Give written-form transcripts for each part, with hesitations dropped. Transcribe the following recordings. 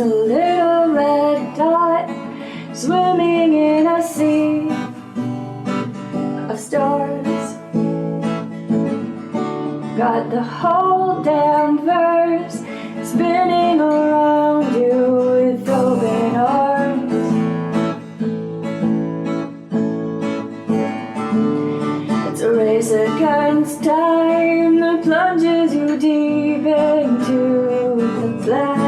little red dot swimming in a sea of stars. Got the whole damn verse spinning around you with open arms. It's a race against time that plunges you deep into the black.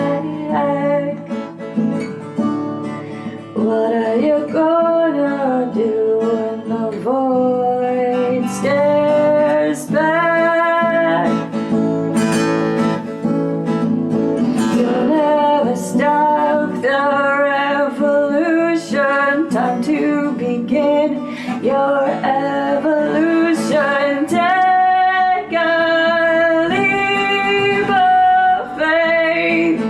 What are you gonna do when the void stares back? You'll never stop the revolution. Time to begin your evolution. Take a leap of faith.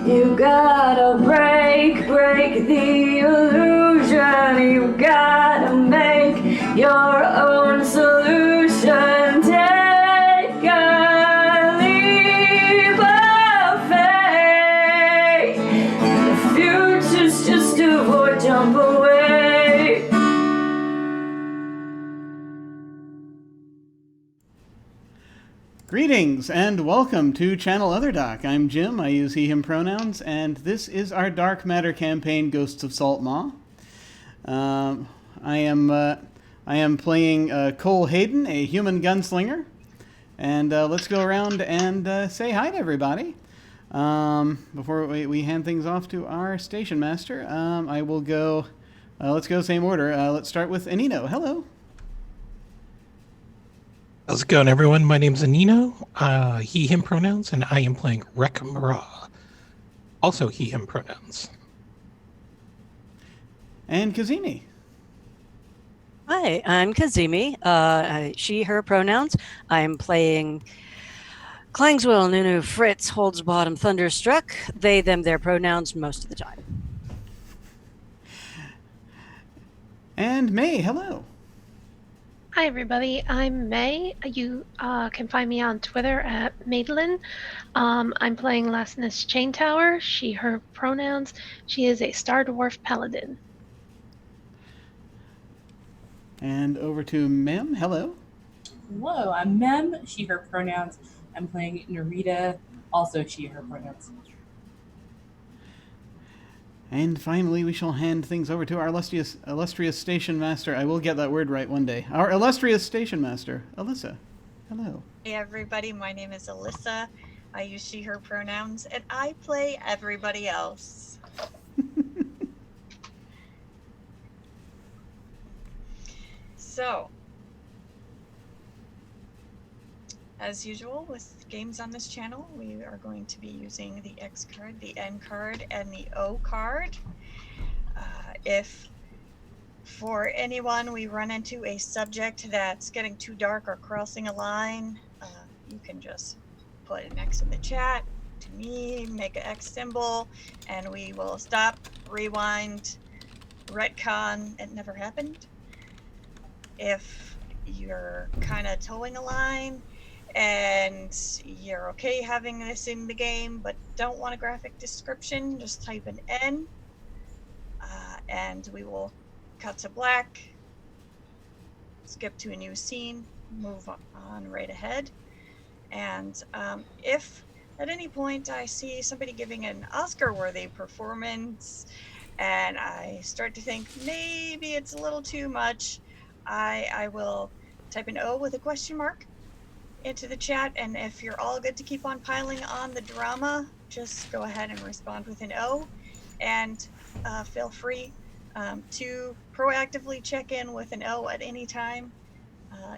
You gotta break the illusion. You gotta make your own solution. Take a leap of faith. The future's just a void, jump away. Greetings and welcome to Channel Other Doc. I'm Jim, I use he, him pronouns, and this is our Dark Matter campaign, Ghosts of Saltmaw. I am playing Cole Hayden, a human gunslinger, and let's go around and say hi to everybody. Before we hand things off to our station master, I will go, let's go same order. Let's start with Anino. Hello. How's it going, everyone? My name's Anino, he, him pronouns, and I am playing Rek Mara. Also he, him pronouns. And Cazimi. Hi, I'm Cazimi, she, her pronouns. I'm playing Clangswell, Nunu, Fritz, Holds Bottom, Thunderstruck, they, them, their pronouns most of the time. And May, hello. Hi everybody, I'm May. You can find me on Twitter at Madeline. I'm playing Lasness Chain Tower, she, her pronouns. She is a Star Dwarf Paladin. And over to Mem, hello. Hello, I'm Mem, she, her pronouns. I'm playing Narita, also she, her pronouns. And finally, we shall hand things over to our illustrious station master. I will get that word right one day. Our illustrious station master, Alyssa. Hello. Hey everybody, my name is Alyssa. I use she, her pronouns, and I play everybody else. So, as usual with games on this channel, we are going to be using the X card, the N card, and the O card. If for anyone we run into a subject that's getting too dark or crossing a line, you can just put an X in the chat to me, make an X symbol, and we will stop, rewind, retcon, it never happened. If you're kind of towing a line and you're okay having this in the game but don't want a graphic description, just type an N, and we will cut to black, skip to a new scene, move on right ahead. And if at any point I see somebody giving an Oscar-worthy performance and I start to think maybe it's a little too much, I will type an O with a question mark into the chat, and if you're all good to keep on piling on the drama, just go ahead and respond with an O, and feel free to proactively check in with an O at any time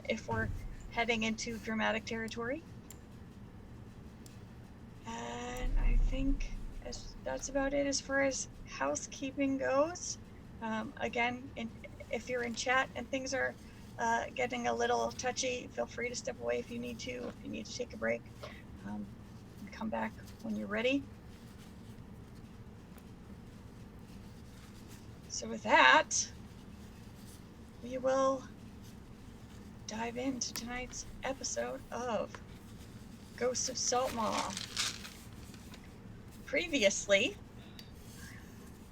if we're heading into dramatic territory. And I think that's about it as far as housekeeping goes. Again, if you're in chat and things are getting a little touchy, feel free to step away if you need to. If you need to take a break, come back when you're ready. So with that, we will dive into tonight's episode of Ghost of Saltmaw. Previously,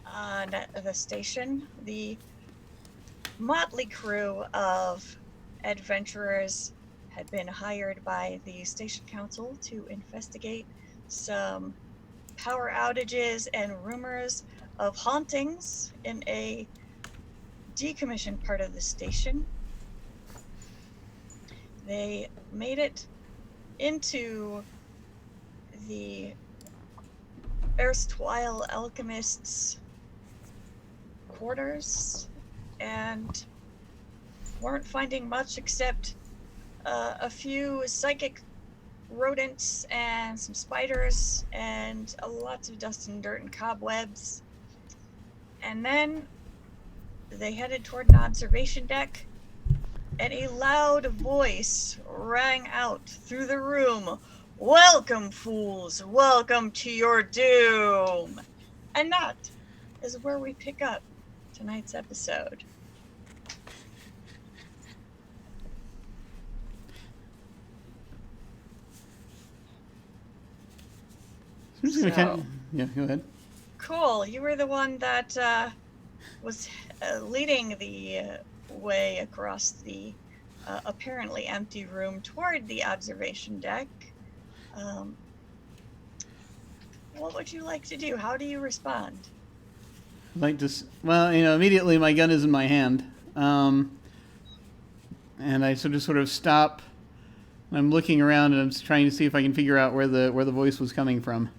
on the station, the motley crew of adventurers had been hired by the station council to investigate some power outages and rumors of hauntings in a decommissioned part of the station. They made it into the erstwhile alchemists' quarters and weren't finding much except a few psychic rodents and some spiders and lots of dust and dirt and cobwebs. And then they headed toward an observation deck, and a loud voice rang out through the room, "Welcome, fools! Welcome to your doom!" And that is where we pick up tonight's episode. Yeah, go ahead. Cool. You were the one that was leading the way across the apparently empty room toward the observation deck. What would you like to do? How do you respond? I'd like to, well, immediately my gun is in my hand. And I sort of stop. I'm looking around and I'm trying to see if I can figure out where the voice was coming from.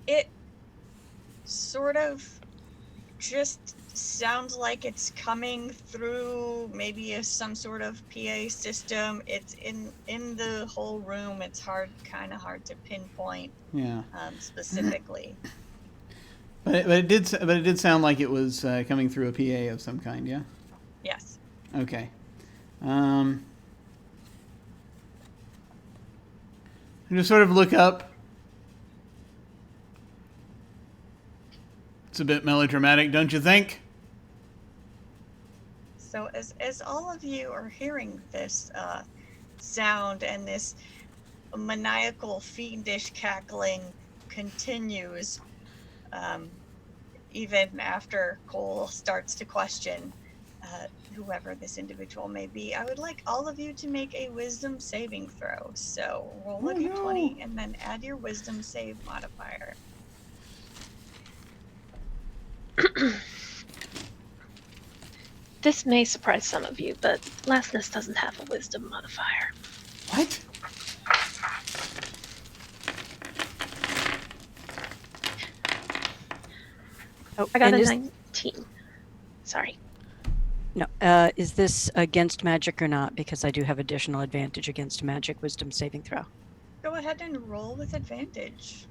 It sort of just sounds like it's coming through maybe some sort of PA system. It's in the whole room. It's kind of hard to pinpoint. Yeah. Specifically. But it did sound like it was coming through a PA of some kind. Yeah. Yes. Okay. I just sort of look up. It's a bit melodramatic, don't you think? So as all of you are hearing this sound and this maniacal, fiendish cackling continues, even after Cole starts to question whoever this individual may be, I would like all of you to make a wisdom saving throw. So roll a d20 and then add your wisdom save modifier. This may surprise some of you, but Lastness doesn't have a wisdom modifier. What? Oh, I got a 19. Sorry. No, is this against magic or not? Because I do have additional advantage against magic wisdom saving throw. Go ahead and roll with advantage.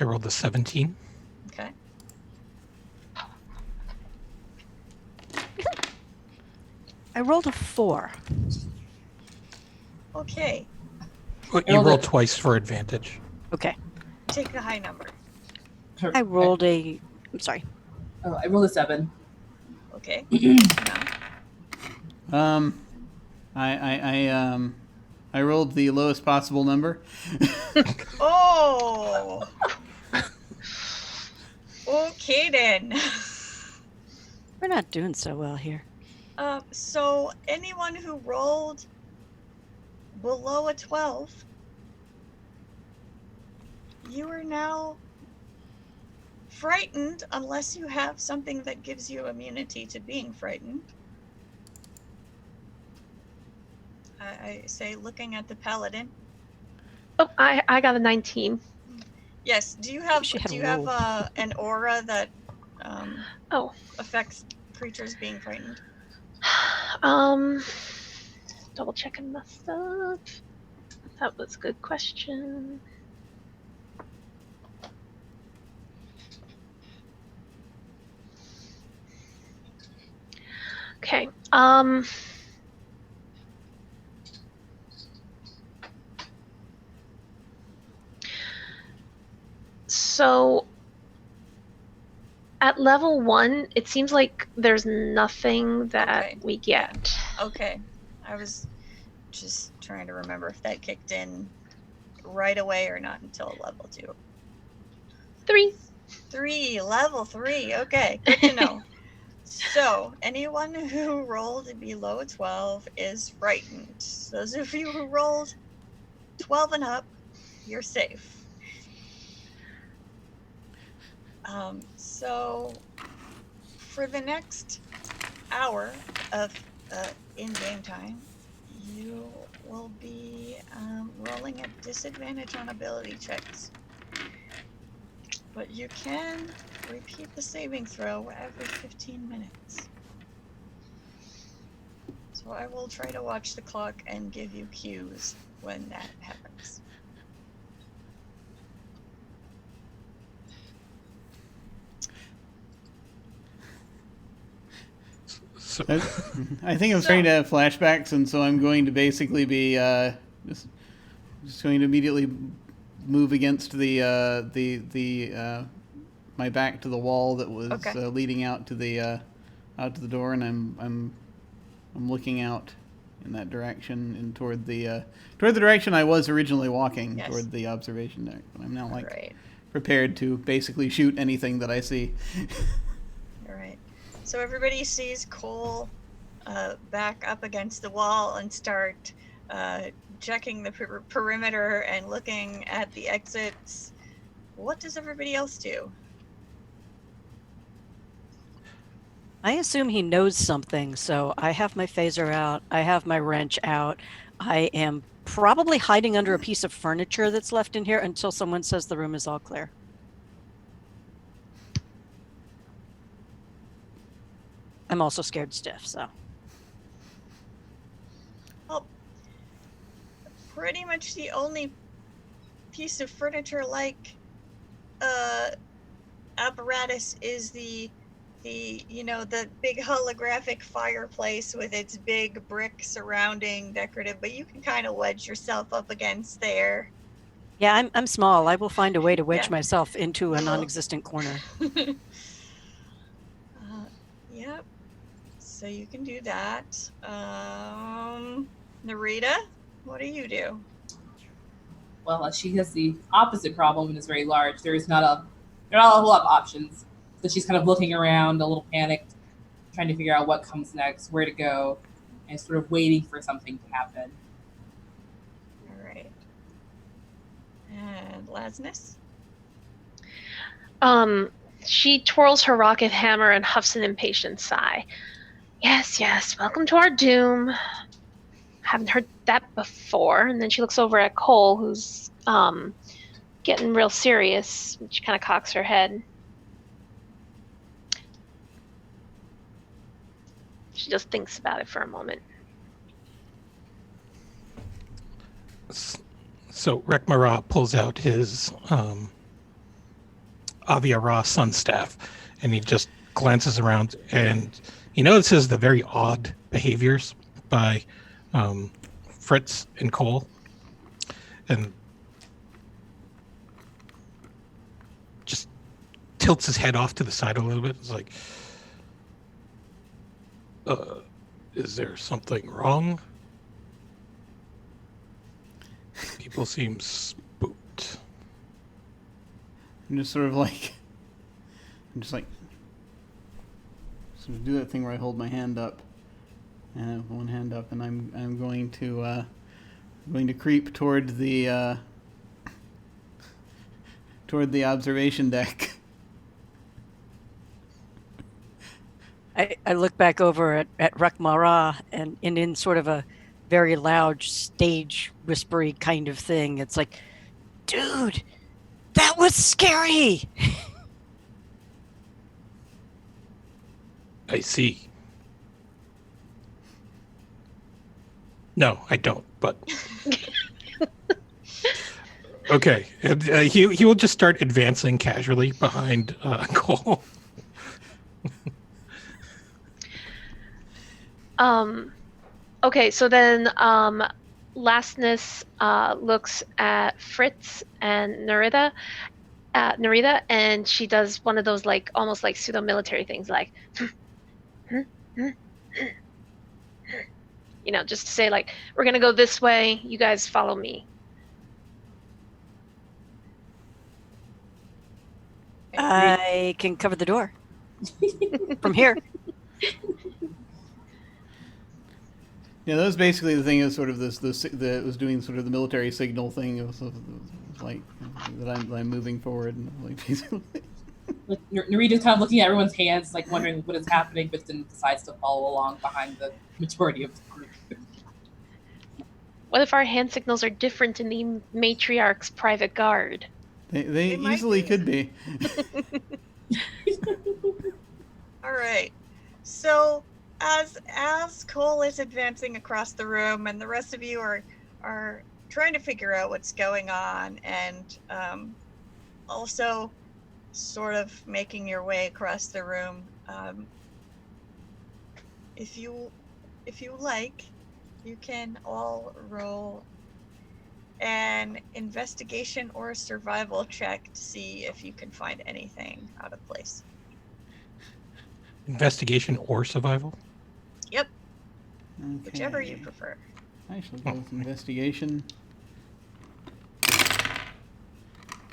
I rolled a 17. Okay. I rolled a 4. Okay. Well, you rolled twice for advantage. Okay. Take the high number. I rolled a... I'm sorry. Oh, I rolled a 7. Okay. I rolled the lowest possible number. Oh. Okay then. We're not doing so well here. So anyone who rolled below a 12, you are now frightened unless you have something that gives you immunity to being frightened. I say, looking at the paladin. Oh, I got a 19. Yes. Do you have an aura that affects creatures being frightened? Double checking my stuff. That was a good question. Okay. So at level 1, it seems like there's nothing that Okay. we get. Okay. I was just trying to remember if that kicked in right away or not until level 2. 3. Level 3. Okay, good to know. So, anyone who rolled below 12 is frightened. Those of you who rolled 12 and up, you're safe. So, for the next hour of in-game time, you will be rolling at disadvantage on ability checks. But you can repeat the saving throw every 15 minutes. So I will try to watch the clock and give you cues when that happens. So, I think I'm starting to have flashbacks, and so I'm going to basically be just going to immediately move against the my back to the wall that was leading out to the door, and I'm looking out in that direction and toward the direction I was originally walking, toward the observation deck. But I'm now prepared to basically shoot anything that I see. All right. So everybody sees Cole back up against the wall and start checking the perimeter and looking at the exits. What does everybody else do? I assume he knows something, so I have my phaser out. I have my wrench out. I am probably hiding under a piece of furniture that's left in here until someone says the room is all clear. I'm also scared stiff, so. Well, pretty much the only piece of furniture-like apparatus is the big holographic fireplace with its big brick surrounding decorative, but you can kind of wedge yourself up against there. Yeah, I'm small. I will find a way to wedge myself into a non-existent corner. Yep. So you can do that. Narita, what do you do? Well, she has the opposite problem and is very large. There are not a whole lot of options. So she's kind of looking around, a little panicked, trying to figure out what comes next, where to go, and sort of waiting for something to happen. All right. And Lasness? She twirls her rocket hammer and huffs an impatient sigh. Yes, welcome to our doom. Haven't heard that before. And then she looks over at Cole, who's getting real serious. She kind of cocks her head. She just thinks about it for a moment. So Rekmara pulls out his Aviara sun staff, and he just glances around, and he notices the very odd behaviors by Fritz and Cole, and just tilts his head off to the side a little bit. It's like, is there something wrong? People seem spooked. I'm just sort of sort of do that thing where I hold my hand up, and I have one hand up, and I'm going to creep toward the observation deck. I look back over at Rekmara and in sort of a very loud stage whispery kind of thing. It's like, dude, that was scary. I see. No, I don't, but okay. And, he will just start advancing casually behind Cole. Okay, so then Lasness looks at Fritz and Narita, at Narita, and she does one of those like almost like pseudo military things, like, just to say like, we're gonna go this way. You guys follow me. I can cover the door from here. Yeah, that was basically the thing. Is sort of that was doing sort of the military signal thing. It was like that I'm moving forward, and like basically. Like, Narita's kind of looking at everyone's hands, like wondering what is happening, but then decides to follow along behind the majority of the group. What if our hand signals are different in the matriarch's private guard? They might easily be. could be. All right. So as Cole is advancing across the room, and the rest of you are trying to figure out what's going on, and also sort of making your way across the room, if you like, you can all roll an investigation or survival check to see if you can find anything out of place. Investigation or survival? Yep, Okay. whichever you prefer. I shall go with investigation.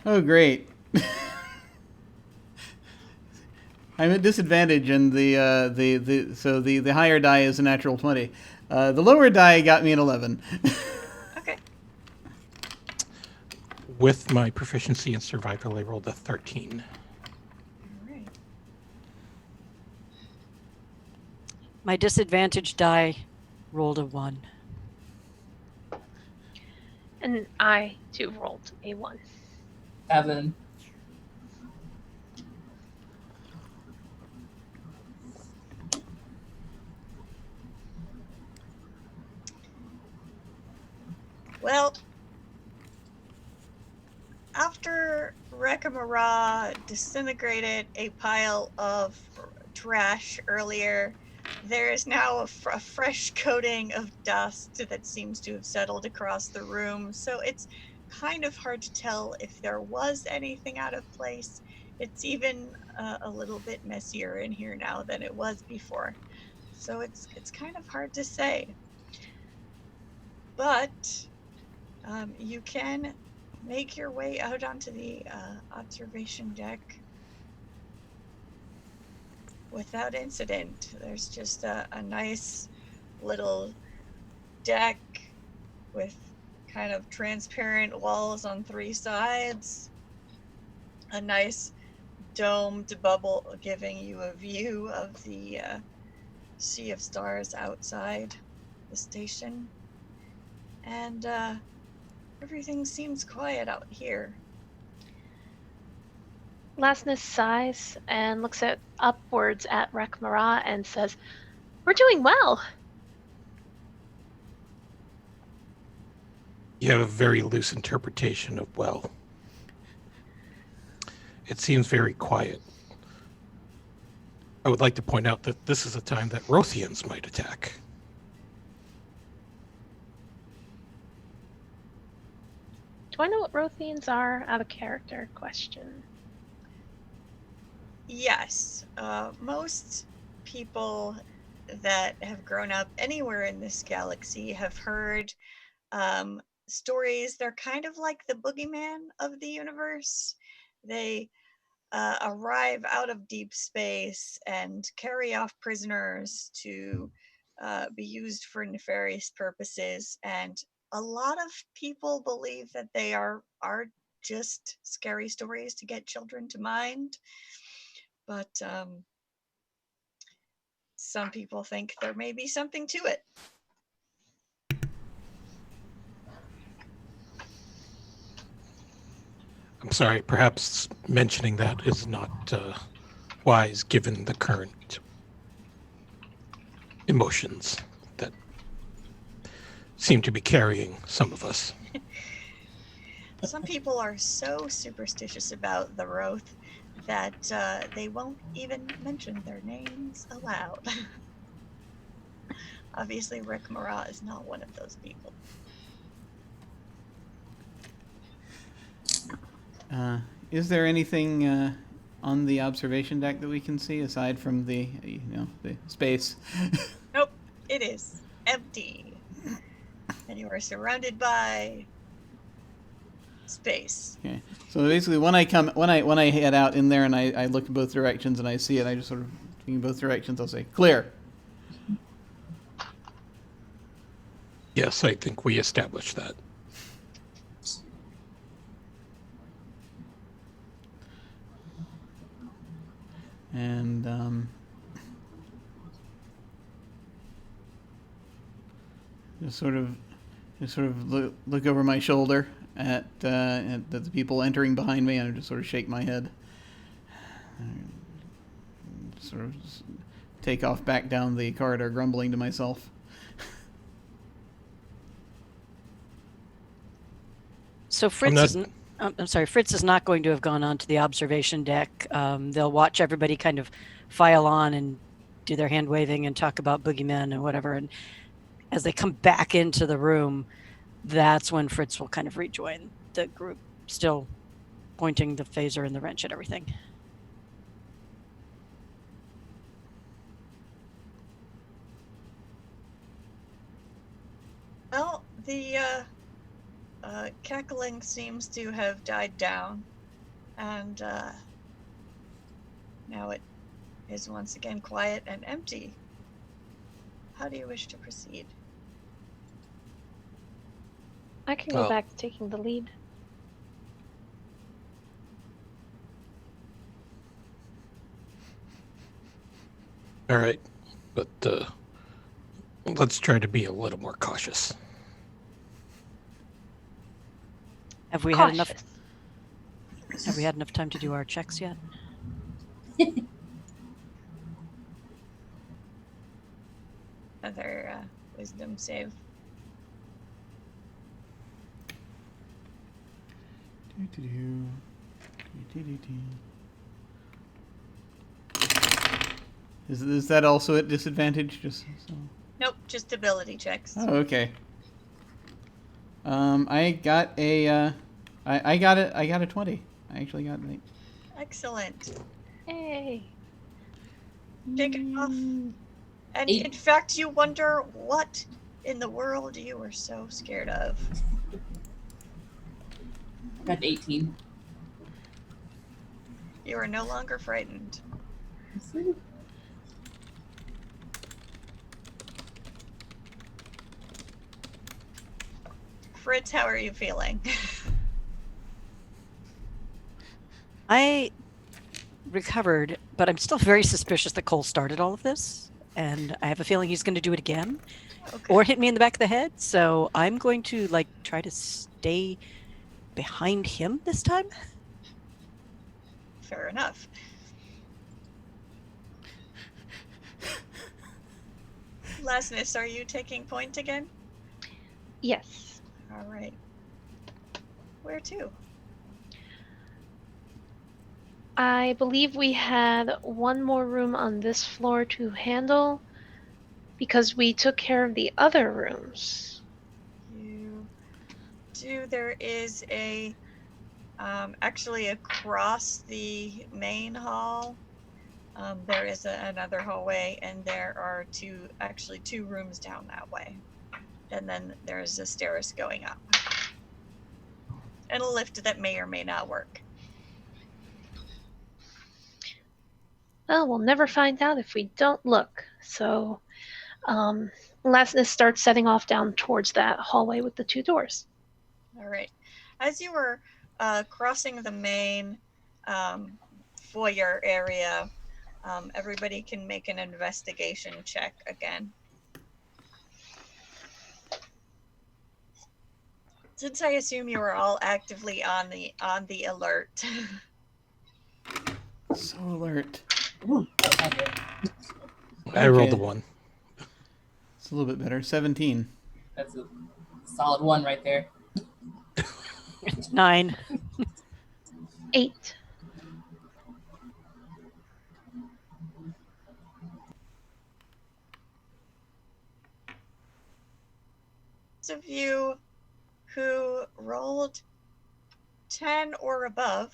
Oh, great. I'm at disadvantage, and the higher die is a natural 20. The lower die got me an 11. Okay. With my proficiency in survival, I rolled a 13. All right. My disadvantage die rolled a 1. And I too rolled a 1. 7. Well, after Rekamara disintegrated a pile of trash earlier, there is now a fresh coating of dust that seems to have settled across the room. So it's kind of hard to tell if there was anything out of place. It's even a little bit messier in here now than it was before. So it's kind of hard to say. But you can make your way out onto the observation deck without incident. There's just a nice little deck with kind of transparent walls on 3 sides, a nice domed bubble giving you a view of the sea of stars outside the station, and everything seems quiet out here. Lastness sighs and looks upwards at Rekmara and says, "We're doing well." You have a very loose interpretation of well. It seems very quiet. I would like to point out that this is a time that Rothians might attack. Do I know what Rothians are? Out of character question. Yes, most people that have grown up anywhere in this galaxy have heard stories. They're kind of like the boogeyman of the universe. They arrive out of deep space and carry off prisoners to be used for nefarious purposes. And a lot of people believe that they are just scary stories to get children to mind. But some people think there may be something to it. I'm sorry, perhaps mentioning that is not wise given the current emotions that seem to be carrying some of us. Some people are so superstitious about the Roth that they won't even mention their names aloud. Obviously, Rekmara is not one of those people. Is there anything on the observation deck that we can see aside from the the space? Nope, it is empty. And you are surrounded by space. Okay. So basically, when I head out in there and I look in both directions and I see it, I just sort of in both directions. I'll say clear. Yes, I think we established that. And just sort of look over my shoulder at the people entering behind me, and I just sort of shake my head. And sort of just take off back down the corridor, grumbling to myself. So Fritz isn't. I'm sorry, Fritz is not going to have gone onto the observation deck. They'll watch everybody kind of file on and do their hand waving and talk about boogeymen and whatever. And as they come back into the room, that's when Fritz will kind of rejoin the group, still pointing the phaser and the wrench at everything. Well, the cackling seems to have died down, and now it is once again quiet and empty. How do you wish to proceed? I can go Oh. back to taking the lead. All right, but let's try to be a little more cautious. Have we had enough? Cautious. Have we had enough time to do our checks yet? Another wisdom save. Is that also at disadvantage? Just so. Nope, just ability checks. Oh, okay. I got a I got a 20. I actually got an 8. Excellent. Hey. Take it off. And Eight. in fact, you wonder what in the world you were so scared of. Got 18. You are no longer frightened. Fritz, how are you feeling? I recovered, but I'm still very suspicious that Cole started all of this, and I have a feeling he's going to do it again Okay. or hit me in the back of the head. So I'm going to try to stay behind him this time. Fair enough. Lasness, are you taking point again? Yes. All right. Where to? I believe we had one more room on this floor to handle because we took care of the other rooms. You do. There is a actually across the main hall. There is another hallway, and there are two rooms down that way. And then there's a stairs going up. And a lift that may or may not work. Well, we'll never find out if we don't look. So, Lasness starts setting off down towards that hallway with the two doors. All right. As you were crossing the main foyer area, everybody can make an investigation check again. Since I assume you are all actively on the alert. So alert. Ooh, that's not good. I rolled a Okay. 1. It's a little bit better. 17. That's a solid 1 right there. 9. 8. Those of you who rolled 10 or above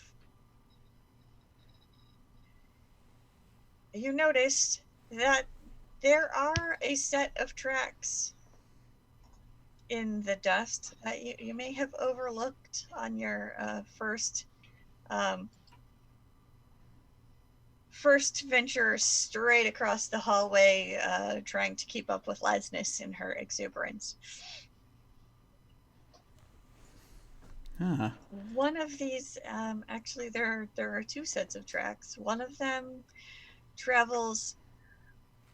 you notice that there are a set of tracks in the dust that you may have overlooked on your first venture straight across the hallway, trying to keep up with Lesness in her exuberance. One of these, actually, there are two sets of tracks. One of them travels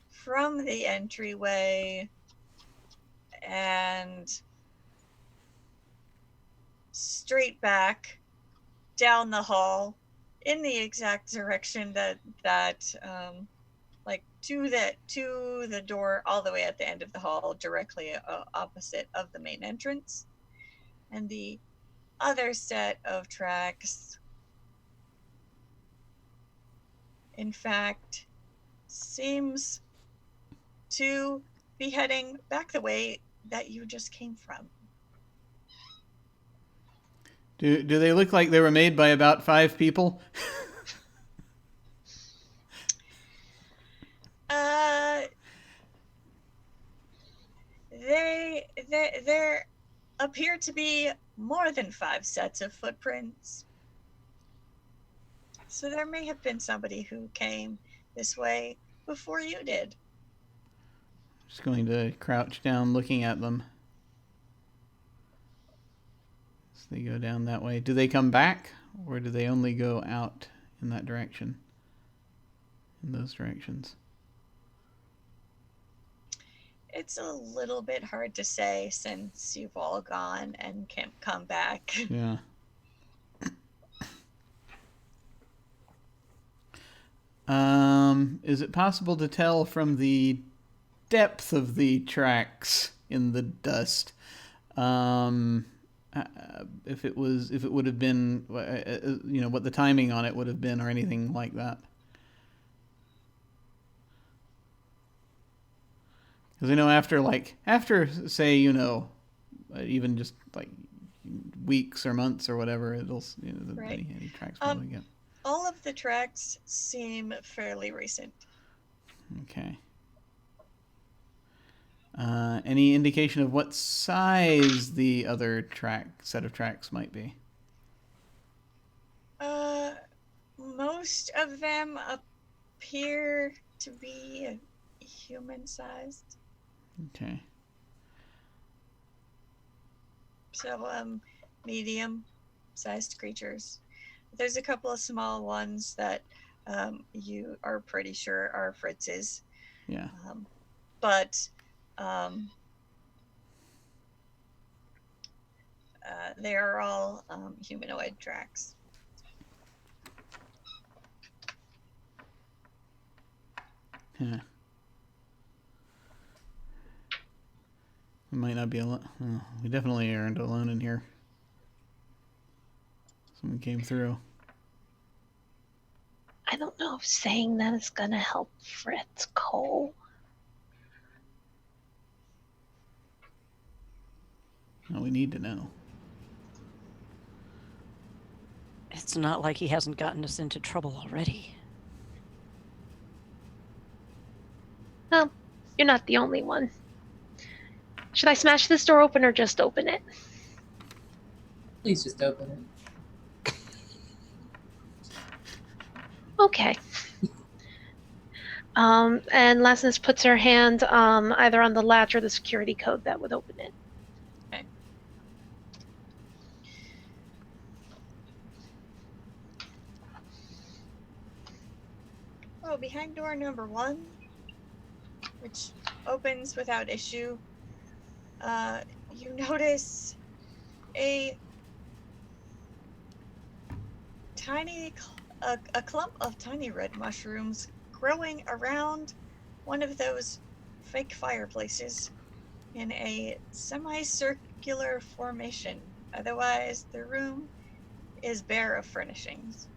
from the entryway and straight back down the hall in the exact direction that like to the door all the way at the end of the hall, directly opposite of the main entrance. And the other set of tracks, in fact, seems to be heading back the way that you just came from. Do they look like they were made by about 5 people? There appear to be more than 5 sets of footprints. So there may have been somebody who came this way before you did. Just going to crouch down looking at them. So they go down that way. Do they come back, or do they only go out in that direction? In those directions? It's a little bit hard to say since you've all gone and can't come back. Yeah. Is it possible to tell from the depth of the tracks in the dust, if it would have been, what the timing on it would have been, or anything like that? Because I know after say, even just like weeks or months or whatever, it'll, Right. any tracks probably get. All of the tracks seem fairly recent. Okay. Any indication of what size the other set of tracks might be? Most of them appear to be human-sized. Okay. So, medium-sized creatures. There's a couple of small ones that you are pretty sure are Fritz's. Yeah. But they are all humanoid tracks. Yeah. We might not be alone. Oh, we definitely aren't alone in here. Someone came through. I don't know if saying that is going to help Fritz Cole. No, we need to know. It's not like he hasn't gotten us into trouble already. Well, you're not the only one. Should I smash this door open or just open it? Please just open it. Okay. And Lasness puts her hand either on the latch or the security code that would open it. Okay. Well, behind door number 1, which opens without issue, you notice a clump of tiny red mushrooms growing around one of those fake fireplaces in a semicircular formation. Otherwise, the room is bare of furnishings.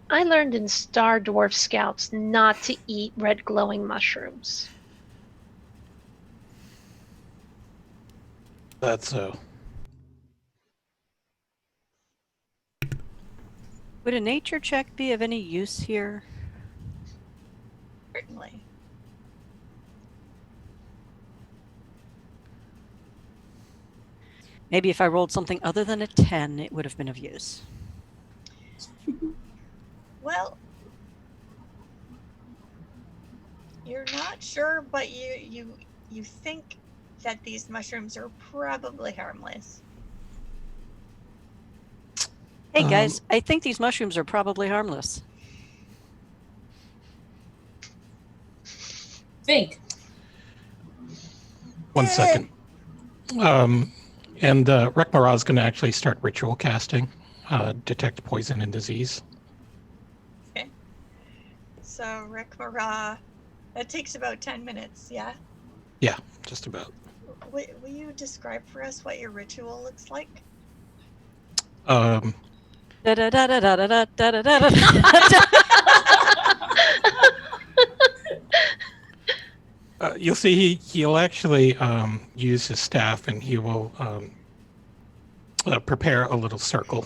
I learned in Star Dwarf Scouts not to eat red glowing mushrooms. That's so. Would a nature check be of any use here? Certainly. Maybe if I rolled something other than a 10, it would have been of use. Well, you're not sure, but you think that these mushrooms are probably harmless. Hey guys, I think these mushrooms are probably harmless. Think. 1 second. And Rekmara is going to actually start ritual casting, detect poison and disease. Okay. So Rekmara, that takes about 10 minutes, yeah? Yeah, just about. Will you describe for us what your ritual looks like? You'll see he'll actually use his staff, and he will prepare a little circle.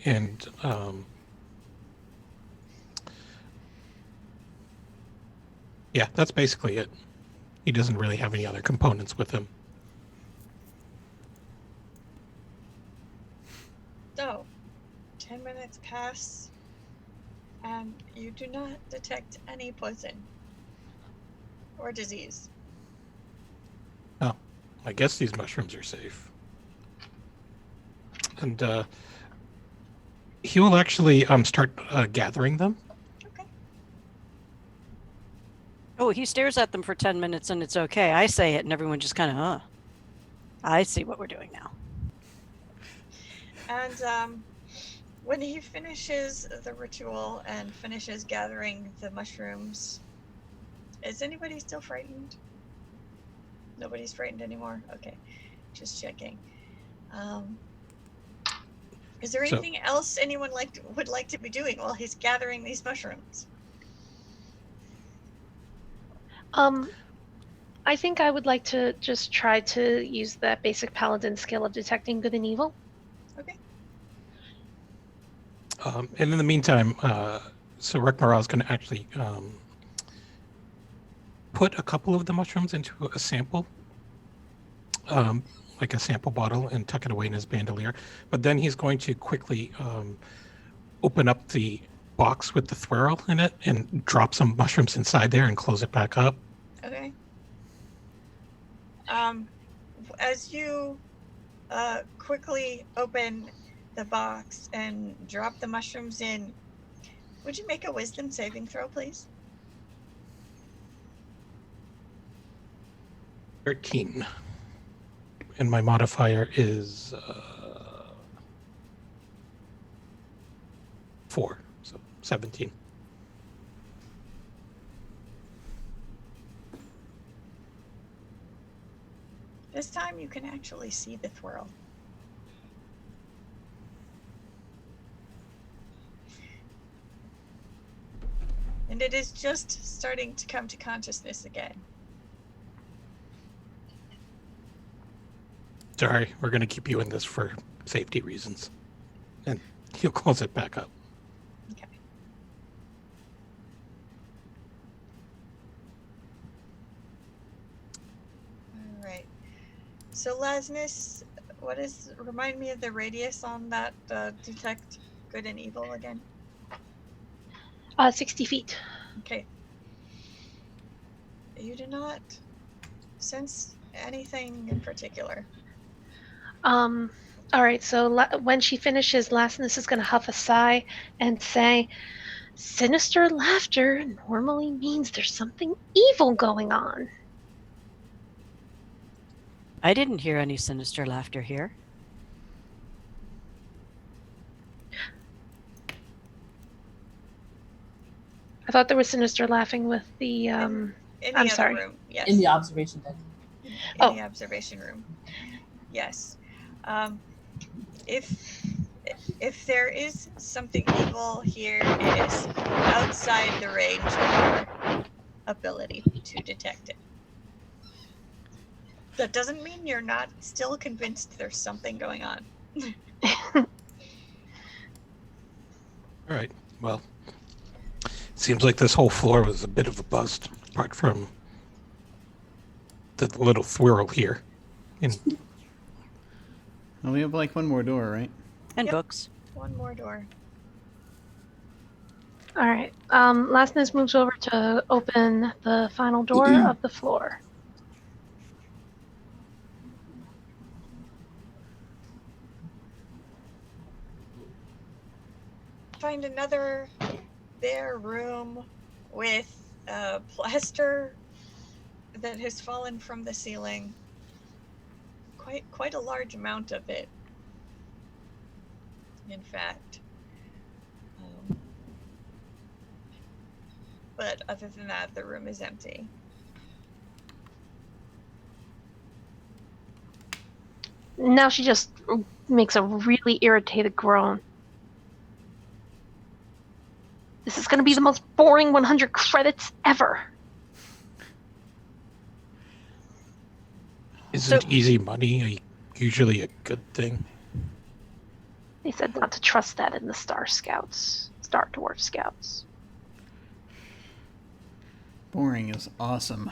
And yeah, that's basically it. He doesn't really have any other components with him. So, 10 minutes pass, and you do not detect any poison or disease. Oh, I guess these mushrooms are safe. And he will actually start gathering them. Okay. Oh, he stares at them for 10 minutes and it's okay. I say it and everyone just kind of, I see what we're doing now. And when he finishes the ritual and finishes gathering the mushrooms, is anybody still frightened? Nobody's frightened anymore? Okay, just checking. Is there anything else anyone would like to be doing while he's gathering these mushrooms? I think I would like to just try to use that basic paladin skill of detecting good and evil. Okay. And in the meantime, so Rekmara is going to actually put a couple of the mushrooms into a sample, like a sample bottle, and tuck it away in his bandolier. But then he's going to quickly open up the box with the thwirl in it and drop some mushrooms inside there and close it back up. Okay. As you quickly open the box and drop the mushrooms in, would you make a wisdom saving throw, please? 13. And my modifier is 4, so 17. This time you can actually see the thwirl. And it is just starting to come to consciousness again. Sorry, we're going to keep you in this for safety reasons. And he'll close it back up. Okay. All right. So Lasnus, remind me of the radius on that detect good and evil again? 60 feet. Okay. You do not sense anything in particular. All right, so when she finishes, Lasnus is going to huff a sigh and say, "Sinister laughter normally means there's something evil going on." I didn't hear any sinister laughter here. I thought there was sinister laughing with the In the I'm other sorry. room, yes. In the observation deck. In Oh. the observation room. Yes. If there is something evil here, it is outside the range of your ability to detect it. That doesn't mean you're not still convinced there's something going on. All right. Well, seems like this whole floor was a bit of a bust, apart from the little swirl here. And Well, we have like one more door, right? And Yep. books. One more door. All right. Lastness moves over to open the final door of the floor. Find another bare room with plaster that has fallen from the ceiling. Quite a large amount of it, in fact. But other than that, the room is empty. Now she just makes a really irritated groan. This is going to be the most boring 100 credits ever. isn't easy money usually a good thing? They said not to trust that in the Star Dwarf Scouts. Boring is awesome.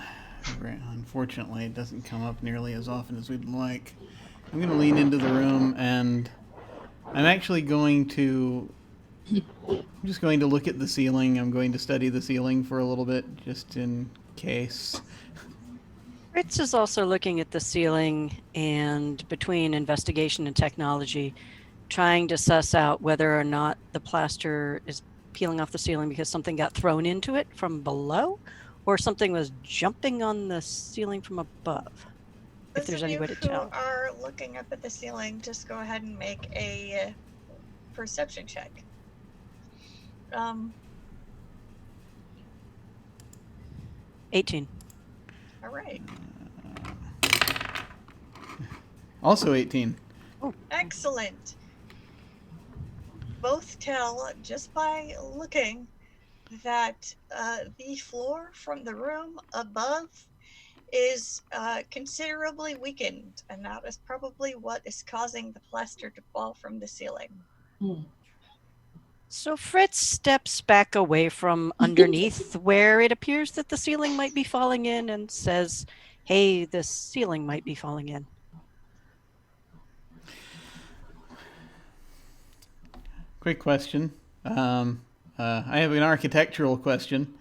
Unfortunately, it doesn't come up nearly as often as we'd like. I'm going to lean into the room, and I'm actually going to... I'm just going to look at the ceiling. I'm going to study the ceiling for a little bit, just in case. Fritz is also looking at the ceiling and between investigation and technology, trying to suss out whether or not the plaster is peeling off the ceiling because something got thrown into it from below, or something was jumping on the ceiling from above. If Those there's of any you way to who tell. are looking up at the ceiling, just go ahead and make a perception check. 18. All right. Also 18. Excellent. Both tell, just by looking, that the floor from the room above is considerably weakened, and that is probably what is causing the plaster to fall from the ceiling. So Fritz steps back away from underneath where it appears that the ceiling might be falling in and says, "Hey, the ceiling might be falling in." Quick question. I have an architectural question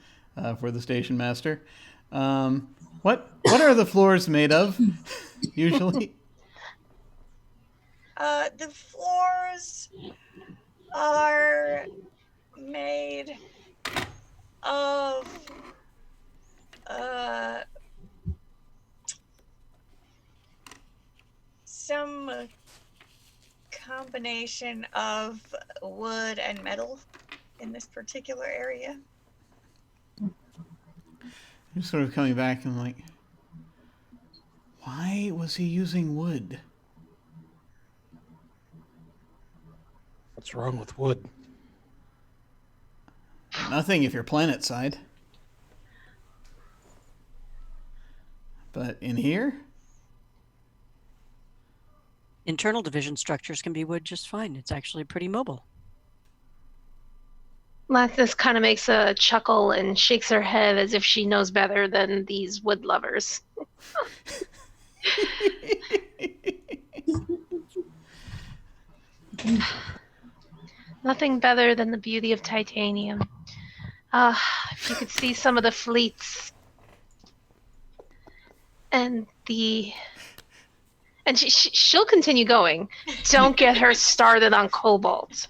for the station master. What are the floors made of, usually? The floors are made of some combination of wood and metal in this particular area. I'm just sort of coming back and like, why was he using wood? What's wrong with wood? Nothing if you're planet side. But in here? Internal division structures can be wood just fine. It's actually pretty mobile. Lastness kind of makes a chuckle and shakes her head as if she knows better than these wood lovers. Nothing better than the beauty of titanium. If you could see some of the fleets and she'll continue going. Don't get her started on cobalt.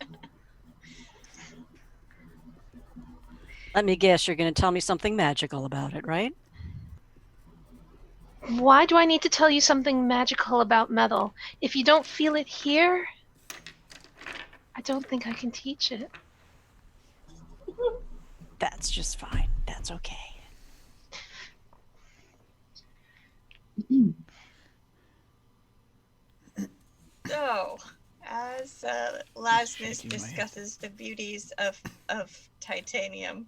Let me guess, you're going to tell me something magical about it, right? Why do I need to tell you something magical about metal? If you don't feel it here, I don't think I can teach it. That's just fine. That's okay. So, as Lasmus discusses the beauties of titanium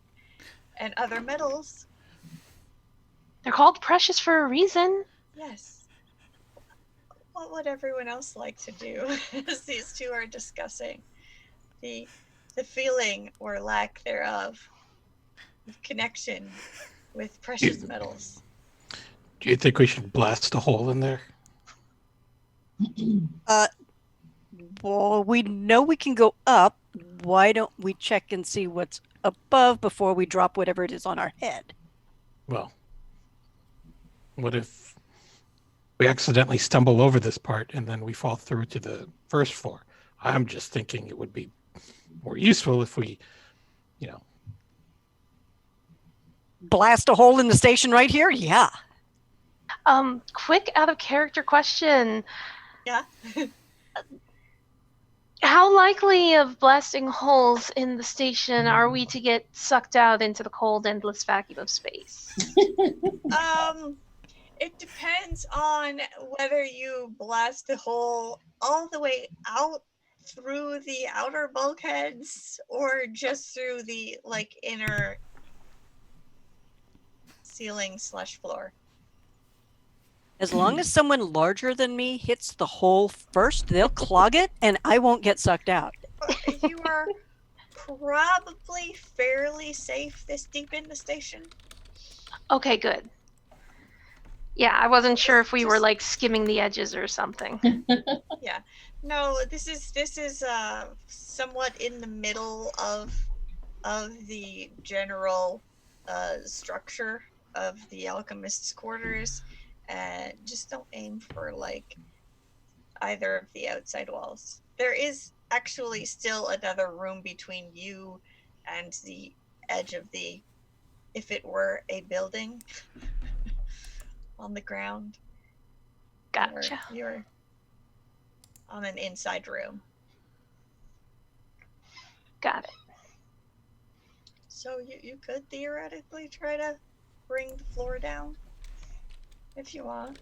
and other metals, They're called precious for a reason. yes, what would everyone else like to do as these two are discussing the the feeling or lack thereof of connection with precious metals. Do you think we should blast a hole in there? Well, we know we can go up. Why don't we check and see what's above before we drop whatever it is on our head? Well, what if we accidentally stumble over this part and then we fall through to the first floor? I'm just thinking it would be more useful if we, Blast a hole in the station right here? Yeah. Quick out of character question. Yeah. How likely of blasting holes in the station are we to get sucked out into the cold, endless vacuum of space? It depends on whether you blast a hole all the way out through the outer bulkheads or just through the inner ceiling/floor. As long as someone larger than me hits the hole first, they'll clog it and I won't get sucked out. You are probably fairly safe this deep in the station. Okay, good. Yeah, I wasn't sure if we were skimming the edges or something. Yeah. No, this is somewhat in the middle of the general structure of the alchemist's quarters. Just don't aim for either of the outside walls. There is actually still another room between you and the edge of if it were a building on the ground. Gotcha. You're on an inside room. Got it. So you could theoretically try to bring the floor down if you want.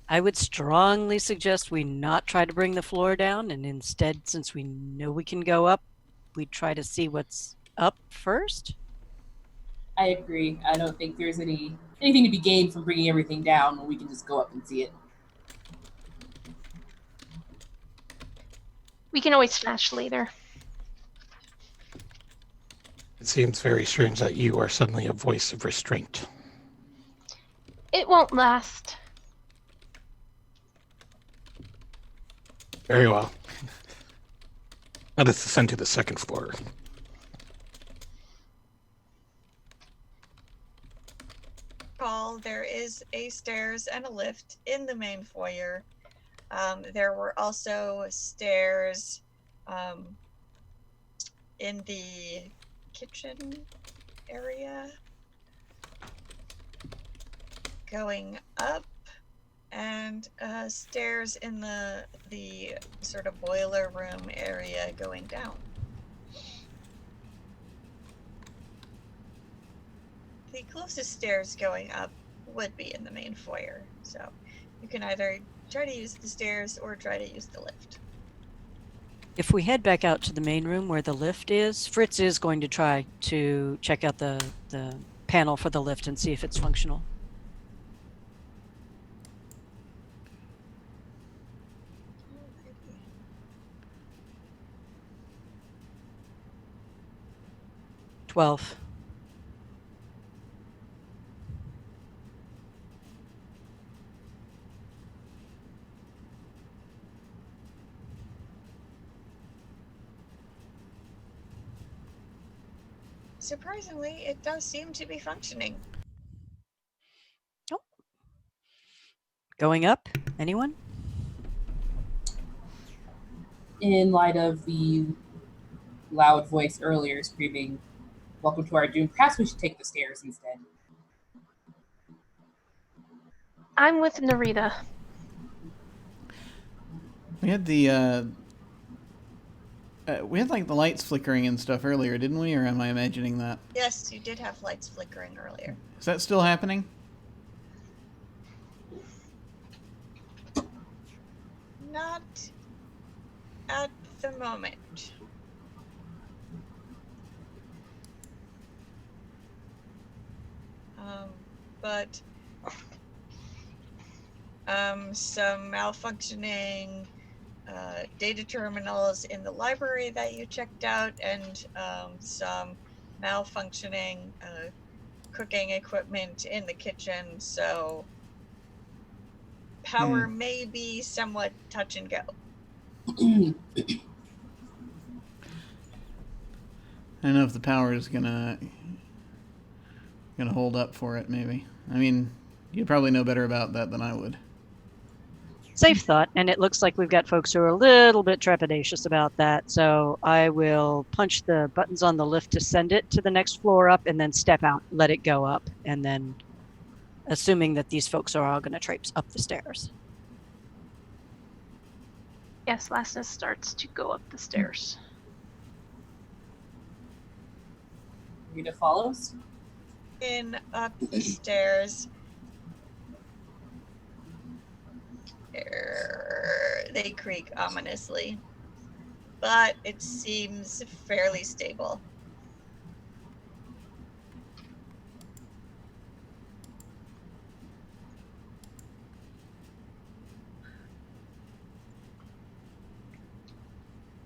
I would strongly suggest we not try to bring the floor down, and instead, since we know we can go up, we try to see what's up first. I agree. I don't think there's anything to be gained from bringing everything down when we can just go up and see it. We can always smash later. it seems very strange that you are suddenly a voice of restraint. It won't last. Very well. Let us ascend to the second floor. There is a stairs and a lift in the main foyer. There were also stairs in the kitchen area going up, and stairs in the sort of boiler room area going down. The closest stairs going up would be in the main foyer, so you can either try to use the stairs or try to use the lift. If we head back out to the main room where the lift is, Fritz is going to try to check out the panel for the lift and see if it's functional. Alrighty. 12. Surprisingly, it does seem to be functioning. Oh. Going up? Anyone? In light of the loud voice earlier screaming, "Welcome to our doom," perhaps we should take the stairs instead. I'm with Narita. We had the lights flickering and stuff earlier, didn't we? Or am I imagining that? Yes, you did have lights flickering earlier. Is that still happening? Not at the moment. But some malfunctioning data terminals in the library that you checked out, and some malfunctioning cooking equipment in the kitchen. So power may be somewhat touch and go. I don't know if the power is gonna hold up for it. Maybe. I mean, you'd probably know better about that than I would. Safe thought, and it looks like we've got folks who are a little bit trepidatious about that. So I will punch the buttons on the lift to send it to the next floor up, and then step out, let it go up, and then assuming that these folks are all going to traipse up the stairs. Yes, Lastness starts to go up the stairs. Rita follows. In up the stairs. They creak ominously, but it seems fairly stable.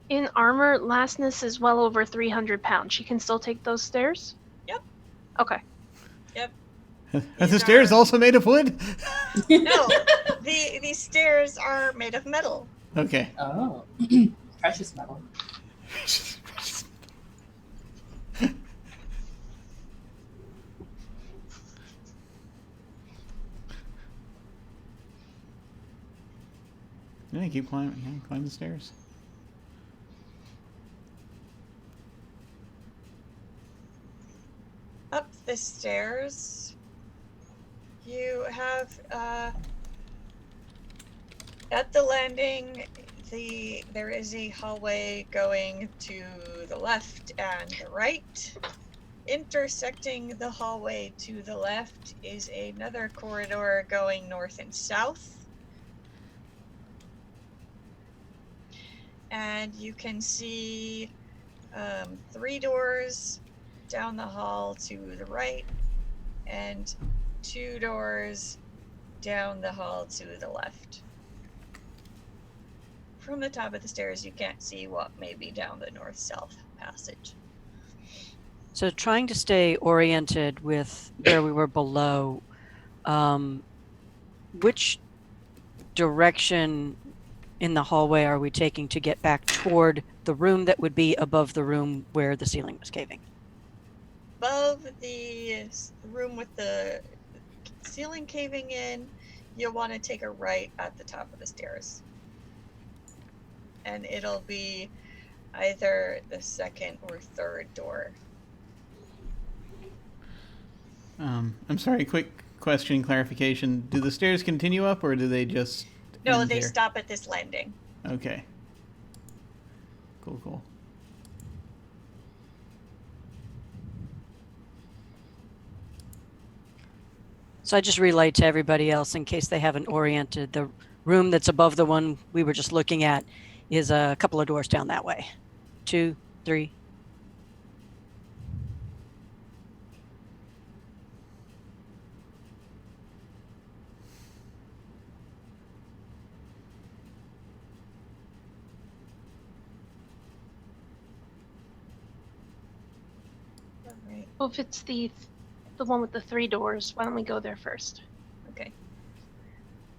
In armor, Lastness is well over 300 pounds. She can still take those stairs? Yep. Okay. Yep. Are the stairs also made of wood? No, the stairs are made of metal. Okay. Oh. Precious metal. Yeah, keep climbing. Yeah, climb the stairs. Up the stairs, you have at the landing. There is a hallway going to the left and the right. Intersecting the hallway to the left is another corridor going north and south. And you can see 3 doors down the hall to the right and 2 doors down the hall to the left. From the top of the stairs, you can't see what may be down the north-south passage. So trying to stay oriented with where we were below, which direction in the hallway are we taking to get back toward the room that would be above the room where the ceiling was caving? Above the room with the ceiling caving in, you'll want to take a right at the top of the stairs. And it'll be either the second or third door. I'm sorry, quick question, clarification. Do the stairs continue up, or do they just No, end they here? stop at this landing. Okay. Cool. So I just relayed to everybody else in case they haven't oriented. The room that's above the one we were just looking at is a couple of doors down that way. 2, 3. Alright, Well, if it's the one with the 3 doors, why don't we go there first? okay.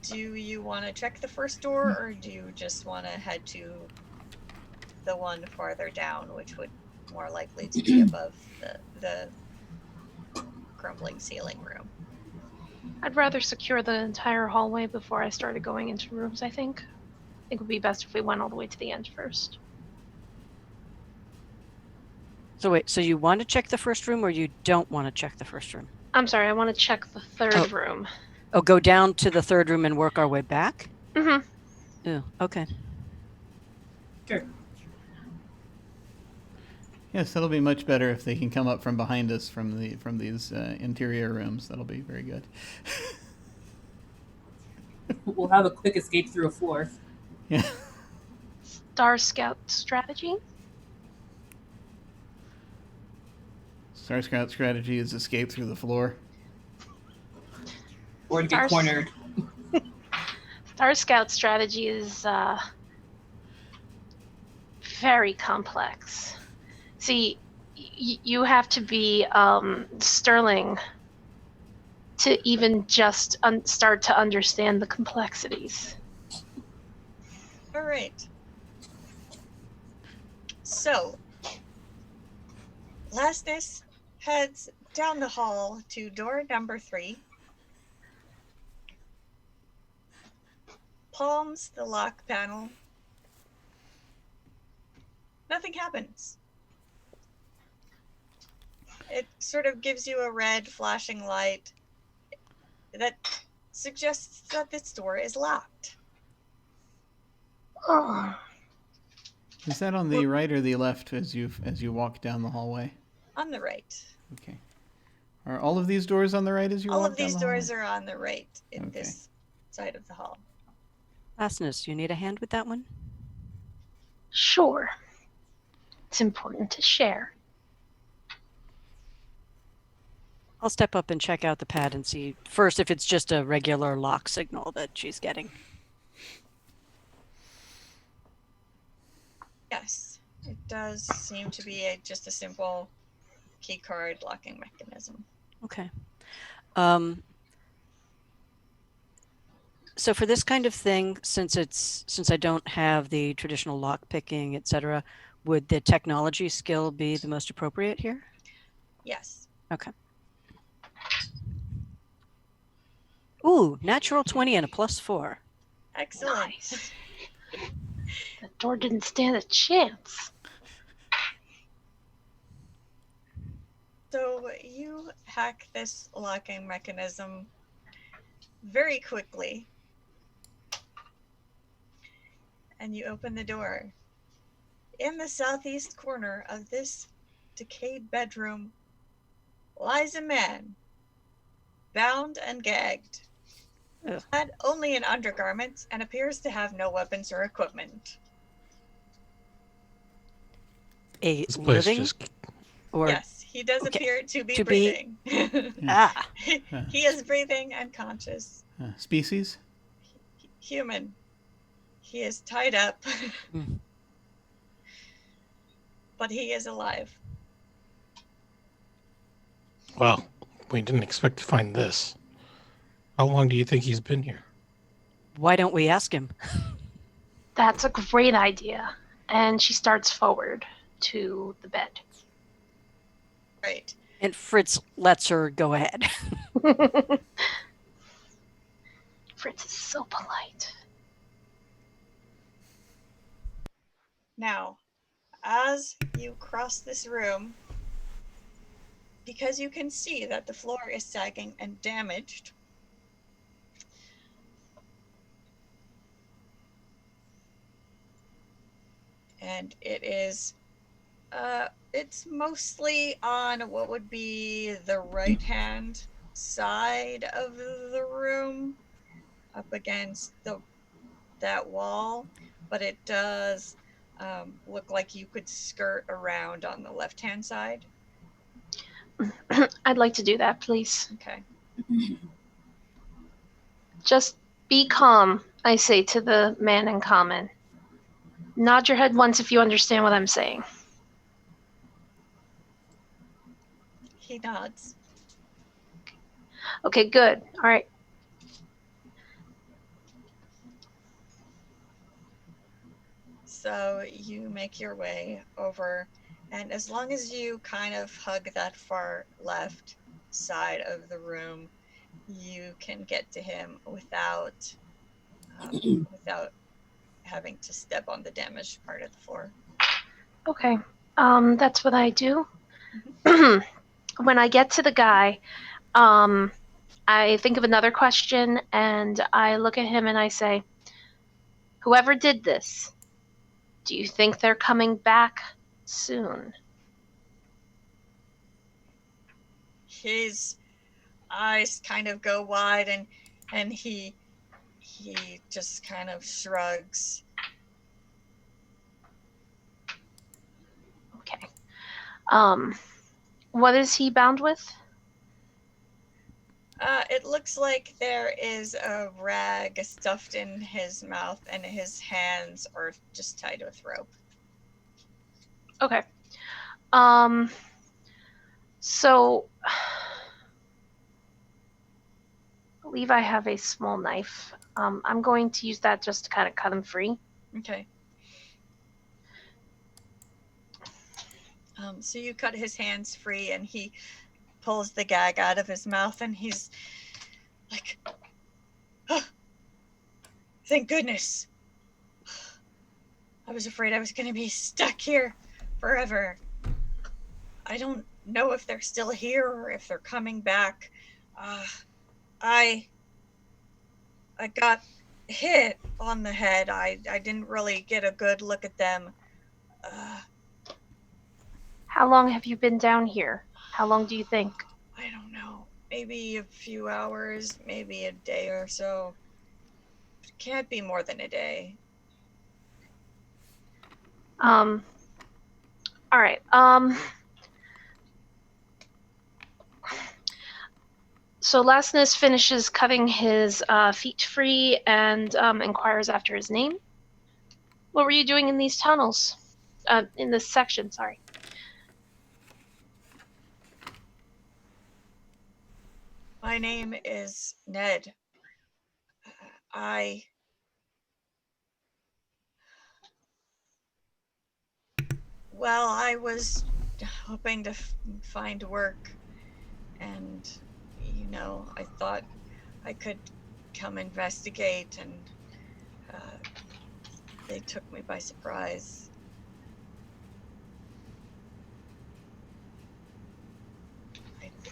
Do you want to check the first door, or do you just want to head to the one farther down, which would more likely to be above the crumbling ceiling room? I'd rather secure the entire hallway before I started going into rooms, I think. I think it would be best if we went all the way to the end first. So wait, so you want to check the first room or you don't want to check the first room? I'm sorry, I want to check the third room. Oh, go down to the third room and work our way back? Mm-hmm. Oh, okay. Sure. Yes, that'll be much better if they can come up from behind us from these interior rooms. That'll be very good. We'll have a quick escape through a floor. Yeah. Star Scout strategy? Star Scout strategy is escape through the floor. Or to get cornered. our scout strategy is very complex. See, you have to be sterling to even just start to understand the complexities. All right. So, Lastness heads down the hall to door number 3, palms the lock panel. Nothing happens. It sort of gives you a red flashing light that suggests that this door is locked. Oh, Is that on the right or the left as you walk down the hallway? On the right. Okay. Are all of these doors on the right as you All walk of down these the doors hallway? are on the right in Okay. this side of the hall. Lastness, you need a hand with that one? sure. It's important to share. I'll step up and check out the pad and see first if it's just a regular lock signal that she's getting. Yes, it does seem to be just a simple key card locking mechanism. Okay. So for this kind of thing, since I don't have the traditional lock picking, etc., would the technology skill be the most appropriate here? Yes. Okay. Ooh, natural 20 and a +4. Excellent. Nice. The door didn't stand a chance. So you hack this locking mechanism very quickly, and you open the door. In the southeast corner of this decayed bedroom lies a man, bound and gagged, Ugh. clad only in undergarments and appears to have no weapons or equipment. A This place living just or Yes, he does okay, appear to be to be- breathing. ah He is breathing and conscious. Species? Human. He is tied up, Mm. but he is alive. Well, we didn't expect to find this. How long do you think he's been here? Why don't we ask him? That's a great idea. And she starts forward to the bed. Right. And Fritz lets her go ahead. Fritz is so polite. Now, as you cross this room, because you can see that the floor is sagging and damaged, and it is it's mostly on what would be the right hand side of the room, up against that wall, but it does look like you could skirt around on the left hand side. I'd like to do that, please. Okay. Just be calm, I say to the man in common. Nod your head once if you understand what I'm saying. He nods. Okay, good. All right. So you make your way over, and as long as you kind of hug that far left side of the room, you can get to him without having to step on the damaged part of the floor. Okay. That's what I do. When I get to the guy, I think of another question and I look at him and I say, whoever did this, do you think they're coming back soon? His eyes kind of go wide, and he just kind of shrugs. Okay. What is he bound with? It looks like there is a rag stuffed in his mouth and his hands are just tied with rope. Okay. So I believe I have a small knife. I'm going to use that just to kind of cut him free. Okay. So you cut his hands free and he pulls the gag out of his mouth and he's like, oh, thank goodness. I was afraid I was going to be stuck here forever. I don't know if they're still here or if they're coming back. I got hit on the head. I didn't really get a good look at them. How long have you been down here? How long do you think? I don't know. Maybe a few hours, maybe a day or so. It can't be more than a day. All right. So Lasness finishes cutting his feet free and inquires after his name. What were you doing in these tunnels? In this section, sorry. My name is Ned. I was hoping to find work, and I thought I could come investigate, and they took me by surprise.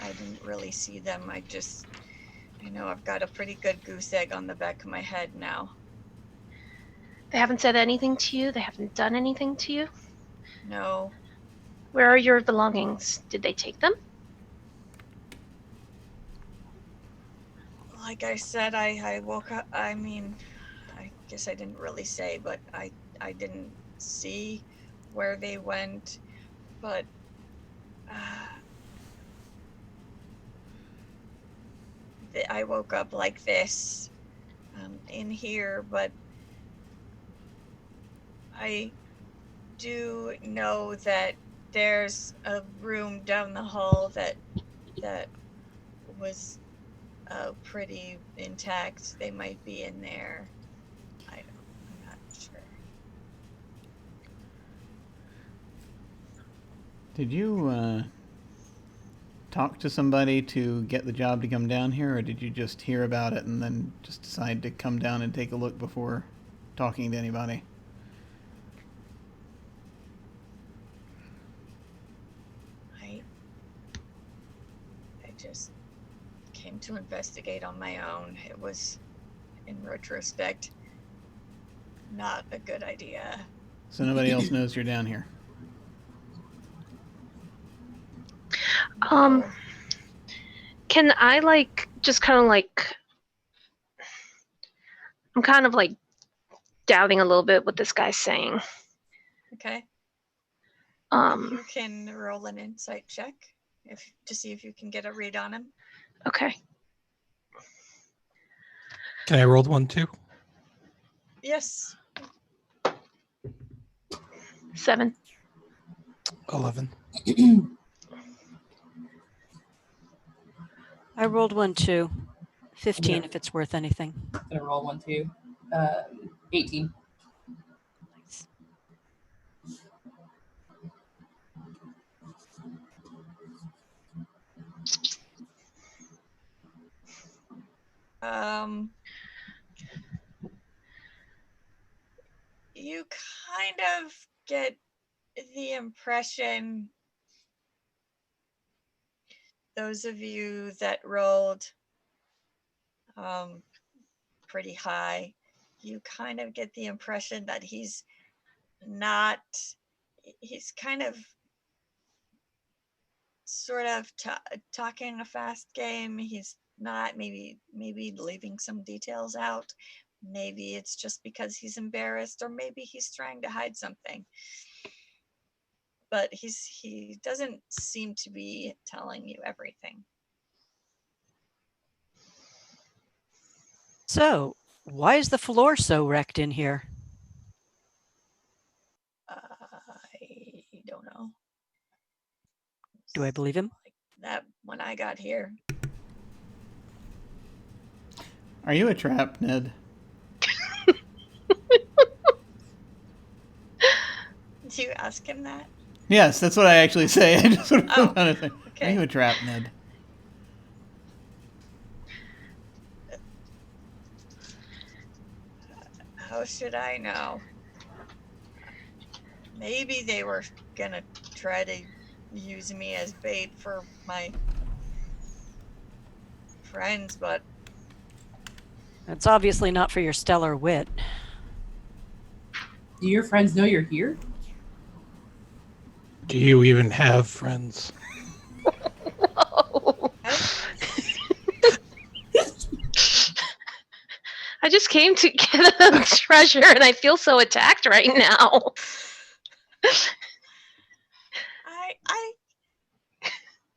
I didn't really see them. I've got a pretty good goose egg on the back of my head now. They haven't said anything to you? They haven't done anything to you? No. Where are your belongings? Did they take them? Like I said, I woke up. I mean, I guess I didn't really say, but I didn't see where they went, but I woke up like this in here, but I do know that there's a room down the hall that was pretty intact. They might be in there. I'm not sure. Did you talk to somebody to get the job to come down here, or did you just hear about it and then just decide to come down and take a look before talking to anybody? I just came to investigate on my own. It was, in retrospect, not a good idea. So nobody else knows you're down here? Can I just kind of I'm kind of doubting a little bit what this guy's saying. Okay. You can roll an insight check to see if you can get a read on him. Okay. Can I roll one too? Yes. 7. 11. I rolled 1 too. 15 if it's worth anything. I'm gonna roll 1 too. 18. Nice. You kind of get the impression, those of you that rolled pretty high, you kind of get the impression that he's kind of sort of talking a fast game. He's not, maybe leaving some details out. Maybe it's just because he's embarrassed, or maybe he's trying to hide something. But he doesn't seem to be telling you everything. So, why is the floor so wrecked in here? I don't know. Do I believe him? Like that when I got here. Are you a trap, Ned? Did you ask him that? Yes, that's what I actually say. I just sort of Oh, kind of think, okay. Are you a trap, Ned? How should I know? Maybe they were gonna try to use me as bait for my friends, but It's obviously not for your stellar wit. Do your friends know you're here? Do you even have friends? I just came to get a treasure and I feel so attacked right now.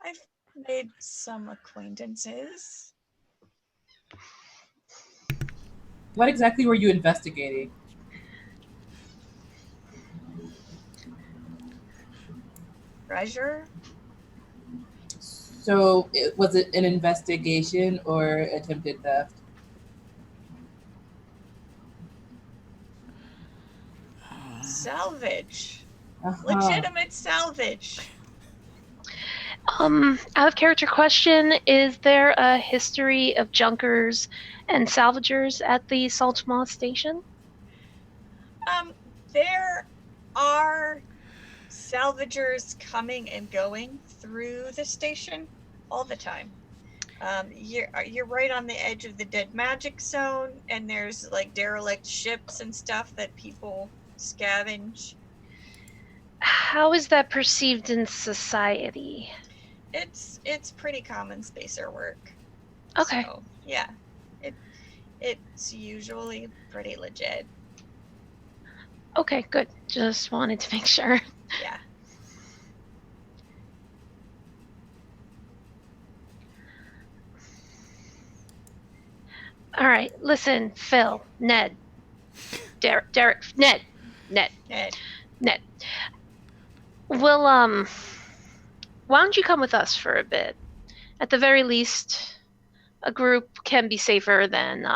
I've made some acquaintances. What exactly were you investigating? Treasure? So, was it an investigation or attempted theft? Salvage. Uh-huh. Legitimate salvage. Out of character question, is there a history of junkers and salvagers at the Saltmaw station? There are salvagers coming and going through the station all the time. You're right on the edge of the dead magic zone, and there's like derelict ships and stuff that people scavenge. How is that perceived in society? It's pretty common spacer work. Okay. So, yeah. It's usually pretty legit. Okay, good. Just wanted to make sure. Yeah. All right, listen, Phil, Ned, Derek, Ned. Well, why don't you come with us for a bit? At the very least, a group can be safer than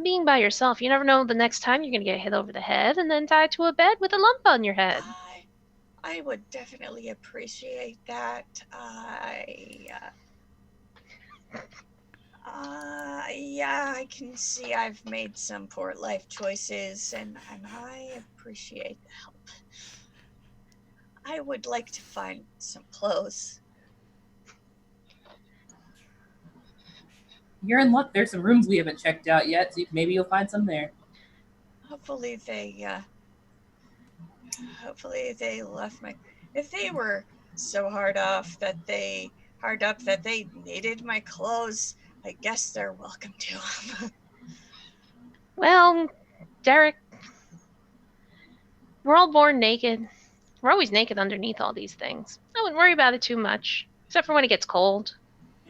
being by yourself. You never know the next time you're gonna get hit over the head and then tied to a bed with a lump on your head. I would definitely appreciate that. Yeah, I can see I've made some poor life choices, and I appreciate the help. I would like to find some clothes. You're in luck. There's some rooms we haven't checked out yet, so maybe you'll find some there. Hopefully they left my. If they were so hard up that they needed my clothes, I guess they're welcome to them. Well, Derek, we're all born naked. We're always naked underneath all these things. I wouldn't worry about it too much, except for when it gets cold.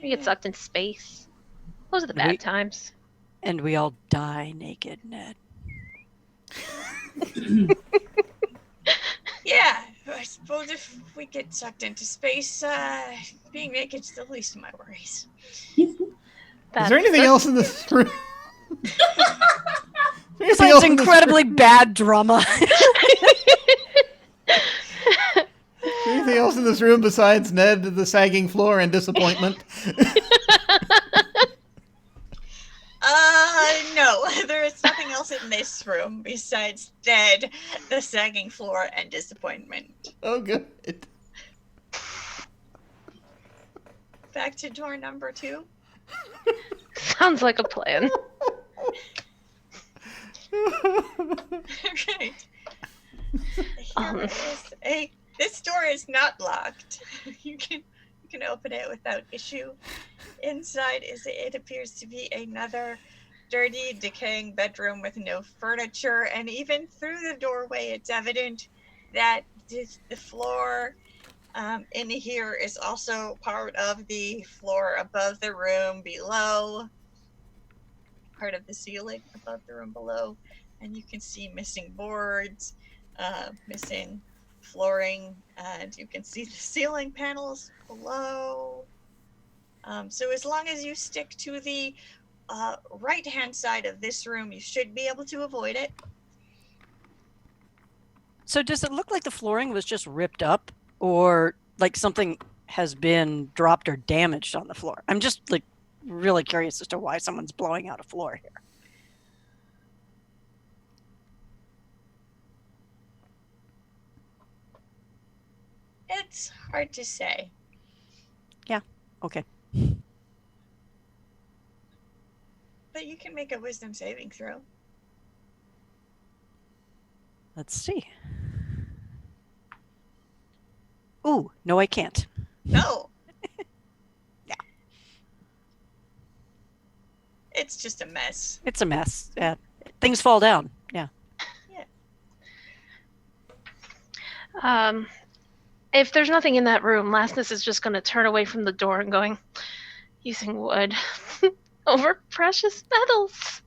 We get sucked into space. Those are the bad times. And we all die naked, Ned. Yeah, I suppose if we get sucked into space, being naked's the least of my worries. Is there anything else in this room? Besides incredibly bad drama. Anything else in this room besides Ned, the sagging floor, and disappointment? No, there is nothing else in this room besides Ned, the sagging floor, and disappointment. Oh, good. Back to door number 2. Sounds like a plan. Right. This door is not locked. You can open it without issue. Inside it appears to be another dirty, decaying bedroom with no furniture, and even through the doorway, it's evident that the floor in here is also part of the floor above the room below. part of the ceiling above the room below, and you can see missing boards, missing flooring, and you can see the ceiling panels below. So as long as you stick to the right-hand side of this room, you should be able to avoid it. So does it look like the flooring was just ripped up, or like something has been dropped or damaged on the floor? I'm just like really curious as to why someone's blowing out a floor here. It's hard to say. Yeah. Okay. But you can make a wisdom saving throw. Let's see. Ooh, no, I can't. No. Yeah. It's just a mess. It's a mess. Yeah. Things fall down. Yeah. If there's nothing in that room, Lastness is just going to turn away from the door and going, using wood over precious metals.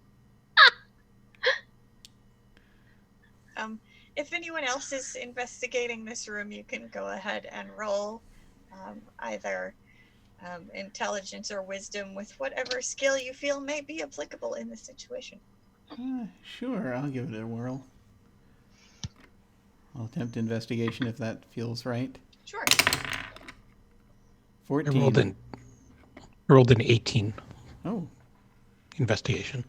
If anyone else is investigating this room, you can go ahead and roll either intelligence or wisdom with whatever skill you feel may be applicable in this situation. Sure, I'll give it a whirl. I'll attempt investigation if that feels right. Sure. 14. I rolled an 18 Oh, investigation.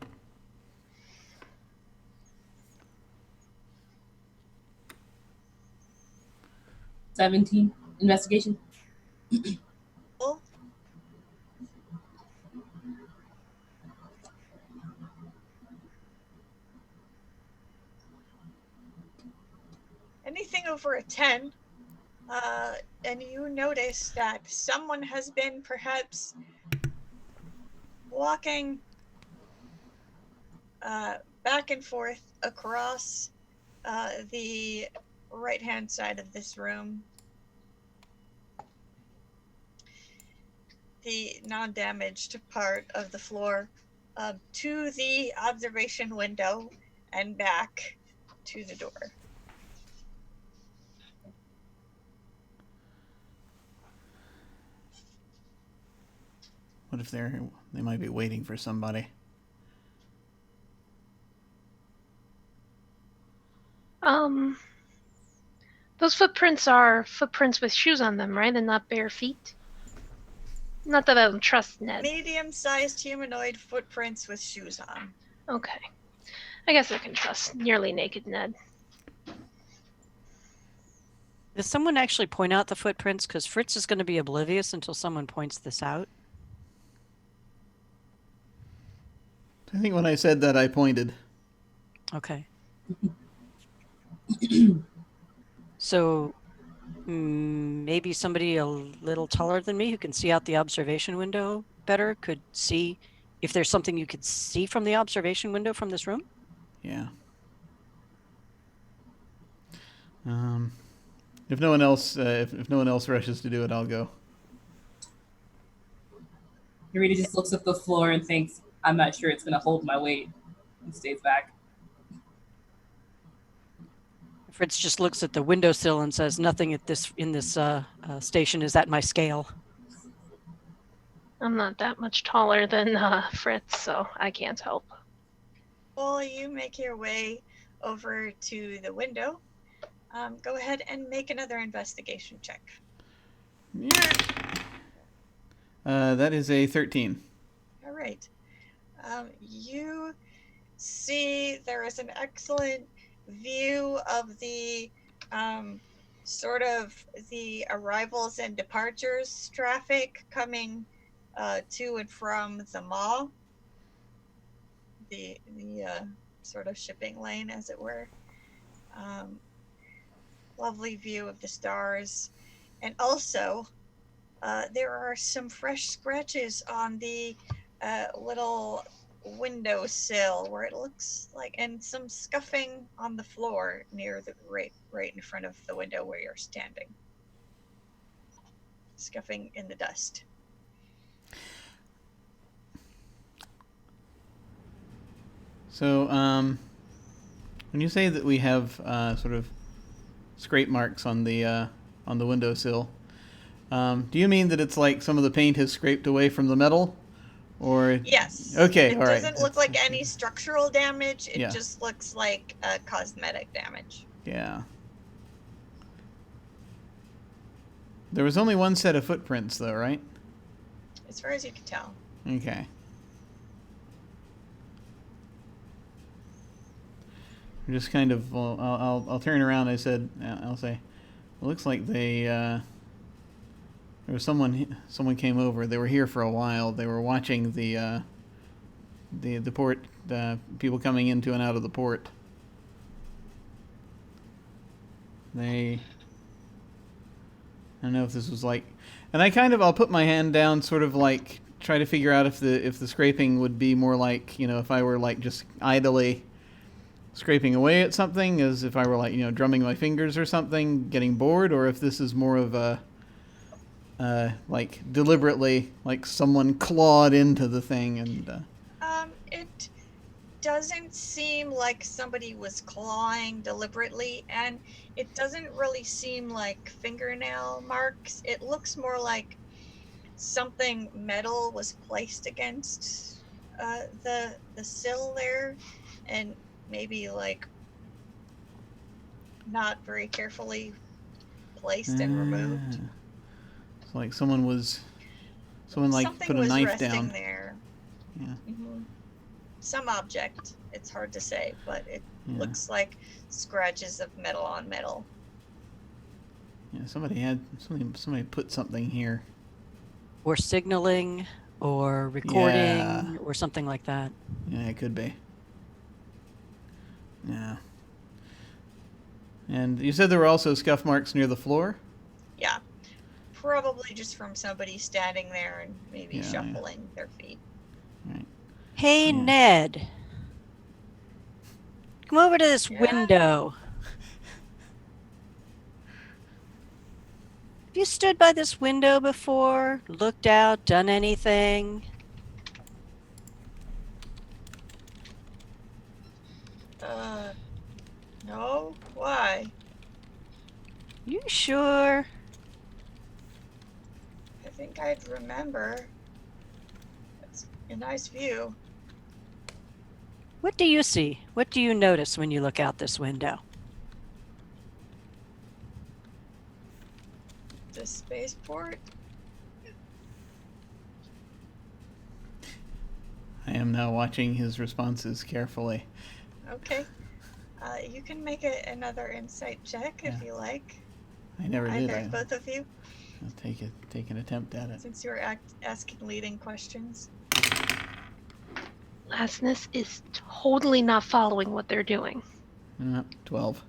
$17 investigation. Well, anything over a 10, and you notice that someone has been perhaps walking back and forth across the right-hand side of this room. The non-damaged part of the floor to the observation window and back to the door. what if they might be waiting for somebody? Those footprints are footprints with shoes on them, right? And not bare feet? Not that I don't trust Ned. Medium-sized humanoid footprints with shoes on. Okay. I guess I can trust nearly naked Ned. Does someone actually point out the footprints? Because Fritz is going to be oblivious until someone points this out. I think when I said that, I pointed. Okay. So maybe somebody a little taller than me who can see out the observation window better could see if there's something you could see from the observation window from this room. Yeah. If no one else, if no one else rushes to do it, I'll go. Rita just looks at the floor and thinks, I'm not sure it's going to hold my weight, and stays back. Fritz just looks at the windowsill and says, "Nothing in this station is at my scale." I'm not that much taller than Fritz, so I can't help. Well, you make your way over to the window. Go ahead and make another investigation check. Yeah. That is a 13. All right. You see there is an excellent view of the sort of the arrivals and departures traffic coming to and from the mall, the sort of shipping lane, as it were. Lovely view of the stars, and also there are some fresh scratches on the little windowsill where it looks like, and some scuffing on the floor near the right in front of the window where you're standing. Scuffing in the dust. So, when you say that we have sort of scrape marks on the windowsill, do you mean that it's like some of the paint has scraped away from the metal, or? Yes. Okay, It all right. doesn't look like any structural damage. It Yeah. just looks like cosmetic damage. Yeah. There was only one set of footprints, though, right? As far as you can tell. Okay. I'm just kind of. Well, I'll turn around. I'll say, it looks like there was someone came over. They were here for a while. They were watching the port, people coming into and out of the port. I don't know if this was like, and I'll put my hand down, sort of like try to figure out if the scraping would be more like, if I were like just idly scraping away at something, as if I were like, drumming my fingers or something, getting bored, or if this is more of a like deliberately, like someone clawed into the thing and. It doesn't seem like somebody was clawing deliberately, and it doesn't really seem like fingernail marks. It looks more like something metal was placed against the sill there, and maybe like not very carefully placed and removed. It's like someone like Something put a was knife resting down. there. Yeah. Mm-hmm. Some object. It's hard to say, but it Yeah. looks like scratches of metal on metal. Yeah, somebody put something here. Or signaling, or recording, Yeah. or something like that. Yeah, it could be. Yeah. And you said there were also scuff marks near the floor? Yeah. Probably just from somebody standing there and maybe Yeah, shuffling their feet. Right. Hey, Yeah. Ned. Come over to this Yeah? window. Have you stood by this window before? Looked out, done anything? No? Why? You sure? I think I'd remember. It's a nice view. What do you see? What do you notice when you look out this window? The spaceport? I am now watching his responses carefully. Okay. You can make another insight check if you like. I never did. Either, both of you, I'll take an attempt at it. since you were asking leading questions. Lastness is totally not following what they're doing. 12.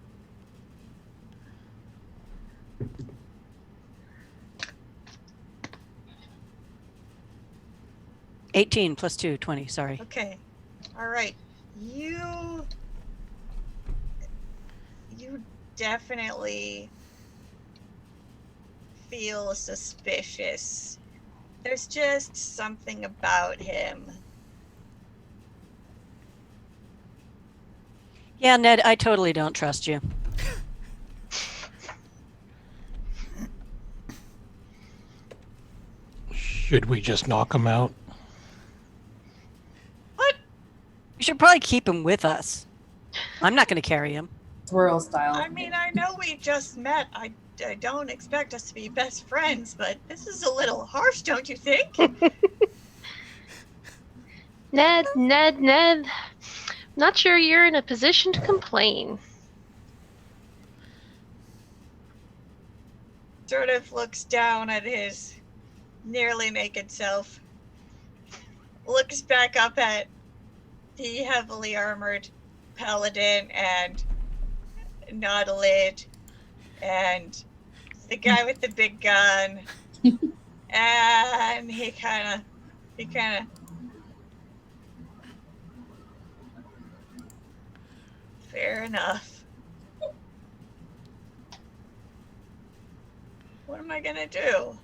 $18 plus 2, 20, sorry. Okay. All right. You definitely feel suspicious. There's just something about him. Yeah, Ned, I totally don't trust you. Should we just knock him out? What? You should probably keep him with us. I'm not going to carry him. Twirl style. I mean, I know we just met. I don't expect us to be best friends, but this is a little harsh, don't you think? Ned. Not sure you're in a position to complain. Sort of looks down at his nearly naked self. Looks back up at the heavily armored paladin and Nautilid and the guy with the big gun. And he kind of fair enough. What am I gonna do?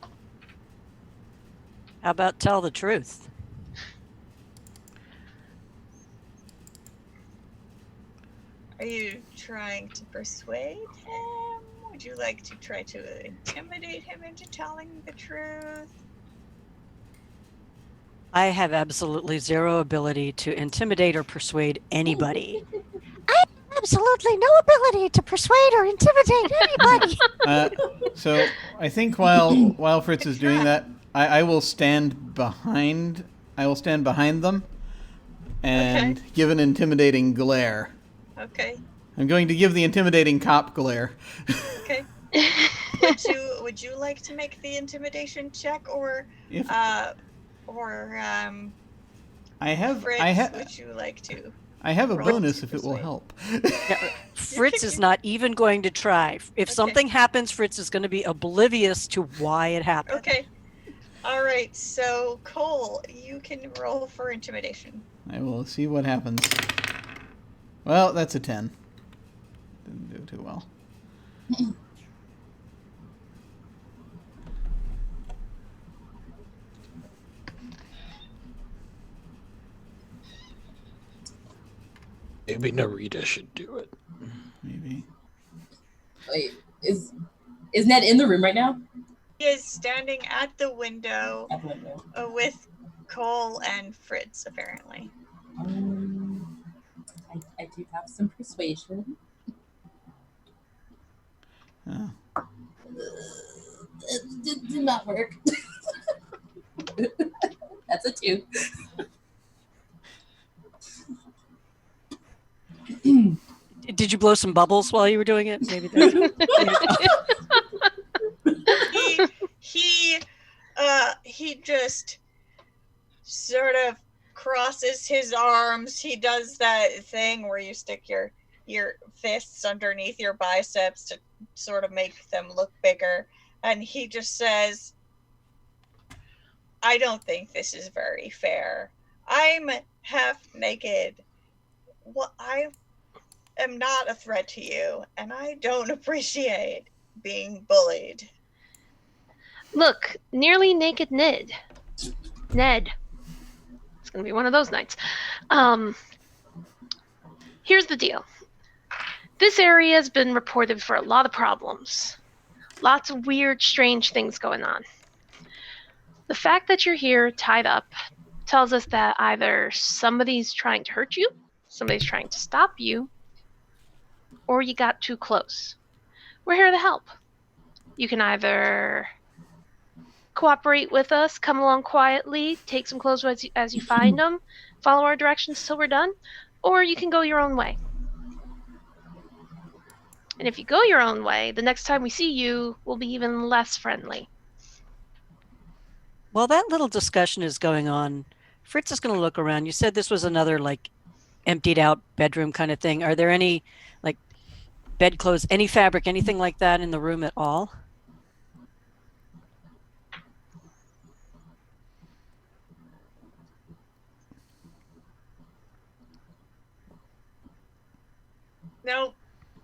How about tell the truth? Are you trying to persuade him? Would you like to try to intimidate him into telling the truth? I have absolutely zero ability to intimidate or persuade anybody. Absolutely no ability to persuade or intimidate anybody. So I think while Fritz is doing that, I will stand behind. I will stand behind them and give an intimidating glare. Okay. I'm going to give the intimidating cop glare. Okay. Would you like to make the intimidation check, or If Fritz, I would you like to? I have a roll bonus to if it will persuade? help. Yeah, Fritz is not even going to try. If something happens, Fritz is going to be oblivious to why it happened. Okay. All right. So Cole, you can roll for intimidation. I will see what happens. Well, that's a 10. Didn't do too well. Maybe Narita should do it. Maybe. Wait, is Ned in the room right now? He is standing at the window, At the window. With Cole and Fritz, apparently. I do have some persuasion. Oh. It did not work. That's a 2. Did you blow some bubbles while you were doing it? Maybe that's He just sort of crosses his arms. He does that thing where you stick your fists underneath your biceps to sort of make them look bigger, and he just says, I don't think this is very fair. I'm half naked. Well, I am not a threat to you, and I don't appreciate being bullied. Look, nearly naked Ned. It's gonna be one of those nights. Here's the deal. This area has been reported for a lot of problems. Lots of weird, strange things going on. The fact that you're here tied up tells us that either somebody's trying to hurt you, somebody's trying to stop you, or you got too close. We're here to help. You can either cooperate with us, come along quietly, take some clothes as you find them, follow our directions till we're done, or you can go your own way. And if you go your own way, the next time we see you, we'll be even less friendly. While that little discussion is going on, Fritz is going to look around. You said this was another emptied out bedroom kind of thing. Are there any bedclothes, any fabric, anything like that in the room at all? No,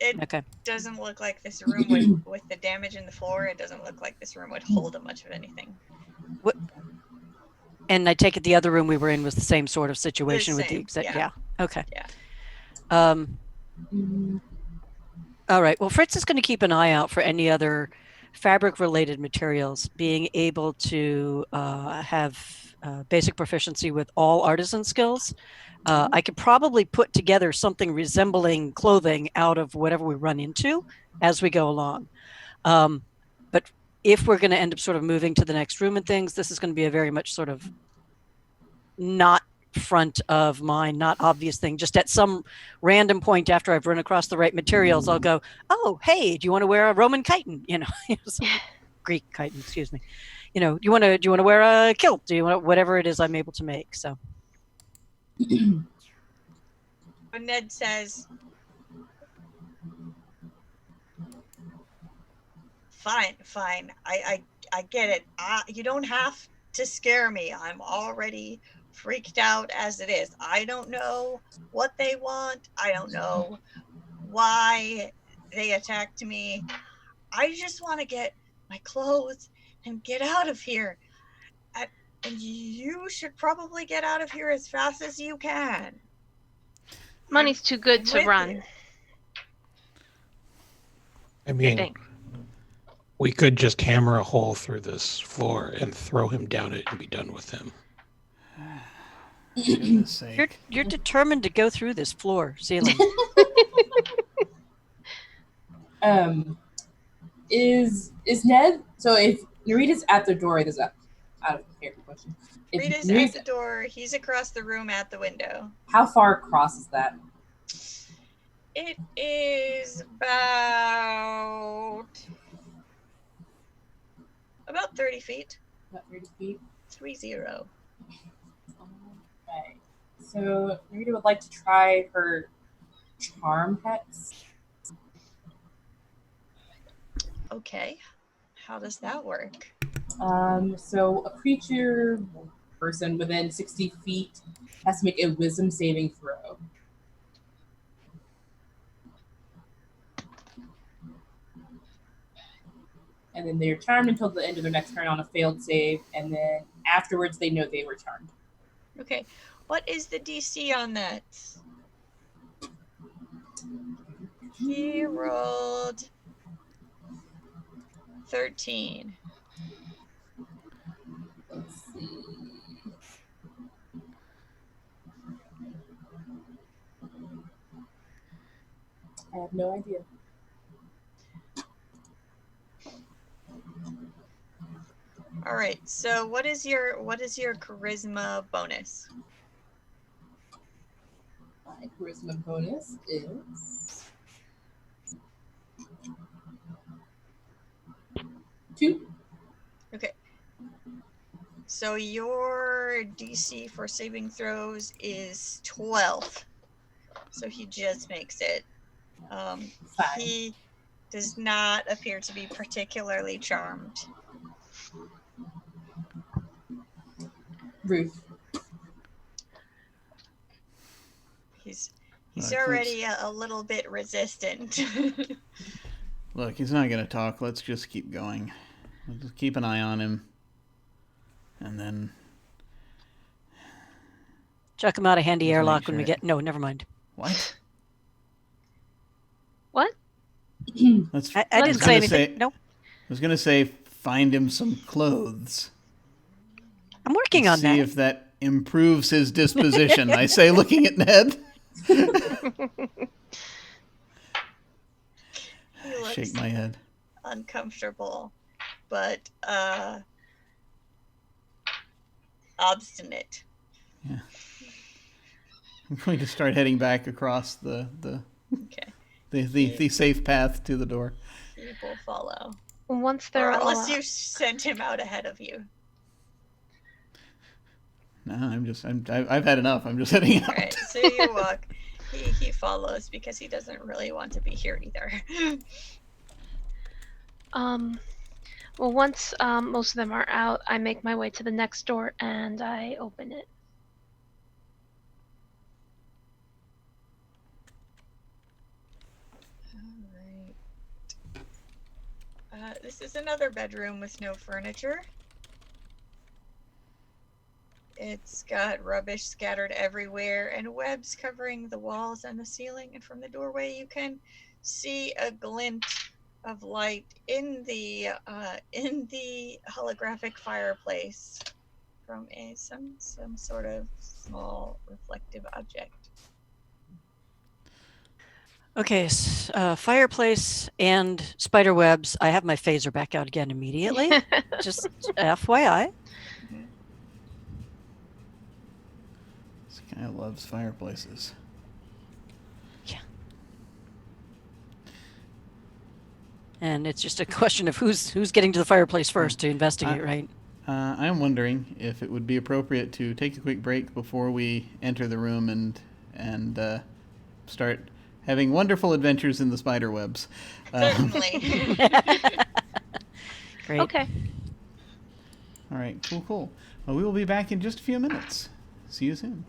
it doesn't look like this room with the damage in the floor. It doesn't look like this room would hold much of anything. What? And I take it the other room we were in was the same sort of situation with the exact. Yeah. Okay. Yeah. All right. Well, Fritz is going to keep an eye out for any other fabric-related materials. Being able to have basic proficiency with all artisan skills. I could probably put together something resembling clothing out of whatever we run into as we go along. But if we're going to end up sort of moving to the next room and things, this is going to be a very much sort of not front of mind, not obvious thing. Just at some random point after I've run across the right materials, I'll go, oh, hey, do you want to wear a Roman chiton? Greek chiton, excuse me. Do you want to wear a kilt? Do you want whatever it is I'm able to make? So. When Ned says, fine, I get it. You don't have to scare me. I'm already freaked out as it is. I don't know what they want. I don't know why they attacked me. I just want to get my clothes and get out of here. And you should probably get out of here as fast as you can. Money's too good to run. I mean, think. we could just hammer a hole through this floor and throw him down it and be done with him. For goodness sake. You're determined to go through this floor ceiling. Is Ned? So if Narita's at the door, there's a out of character question. If Rita's Narita's, at the door. He's across the room at the window. how far across is that? It is about 30 feet. About 30 feet. 30. Okay. So Narita would like to try her charm hex. Okay. How does that work? So a creature, person within 60 feet has to make a wisdom saving throw. And then they're charmed until the end of their next turn on a failed save, and then afterwards they know they were charmed. Okay. What is the DC on that? He rolled 13. Let's see. I have no idea. All right. So what is your charisma bonus? My charisma bonus is 2. Okay. So your DC for saving throws is 12. So he just makes it. Fine. He does not appear to be particularly charmed. Ruth. He's Look, already a little bit resistant. Look, he's not going to talk. Let's just keep going. We'll just keep an eye on him. And then... Chuck him out a handy Just make airlock when we sure- get... No, never mind. What? What? Let's, I was didn't say gonna anything. No, I was going to say find him some clothes. I'm working on See that. if that improves his disposition. I say, looking at Ned. He looks Shake my head. uncomfortable, but obstinate. Yeah. I'm going to start heading back across the Okay. the safe path to the door. He will follow. Once Or they're all unless out. you sent him out ahead of you. No, I've had enough. I'm just heading out. All right, so you walk. He follows because he doesn't really want to be here either. Well, once most of them are out, I make my way to the next door and I open it. Alright. This is another bedroom with no furniture. It's got rubbish scattered everywhere and webs covering the walls and the ceiling. And from the doorway, you can see a glint of light in the holographic fireplace from some sort of small reflective object. Okay, fireplace and spider webs. I have my phaser back out again immediately. Just FYI. This guy loves fireplaces. Yeah. And it's just a question of who's getting to the fireplace first to investigate, right? I'm wondering if it would be appropriate to take a quick break before we enter the room and start having wonderful adventures in the spider webs. Certainly. Great. Okay. All right, cool. Well, we will be back in just a few minutes. See you soon.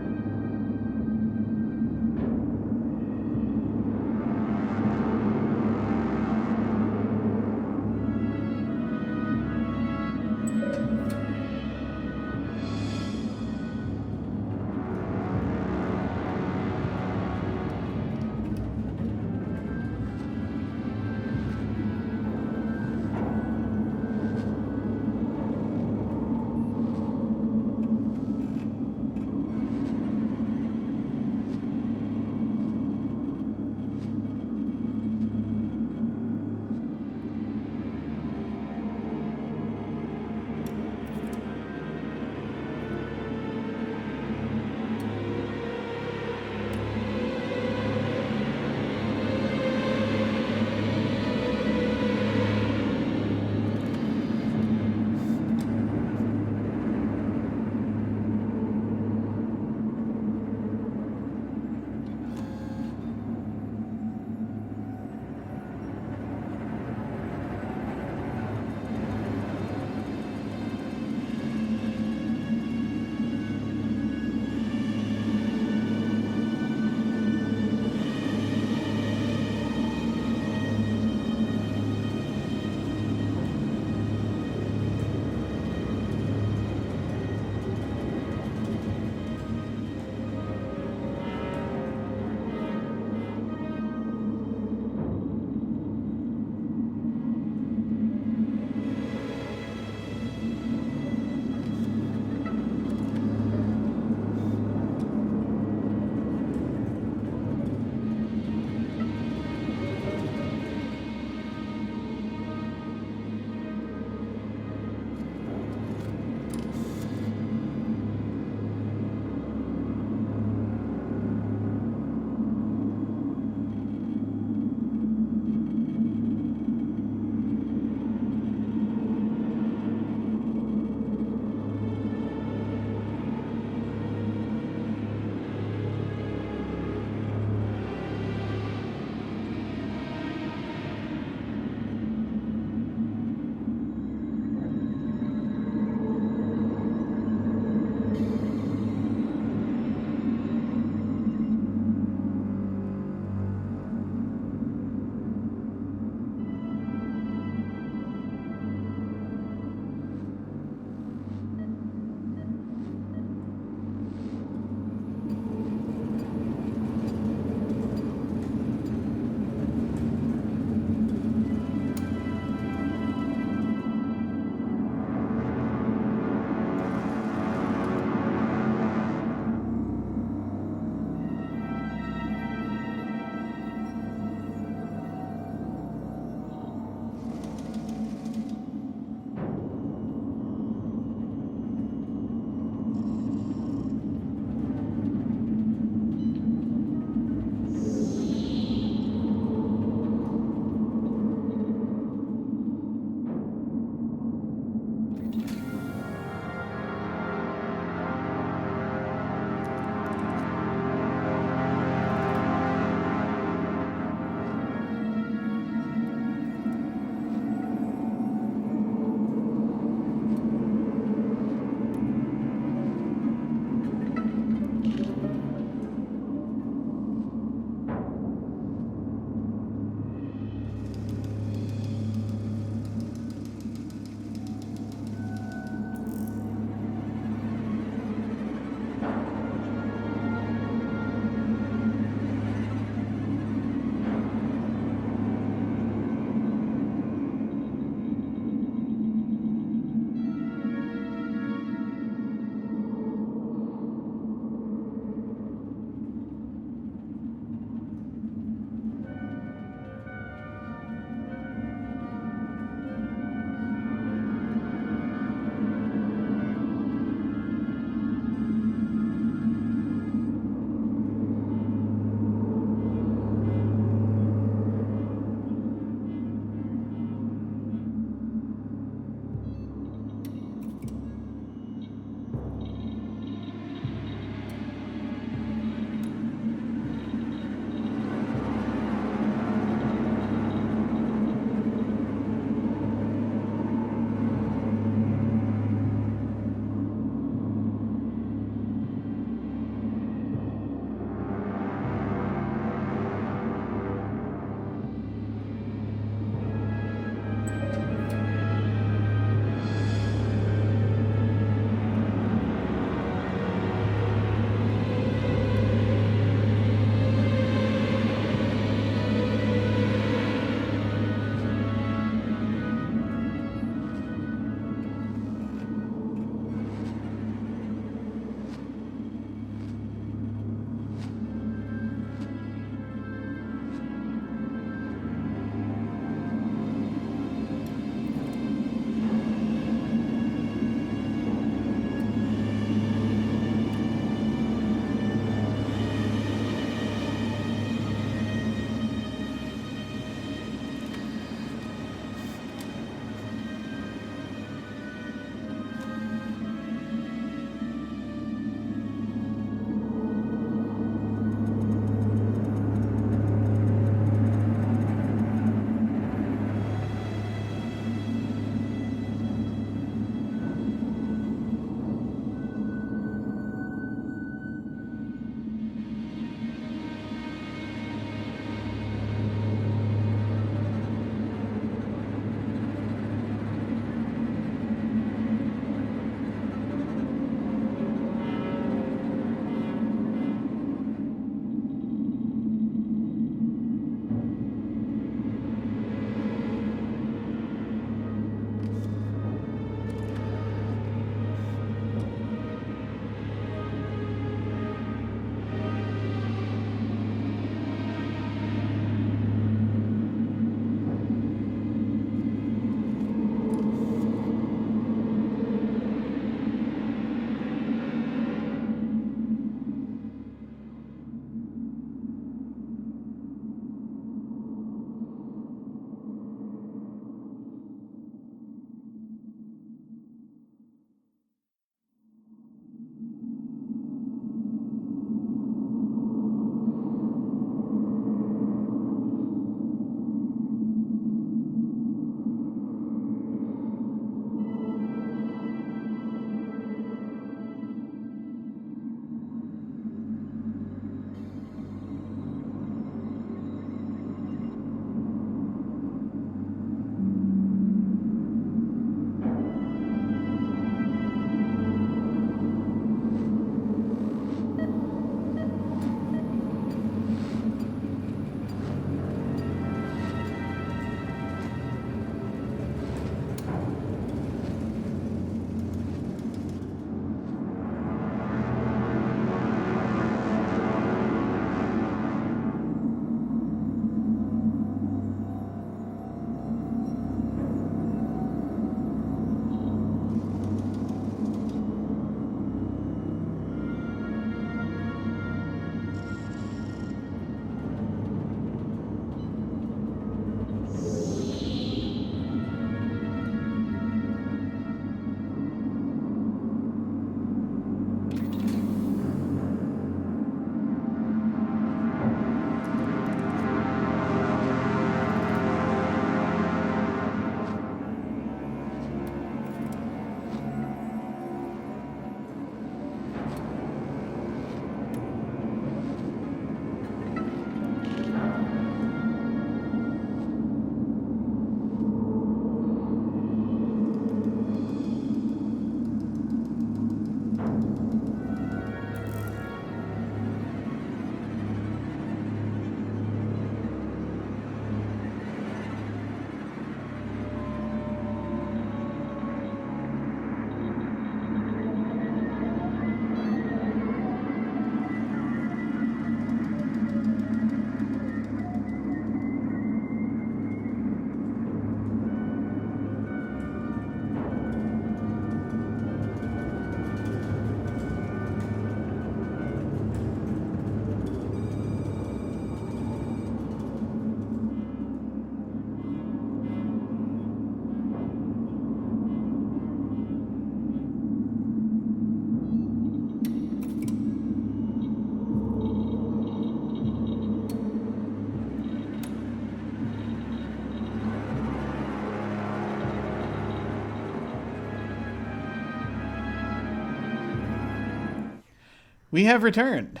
we have returned.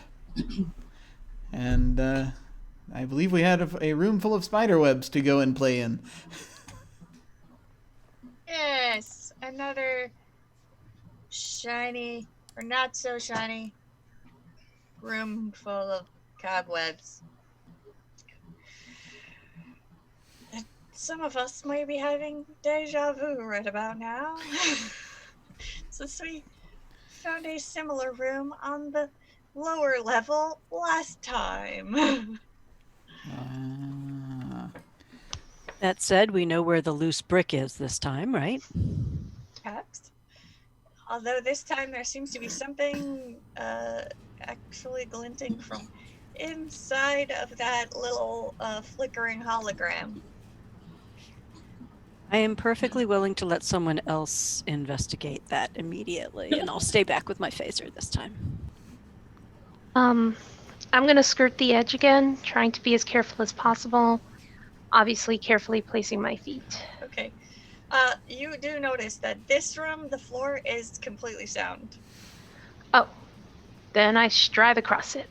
And I believe we had a room full of spider webs to go and play in. Yes, another shiny, or not so shiny, room full of cobwebs. Some of us may be having deja vu right about now. Since we found a similar room on the lower level last time. That said, we know where the loose brick is this time, right? Perhaps. Although this time there seems to be something actually glinting from inside of that little flickering hologram. I am perfectly willing to let someone else investigate that immediately, and I'll stay back with my phaser this time. I'm gonna skirt the edge again, trying to be as careful as possible. Obviously, carefully placing my feet. Okay. You do notice that this room, the floor is completely sound. Oh, then I stride across it,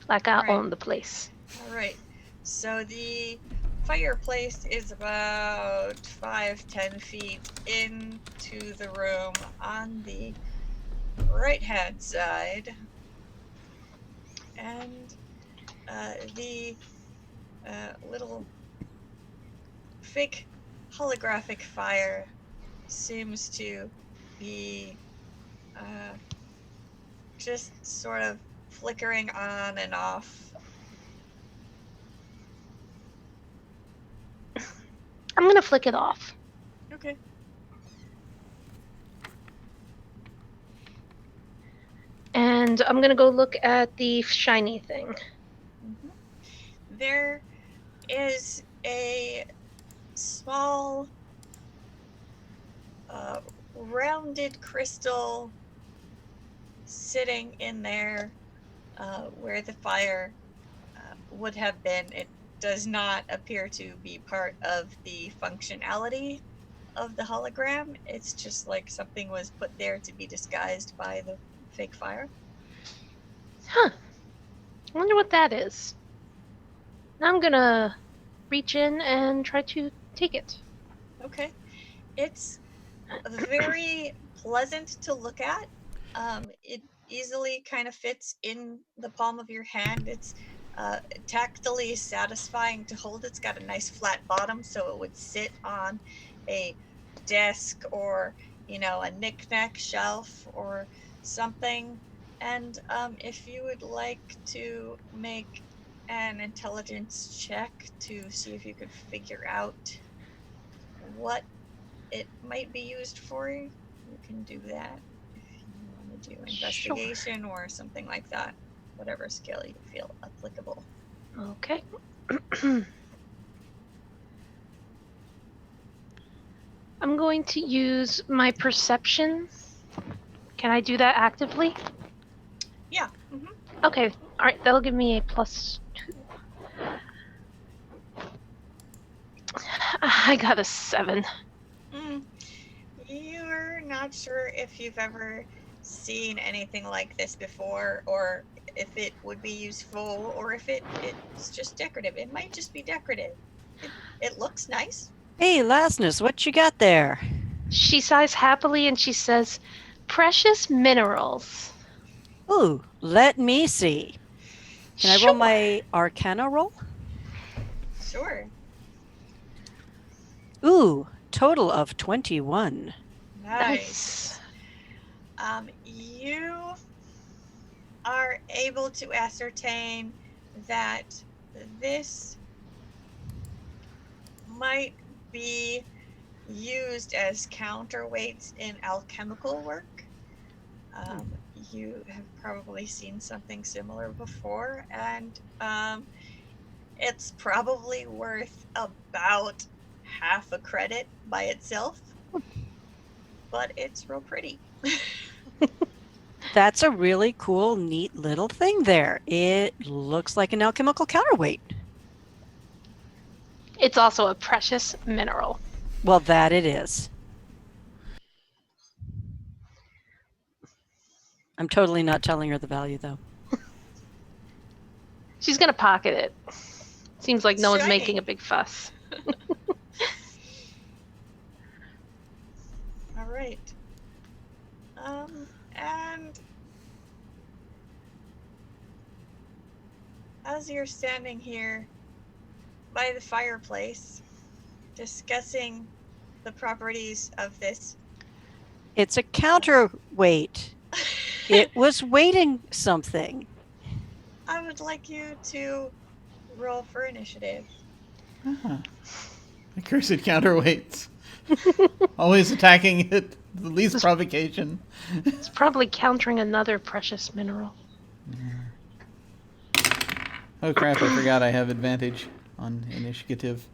like I Right. own the place. All right. So the fireplace is about 5-10 feet into the room on the right-hand side. And the little fake holographic fire seems to be just sort of flickering on and off. I'm gonna flick it off. Okay. And I'm gonna go look at the shiny thing. Mm-hmm. There is a small rounded crystal sitting in there where the fire would have been. It does not appear to be part of the functionality of the hologram. It's just like something was put there to be disguised by the fake fire. Huh. I wonder what that is. Now I'm gonna reach in and try to take it. Okay. It's very pleasant to look at. It easily kind of fits in the palm of your hand. It's tactily satisfying to hold. It's got a nice flat bottom, so it would sit on a desk or, a knick-knack shelf or something. And if you would like to make an intelligence check to see if you could figure out what it might be used for, you can do that. If you want to do investigation or something like that, whatever skill you feel applicable. Okay. I'm going to use my perception. Can I do that actively? Yeah. Mm-hmm. Okay. All right. That'll give me a +2. I got a 7. You're not sure if you've ever seen anything like this before, or if it would be useful, or if it's just decorative. It might just be decorative. It looks nice. Hey, Lasness, what you got there? She sighs happily and she says, "Precious minerals." Ooh, let me see. Can I roll my Arcana roll? Sure. Ooh, total of 21. Nice. You are able to ascertain that this might be used as counterweights in alchemical work. You have probably seen something similar before, and it's probably worth about half a credit by itself, but it's real pretty. That's a really cool, neat little thing there. It looks like an alchemical counterweight. It's also a precious mineral. Well, that it is. I'm totally not telling her the value, though. She's gonna pocket it. Seems like no one's Shiny. making a big fuss. All right. And as you're standing here by the fireplace, discussing the properties of this, It's a counterweight. It was weighting something. I would like you to roll for initiative. The cursed counterweights. Always attacking at the least provocation. It's probably countering another precious mineral. Oh crap, I forgot I have advantage on initiative.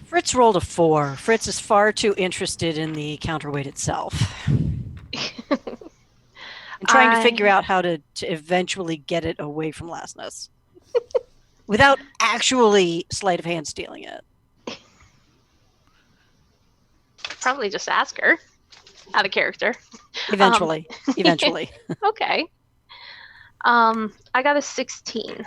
Fritz rolled a 4. Fritz is far too interested in the counterweight itself. I'm trying to figure out how to eventually get it away from Lasness without actually sleight of hand stealing it. Probably just ask her. Out of character. Eventually. Okay. I got a 16.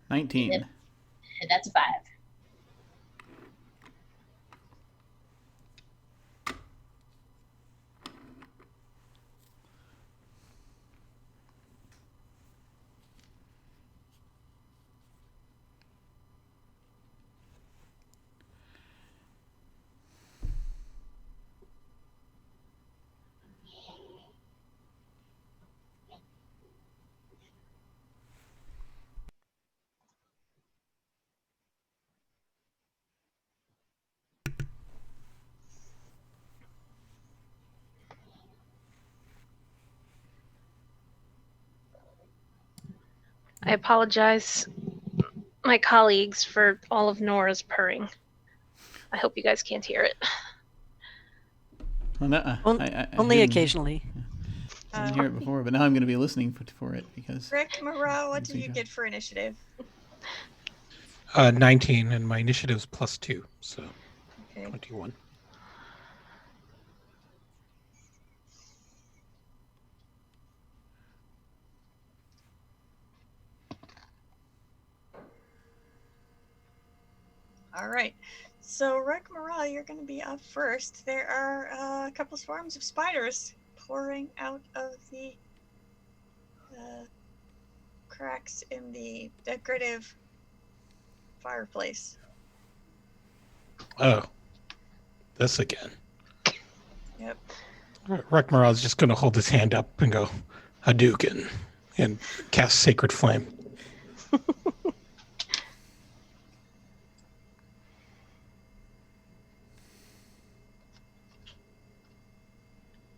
19. That's a 5. I apologize, my colleagues, for all of Nora's purring. I hope you guys can't hear it. Well, no, Only didn't- occasionally. I didn't hear it before, but now I'm going to be listening for it because. Rick, Mara, what did you get for initiative? 19, and my initiative's +2, so Okay. 21. All right. So, Rick, Mara, you're going to be up first. There are a couple swarms of spiders pouring out of the cracks in the decorative fireplace. Oh, this again. Yep. Rekmaral's just going to hold his hand up and go, Hadouken, and cast Sacred Flame.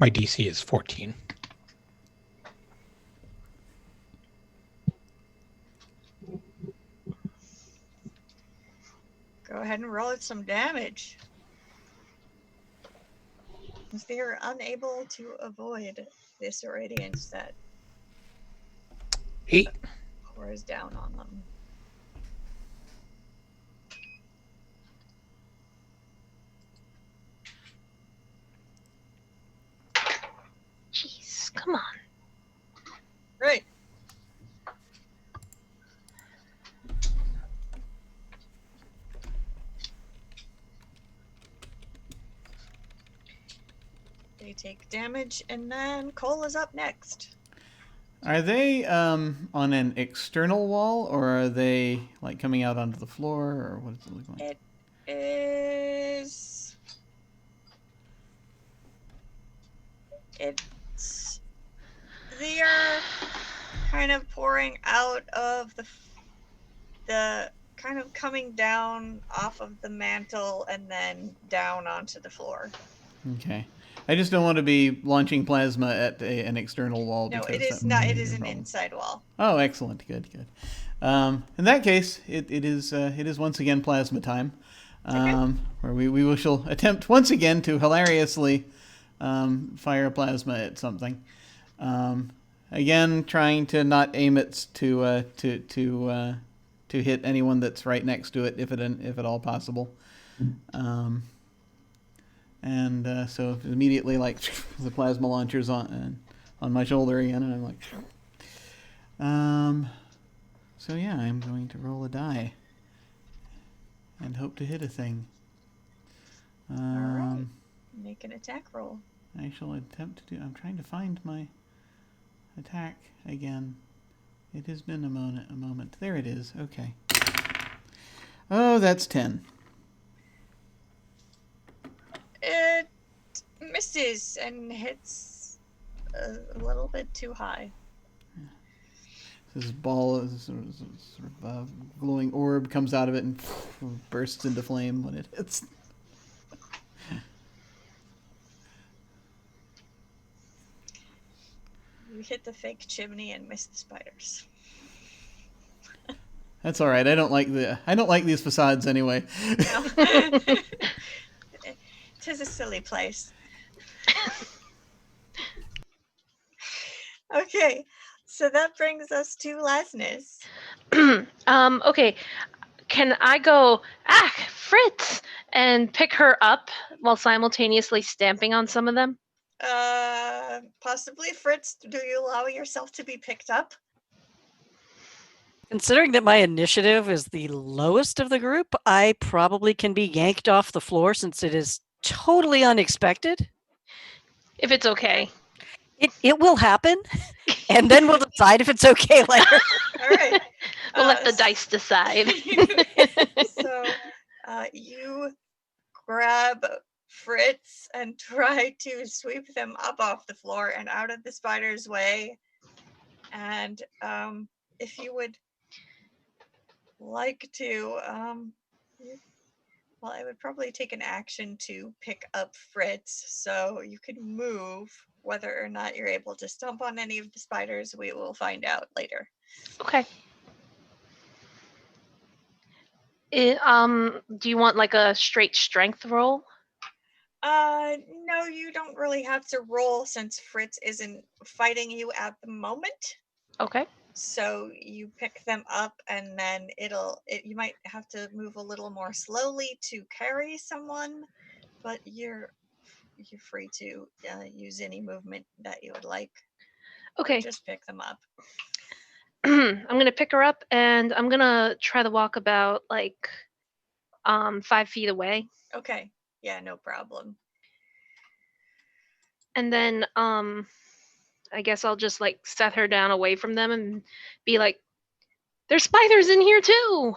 My DC is 14. Go ahead and roll it some damage. As they are unable to avoid this radiance that 8. pours down on them. Jeez, come on. Right. They take damage, and then Cole is up next. Are they on an external wall, or are they like coming out onto the floor, or what does it look like? It is. It's. They are kind of pouring out of the kind of coming down off of the mantle and then down onto the floor. Okay. I just don't want to be launching plasma at an external wall. No, because it is that not. might It be is a an problem. inside wall. Oh, excellent. Good. In that case, it is once again plasma time, where we shall attempt once again to hilariously fire plasma at something. Again, trying to not aim it to hit anyone that's right next to it, if at all possible. And so immediately, like, the plasma launcher's on my shoulder again, and I'm like, so yeah, I'm going to roll a die and hope to hit a thing. All right. Make an attack roll. I shall attempt to do. I'm trying to find my attack again. It has been a moment. There it is. Okay. Oh, that's 10. It misses and hits a little bit too high. This ball, this sort of glowing orb comes out of it and bursts into flame when it hits. You hit the fake chimney and miss the spiders. That's all right. I don't like these facades anyway. No. Tis a silly place. Okay, so that brings us to Lasness. Okay. Can I go, Fritz, and pick her up while simultaneously stamping on some of them? Possibly. Fritz, do you allow yourself to be picked up? Considering that my initiative is the lowest of the group, I probably can be yanked off the floor since it is totally unexpected. If it's okay. It will happen, and then we'll decide if it's okay later. All right. We'll let the dice decide. So you grab Fritz and try to sweep them up off the floor and out of the spider's way. And if you would like to, well, I would probably take an action to pick up Fritz, so you could move. Whether or not you're able to stomp on any of the spiders, we will find out later. Okay. Do you want like a straight strength roll? No, you don't really have to roll since Fritz isn't fighting you at the moment. Okay. So you pick them up, and then you might have to move a little more slowly to carry someone, but you're free to use any movement that you would like. Okay. Just pick them up. I'm gonna pick her up, and I'm gonna try to walk about like 5 feet away. Okay. Yeah, no problem. And then I guess I'll just like set her down away from them and be like, "There's spiders in here too."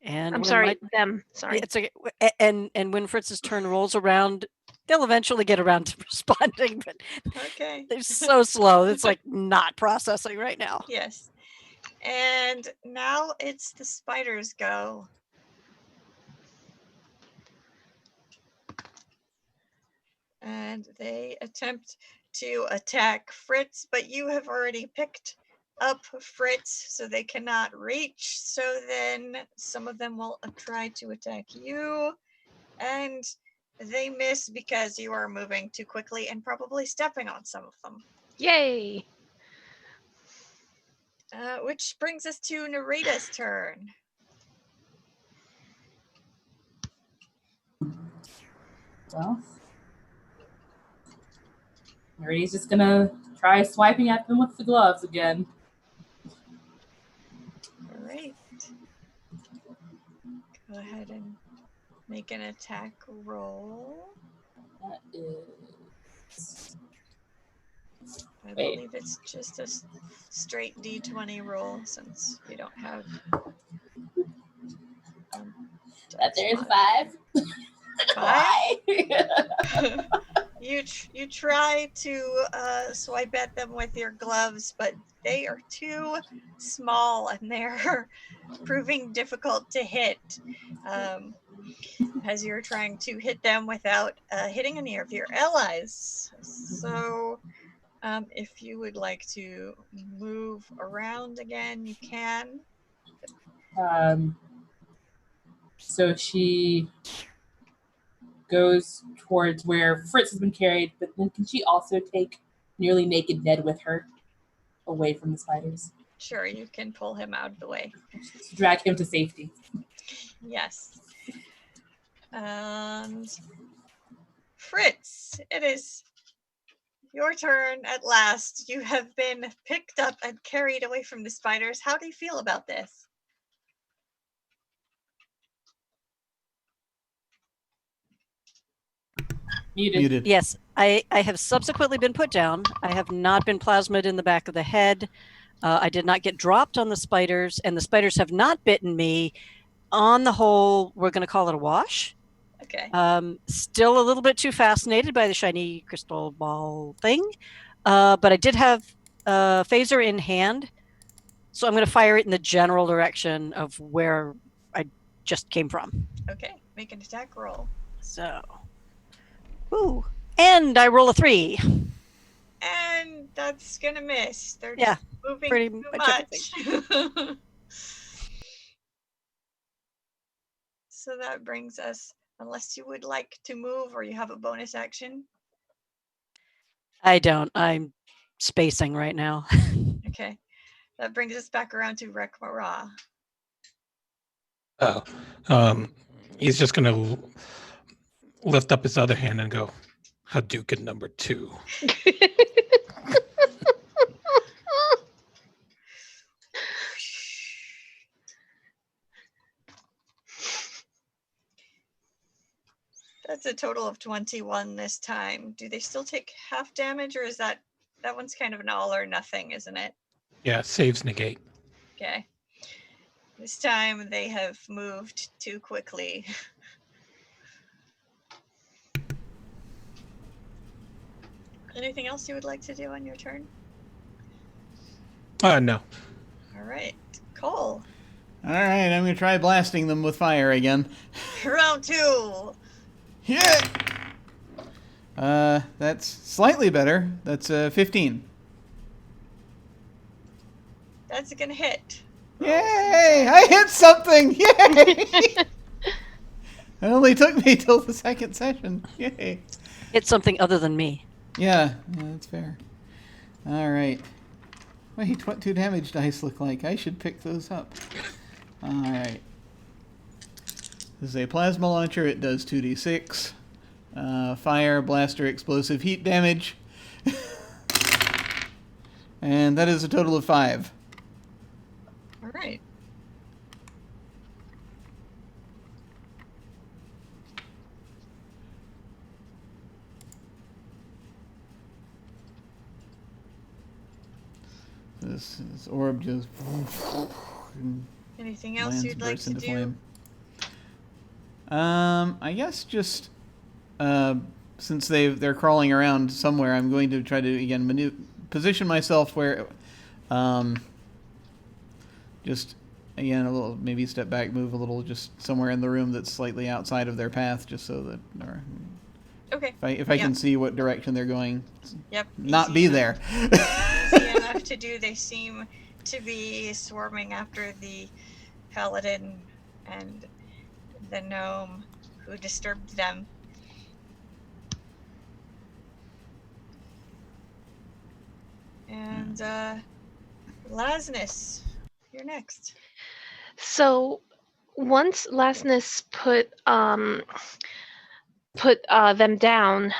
And I'm sorry, them. Sorry. It's okay. And when Fritz's turn rolls around, they'll eventually get around to responding, but okay. they're so slow. It's like not processing right now. Yes. And now it's the spiders' go. And they attempt to attack Fritz, but you have already picked up Fritz, so they cannot reach. So then some of them will try to attack you, and they miss because you are moving too quickly and probably stepping on some of them. Yay! Which brings us to Narita's turn. Well, Narita's just gonna try swiping at them with the gloves again. All right. Go ahead and make an attack roll. That is... I believe it's just a straight D20 roll since we don't have. That there's 5. 5? You try to swipe at them with your gloves, but they are too small and they're proving difficult to hit as you're trying to hit them without hitting any of your allies. So if you would like to move around again, you can. So she goes towards where Fritz has been carried, but then can she also take nearly naked Ned with her away from the spiders? Sure, you can pull him out of the way. Drag him to safety. Yes. And Fritz, it is your turn at last. You have been picked up and carried away from the spiders. How do you feel about this? Muted. Yes, I have subsequently been put down. I have not been plasmid in the back of the head. I did not get dropped on the spiders, and the spiders have not bitten me. On the whole, we're going to call it a wash. Okay. Still a little bit too fascinated by the shiny crystal ball thing, but I did have a phaser in hand, so I'm going to fire it in the general direction of where I just came from. Okay, make an attack roll. So, ooh, and I roll a 3. And that's gonna miss. They're Yeah, just moving pretty too much So that brings us, unless you would like to move or you have a bonus action. I don't. I'm spacing right now. Okay, that brings us back around to Rekmara. He's just gonna lift up his other hand and go, Hadouken number 2. That's a total of 21 this time. Do they still take half damage, or is that one's kind of an all or nothing, isn't it? Yeah, saves negate. Okay. This time they have moved too quickly. Anything else you would like to do on your turn? No. All right, Cole. All right, I'm going to try blasting them with fire again. Round 2. Yeah. That's slightly better. That's 15. That's gonna hit. Yay! I hit something! Yay! It only took me till the second session. Yay! It's something other than me. Yeah, that's fair. All right. Wait, what 2 damage dice look like? I should pick those up. All right. This is a plasma launcher. It does 2d6. Fire, blaster, explosive, heat damage. And that is a total of 5. All right. This orb just Anything else lands you'd and like bursts to into do? flame. I guess just since they're crawling around somewhere, I'm going to try to again position myself where, just again a little, maybe step back, move a little, just somewhere in the room that's slightly outside of their path, just so that, or Okay. if I can see what direction they're going, Yep. not be there. Easy enough to do. They seem to be swarming after the paladin and the gnome who disturbed them. And Lasness, you're next. So once Lasness put them down,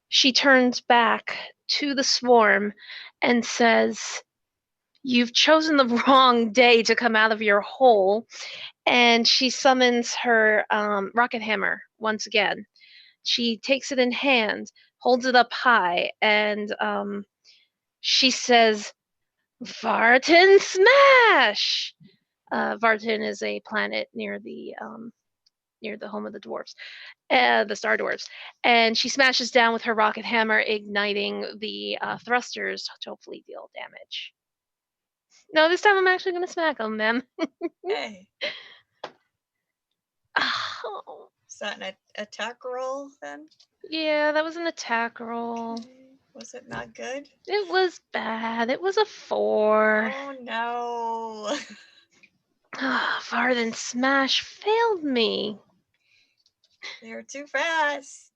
she turns back to the swarm and says, "You've chosen the wrong day to come out of your hole." And she summons her rocket hammer once again. She takes it in hand, holds it up high, and she says, "Vartan Smash!" Vartan is a planet near the home of the dwarves, the Star Dwarves. And she smashes down with her rocket hammer, igniting the thrusters to hopefully deal damage. No, this time I'm actually going to smack them, ma'am. Hey. Oh. Is that an attack roll then? Yeah, that was an attack roll. Okay. Was it not good? It was bad. It was a 4. Oh no. Varden Smash failed me. They're too fast.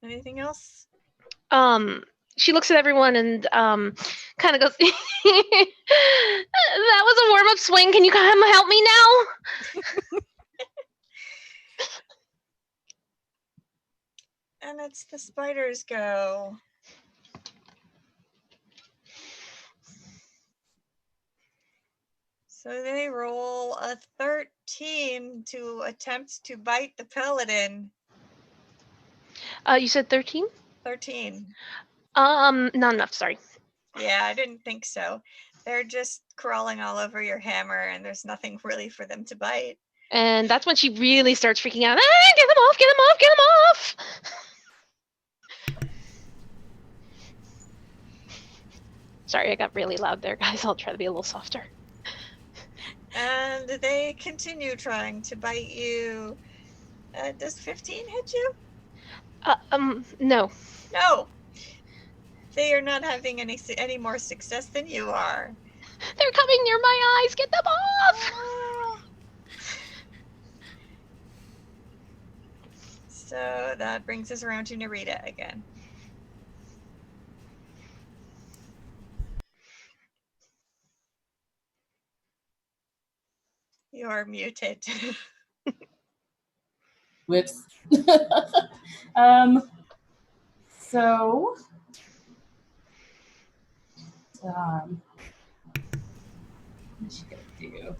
Anything else? She looks at everyone and kind of goes, "That was a warm-up swing. Can you come help me now?" And it's the spiders go. So they roll a 13 to attempt to bite the paladin. You said 13? 13. Not enough. Sorry. Yeah, I didn't think so. They're just crawling all over your hammer, and there's nothing really for them to bite. And that's when she really starts freaking out. Ah, get them off! Get them off! Get them off! Sorry, I got really loud there, guys. I'll try to be a little softer. And they continue trying to bite you. Does 15 hit you? No. No. They are not having any more success than you are. They're coming near my eyes. Get them off! So that brings us around to Narita again. You are muted. Whoops. So, what's she gonna do?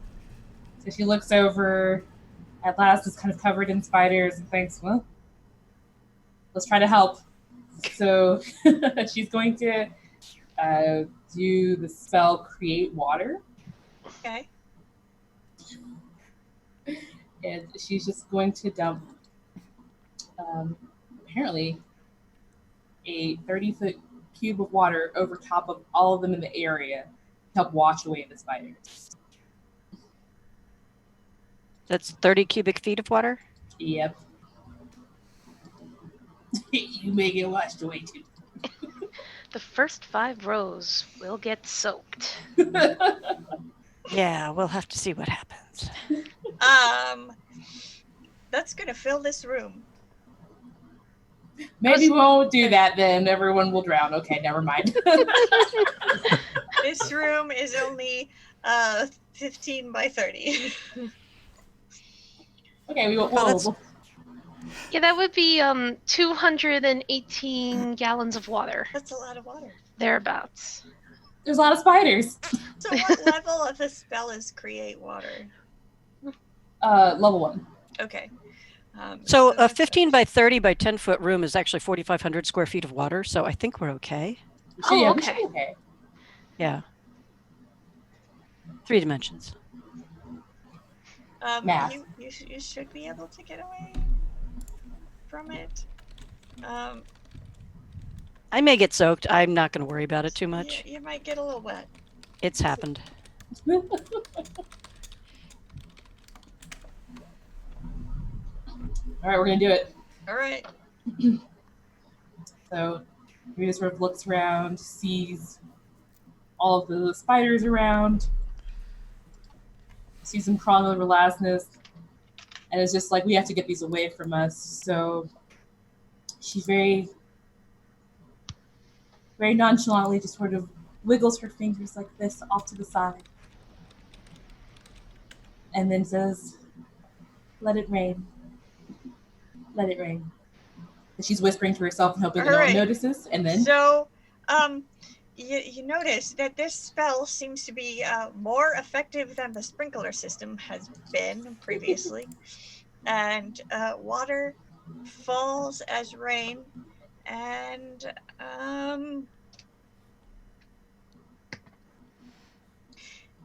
So she looks over. At last, is kind of covered in spiders and thinks, well, let's try to help. So she's going to do the spell Create Water. Okay. And she's just going to dump, apparently, a 30-foot cube of water over top of all of them in the area to help wash away the spiders. That's 30 cubic feet of water? Yep. You may get washed away too. The first 5 rows will get soaked. Yeah, we'll have to see what happens. That's gonna fill this room. Maybe we won't do that then. Everyone will drown. Okay, never mind. This room is only 15 by 30. Okay, we will. Yeah, that would be 218 gallons of water. That's a lot of water. Thereabouts. There's a lot of spiders. So what level of the spell is Create Water? Level 1. Okay. So a 15 by 30 by 10 foot room is actually 4,500 square feet of water, so I think we're okay. So, yeah, we okay. should be okay. Yeah. 3 dimensions. Math. You should be able to get away from it. I may get soaked. I'm not going to worry about it too much. You might get a little wet. It's happened. All right, we're gonna do it. All right. So Rita sort of looks around, sees all of the spiders around, sees them crawling over Lasness, and it's just like, we have to get these away from us. So she very, very nonchalantly just sort of wiggles her fingers like this off to the side, and then says, "Let it rain. Let it rain." And she's whispering to herself and hoping that no one notices. And then, so, you notice that this spell seems to be more effective than the sprinkler system has been previously, and water falls as rain, and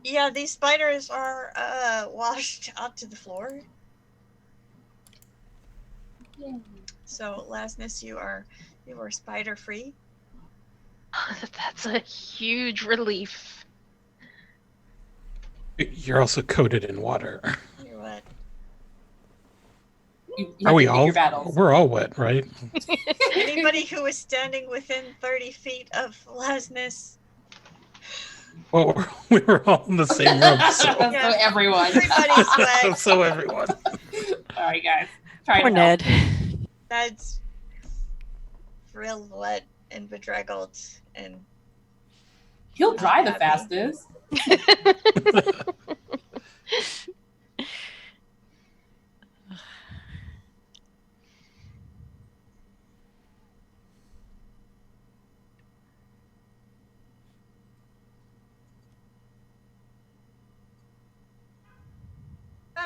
yeah, these spiders are washed onto the floor. yeah. So, Lasness, you are spider free. That's a huge relief. You're also coated in water. You're what? You Are have we to pick all? your battles. We're all wet, right? Anybody who is standing within 30 feet of Lasness. Well, we were all in the same room, so, So everyone. Everybody's wet. so everyone. All right, guys. Try Poor to help. Ned. That's real wet and bedraggled and He'll dry the happy. fastest.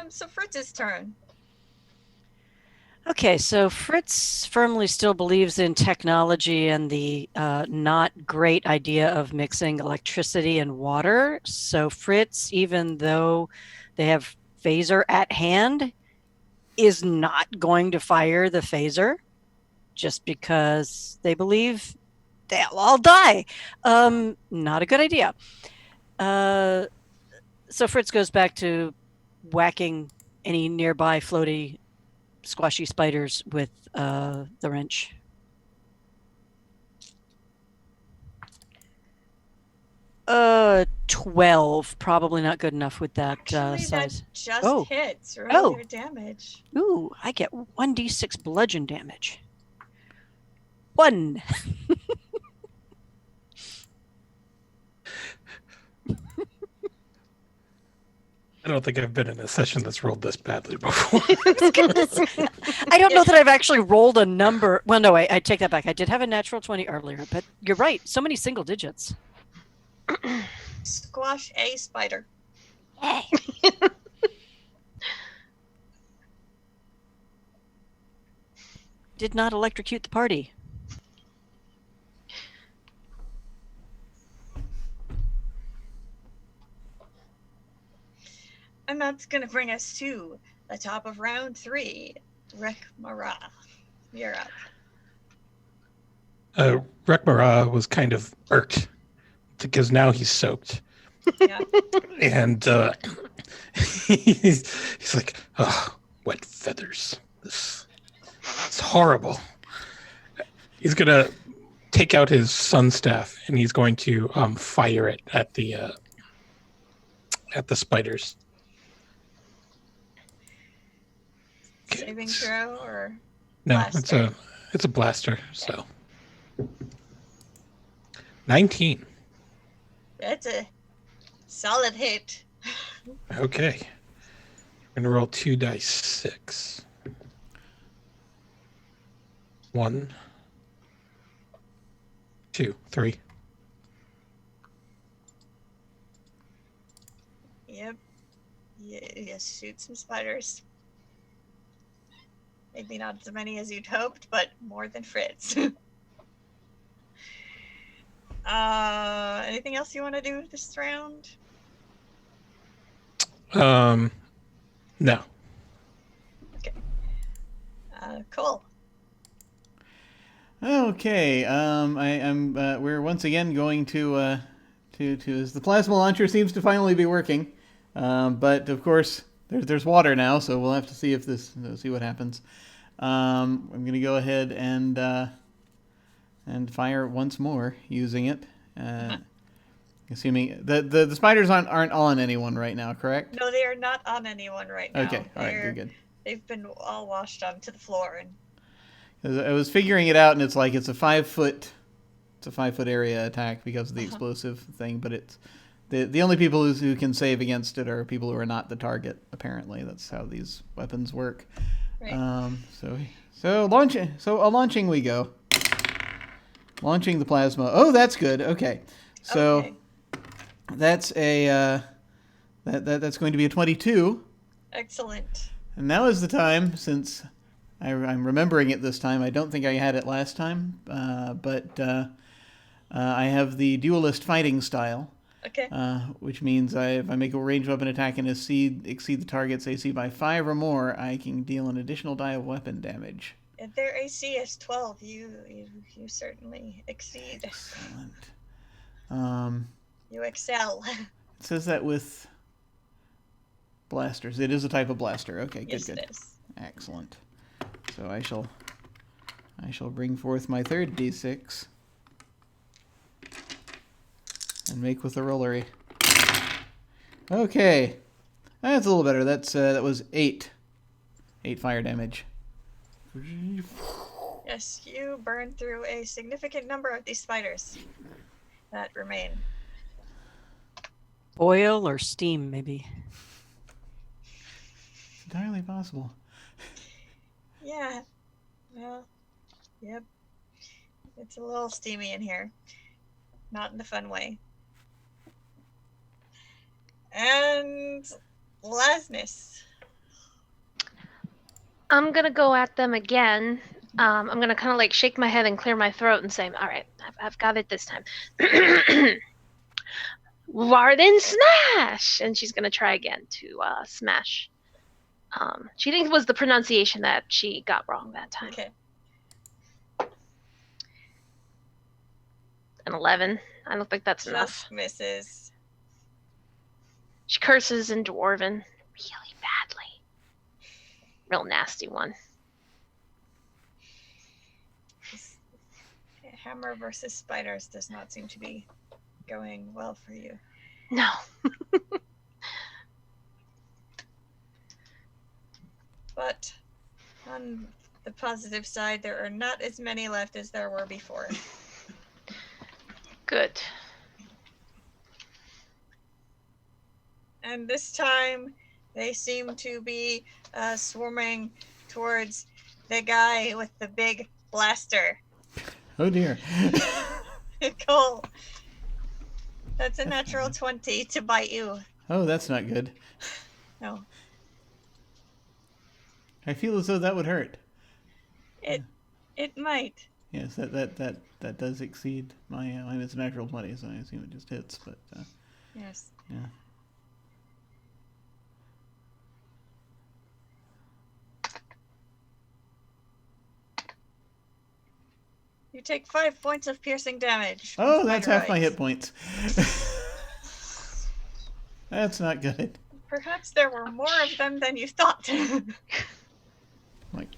So Fritz's turn. Okay, so Fritz firmly still believes in technology and the not great idea of mixing electricity and water. So Fritz, even though they have phaser at hand, is not going to fire the phaser just because they believe they'll all die. Not a good idea. So Fritz goes back to whacking any nearby floaty squashy spiders with the wrench. Uh, 12. Probably not good enough with that Actually, size. that just Oh. hits. Roll Oh. your damage. Ooh, I get 1d6 bludgeon damage. 1. I don't think I've been in a session that's rolled this badly before. I don't know that I've actually rolled a number. Well, no, I take that back. I did have a natural 20 earlier, but you're right. So many single digits. Squash a spider. Hey. Did not electrocute the party. And that's going to bring us to the top of round 3. Rekmara, you're up. Rekmara was kind of irked because now he's soaked. Yeah. And he's like, oh, wet feathers. It's horrible. He's going to take out his sun staff and he's going to fire it at the spiders. Saving throw or No, blaster? it's a blaster. So 19. That's a solid hit. Okay. I'm gonna roll 2 dice 6. 1, 2, 3. Yep. You shoot some spiders. Maybe not as many as you'd hoped, but more than Fritz. Anything else you want to do this round? No. Okay. Cool. Okay, we're once again going to the plasma launcher seems to finally be working, but of course there's water now, so we'll have to see if see what happens. I'm going to go ahead and fire once more using it. Assuming the spiders aren't on anyone right now, correct? No, they are not on anyone right now. Okay, all right, good. They've been all washed onto the floor, and I was figuring it out, and it's like it's a 5 foot area attack because of the explosive thing, but it's the only people who can save against it are people who are not the target. Apparently, that's how these weapons work. right. So launching we go. Launching the plasma. Oh, that's good. Okay, so Okay. that's that's going to be a 22. Excellent. And now is the time, since I'm remembering it this time. I don't think I had it last time, but I have the duelist fighting style, Okay. which means if I make a ranged weapon attack and exceed the target's AC by 5 or more, I can deal an additional die of weapon damage. If their AC is 12, you certainly exceed. Excellent. You excel. It says that with blasters. It is a type of blaster. Okay, good, Yes, good. it is. Excellent. So I shall bring forth my third d6 and make with the rollery. Okay, that's a little better. That was 8 fire damage. Yes, you burn through a significant number of these spiders that remain. Oil or steam, maybe. It's entirely possible. Yeah. Well, yep. It's a little steamy in here. Not in the fun way. And Lasness. I'm gonna go at them again. I'm gonna kind of like shake my head and clear my throat and say, "All right, I've got it this time." Warden smash, and she's gonna try again to smash. She thinks it was the pronunciation that she got wrong that time. Okay. An 11. I don't think that's Just enough. misses. She curses in Dwarven really badly. Real nasty one. Hammer versus spiders does not seem to be going well for you. No. But on the positive side, there are not as many left as there were before. Good. And this time, they seem to be swarming towards the guy with the big blaster. Oh dear. Cole. That's a natural 20 to bite you. Oh, that's not good. No. I feel as though that would hurt. It might. Yes, that does exceed my it's a natural 20, so I assume it just hits. But Yes. yeah. You take 5 points of piercing damage. Oh, that's half my bites. hit points. That's not good. Perhaps there were more of them than you thought. Like,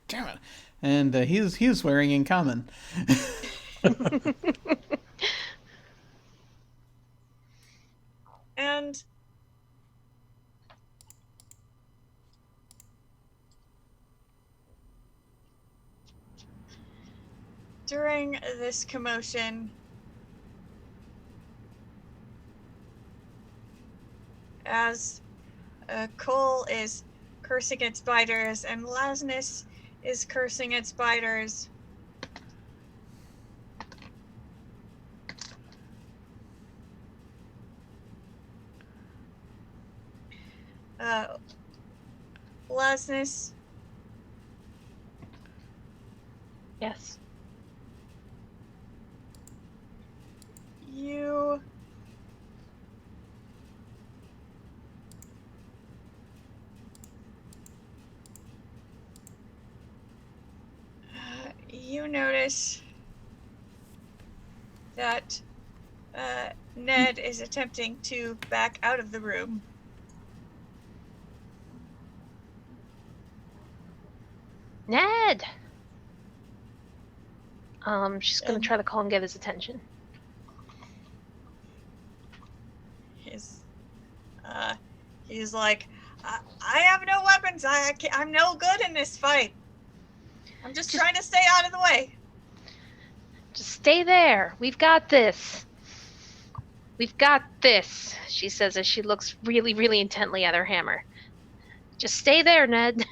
damn it! And he's swearing in common. And during this commotion, as Cole is cursing at spiders and Lasness is cursing at spiders, Lasness, Yes. you you notice that Ned is attempting to back out of the room. Ned! She's gonna try to call and get his attention. He's like, I have no weapons. I'm no good in this fight. I'm just trying to stay out of the way. Just stay there. We've got this. We've got this, she says as she looks really, really intently at her hammer. Just stay there, Ned.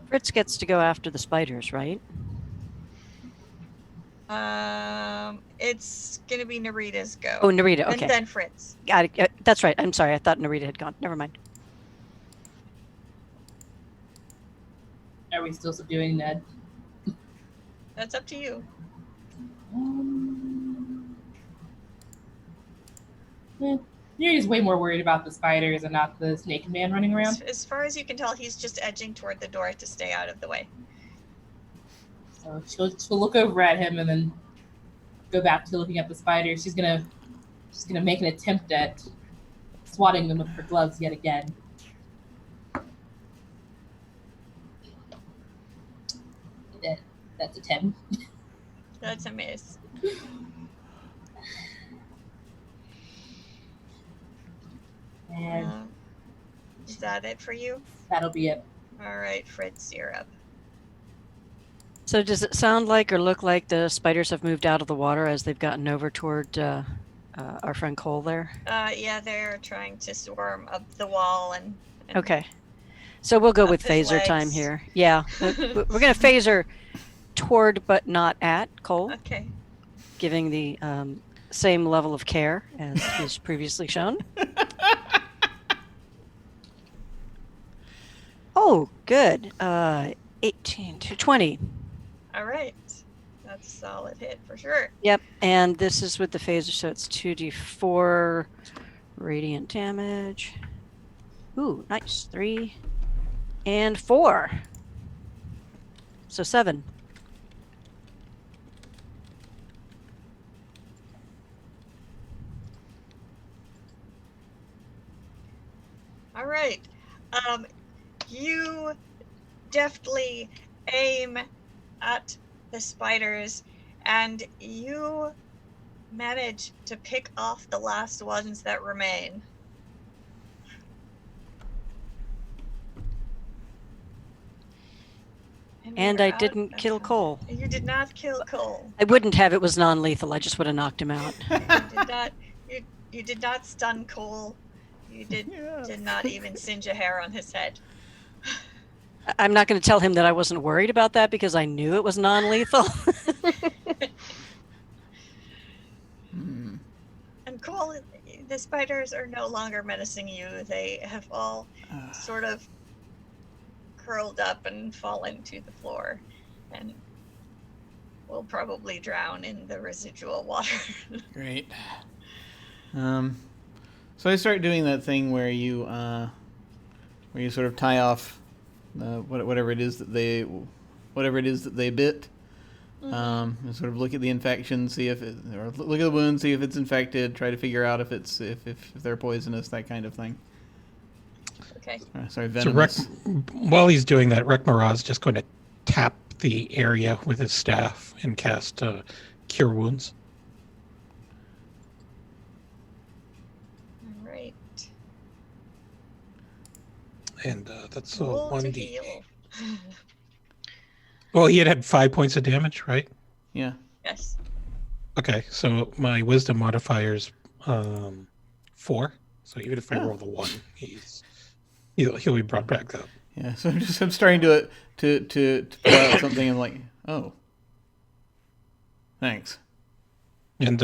Fritz gets to go after the spiders, right? It's gonna be Narita's go. Oh, Narita, okay. And then Fritz. Got it. That's right. I'm sorry. I thought Narita had gone. Never mind. Are we still subduing Ned? That's up to you. Yuri's way more worried about the spiders and not the snake man running around. As far as you can tell, he's just edging toward the door to stay out of the way. So she'll look over at him and then go back to looking at the spiders. She's gonna make an attempt at swatting them with her gloves yet again. That's a 10. That's a miss. And Is that it for you? that'll be it. All right, Fritz, you're up. So does it sound like or look like the spiders have moved out of the water as they've gotten over toward our friend Cole there? Yeah, they're trying to swarm up the wall and Okay. So we'll go up with his phaser time legs. here. Yeah. We're going to phaser toward but not at Cole, Okay. giving the same level of care as he's previously shown. Oh, good. 18 to 20. All right. That's a solid hit for sure. Yep. And this is with the phaser, so it's 2d4 radiant damage. Ooh, nice. 3 and 4. So 7. All right. You deftly aim at the spiders, and you manage to pick off the last ones that remain. And you're I out didn't of kill time. Cole. You did not kill Cole. I wouldn't have. It was non-lethal. I just would have knocked him out. You did not stun Cole. You did not even singe a hair on his head. I'm not going to tell him that I wasn't worried about that because I knew it was non-lethal. And Cole, the spiders are no longer menacing you. They have all sort of curled up and fallen to the floor and will probably drown in the residual water. Great. So I start doing that thing where you sort of tie off whatever it is that they bit. And sort of look at the infection, see if or look at the wound, see if it's infected. Try to figure out if they're poisonous, that kind of thing. Okay. Sorry, So Rek, venomous. while he's doing that, Rekmaraz's just going to tap the area with his staff and cast Cure Wounds. All right. And that's a Roll to 1d. heal. Well, he had 5 points of damage, right? Yeah. Yes. Okay, so my wisdom modifier's 4. So even if I roll the 1, he'll be brought back up. Yeah. So I'm starting to pull out something. I'm like, oh, thanks. And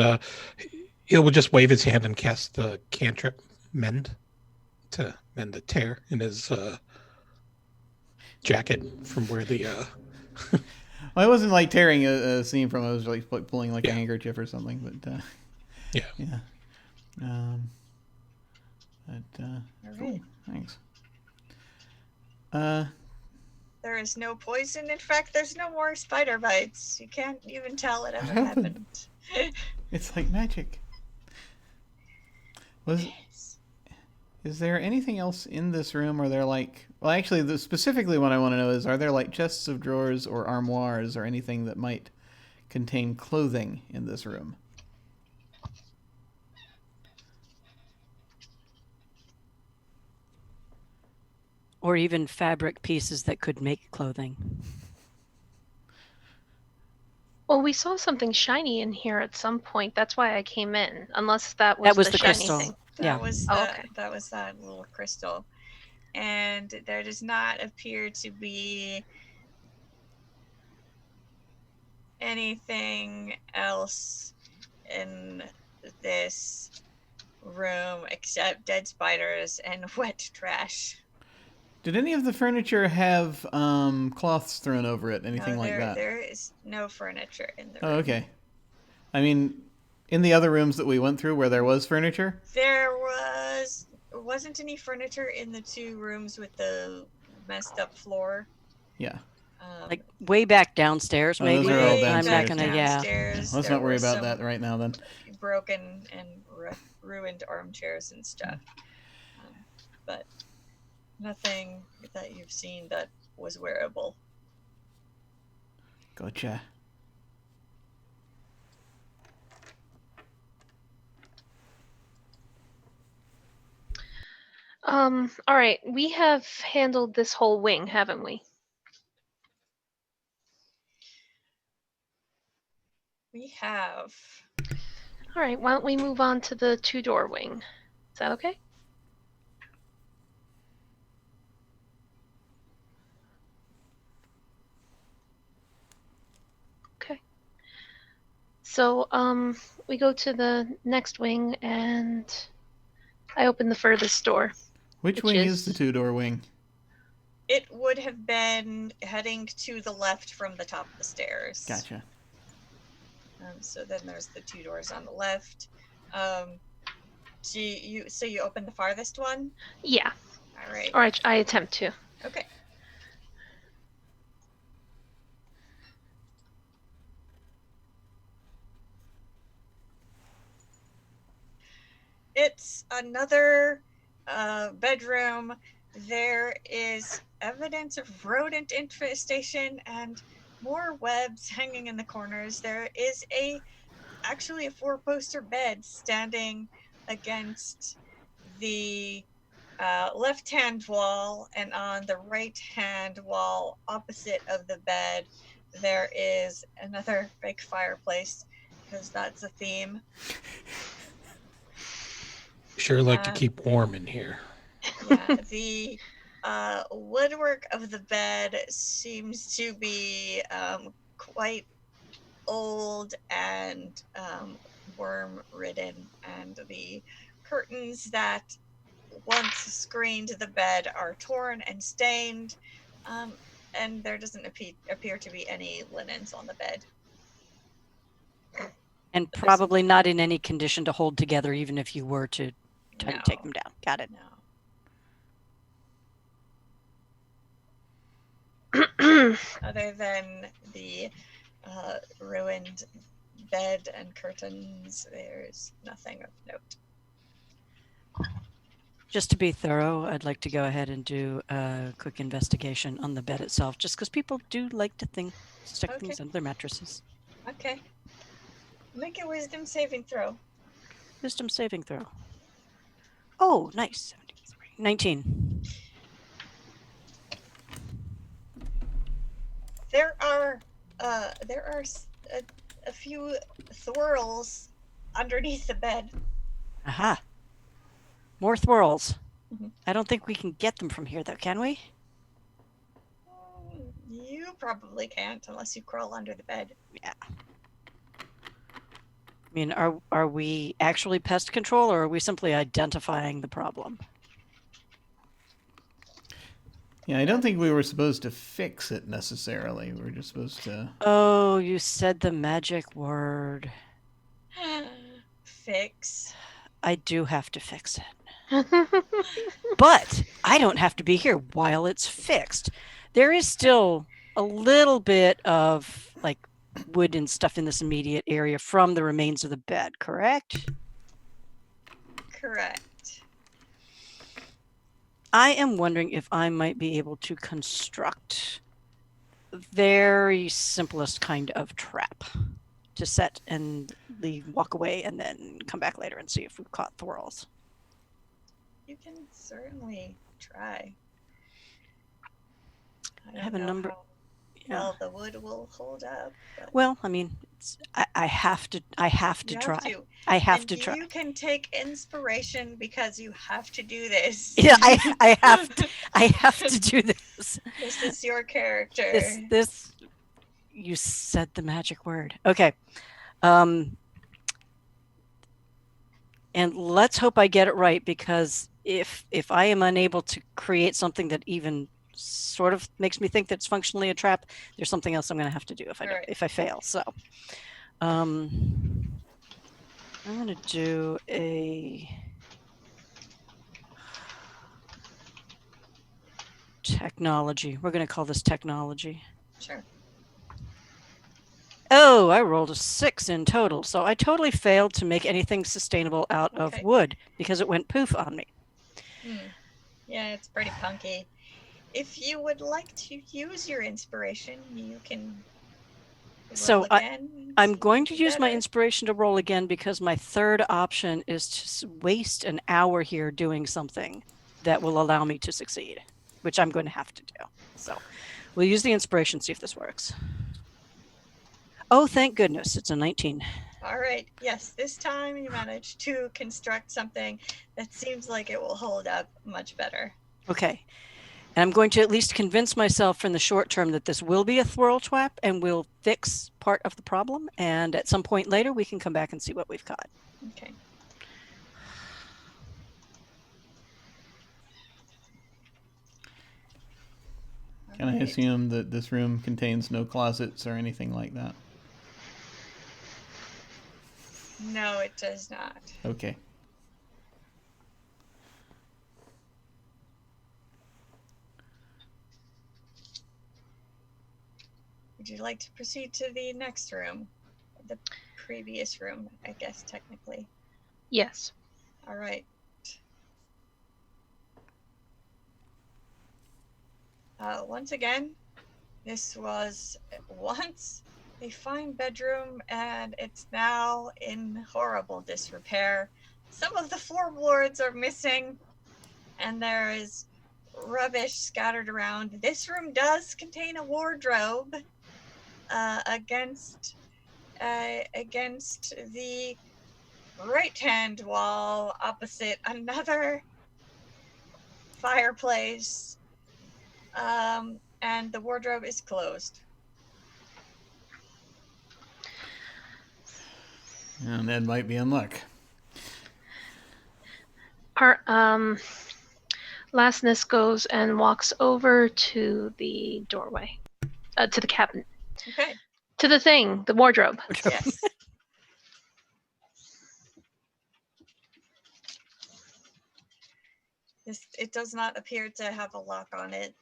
he'll just wave his hand and cast the cantrip Mend to mend the tear in his jacket from where the Well, I wasn't like tearing a seam from it. I was like pulling like a handkerchief or something. But yeah. All right. Thanks. There is no poison. In fact, there's no more spider bites. You can't even tell it ever happened. It's like magic. Is there anything else in this room? Are there like... Well, actually, specifically what I want to know is, are there like chests of drawers or armoires or anything that might contain clothing in this room? Or even fabric pieces that could make clothing. Well, we saw something shiny in here at some point. That's why I came in. Unless that was the shiny crystal. thing. Yeah. That was that little crystal. And there does not appear to be anything else in this room except dead spiders and wet trash. Did any of the furniture have cloths thrown over it? Anything like that? There is no furniture in the room. Oh, okay. I mean, in the other rooms that we went through where there was furniture? There wasn't any furniture in the 2 rooms with the messed up floor. Yeah. Like way back downstairs, maybe. Those are all I'm not downstairs. gonna. Downstairs, Let's there not worry were about some that right now then. broken and ruined armchairs and stuff. But nothing that you've seen that was wearable. Gotcha. All right. We have handled this whole wing, haven't we? We have. All right, why don't we move on to the two-door wing? Is that okay? Okay. So, we go to the next wing, and I open the furthest door. Which wing is the two-door wing? It would have been heading to the left from the top of the stairs. Gotcha. So then there's the two doors on the left. So you open the farthest one? Yeah. All right. Or I attempt to. Okay. It's another bedroom. There is evidence of rodent infestation and more webs hanging in the corners. There is actually a 4-poster bed standing against the left-hand wall, and on the right-hand wall opposite of the bed there is another fake fireplace, because that's a theme. Sure like to keep warm in here. Yeah, the woodwork of the bed seems to be quite old and worm-ridden, and the curtains that once screened the bed are torn and stained, and there doesn't appear to be any linens on the bed. And probably not in any condition to hold together, even if you were to take them down. Got it. No. Other than the ruined bed and curtains, there's nothing of note. Just to be thorough, I'd like to go ahead and do a quick investigation on the bed itself, just because people do like to stick things under their mattresses. Okay. Make a wisdom saving throw. Wisdom saving throw. Oh, nice. 19. There are a few thwirls underneath the bed. Aha. More thwirls. Mhm. I don't think we can get them from here, though, can we? You probably can't unless you crawl under the bed. Yeah. I mean, are we actually pest control, or are we simply identifying the problem? Yeah, I don't think we were supposed to fix it necessarily. We were just supposed to... Oh, you said the magic word. Fix. I do have to fix it. But I don't have to be here while it's fixed. There is still a little bit of, like, wood and stuff in this immediate area from the remains of the bed, correct? Correct. I am wondering if I might be able to construct the very simplest kind of trap to set and leave, walk away, and then come back later and see if we've caught thwirls. You can certainly try. I have a number. Well, the wood will hold up. Well, I mean, I have to try. I have to try. You can take inspiration because you have to do this. Yeah, I have to do this. This is your character. This. You said the magic word. Okay. And let's hope I get it right, because if I am unable to create something that even sort of makes me think that it's functionally a trap, there's something else I'm going to have to do if I fail. So I'm going to do a technology. We're going to call this technology. Sure. Oh, I rolled a 6 in total. So I totally failed to make anything sustainable out of wood because it went poof on me. Yeah, it's pretty punky. If you would like to use your inspiration, you can roll again. I'm going to use my inspiration to roll again, because my third option is to waste an hour here doing something that will allow me to succeed, which I'm going to have to do. So we'll use the inspiration, see if this works. Oh, thank goodness. It's a 19. All right. Yes, this time you managed to construct something that seems like it will hold up much better. Okay. And I'm going to at least convince myself in the short term that this will be a thwirl trap and will fix part of the problem. And at some point later, we can come back and see what we've got. Okay. Can I assume that this room contains no closets or anything like that? No, it does not. Okay. Would you like to proceed to the next room? The previous room, I guess, technically. Yes. All right. Once again, this was once a fine bedroom, and it's now in horrible disrepair. Some of the floorboards are missing, and there is rubbish scattered around. This room does contain a wardrobe against the right-hand wall opposite another fireplace, and the wardrobe is closed. And Ed might be in luck. Our Lastness goes and walks over to the doorway, to the cabinet, Okay. to the thing, the wardrobe. Yes. It does not appear to have a lock on it.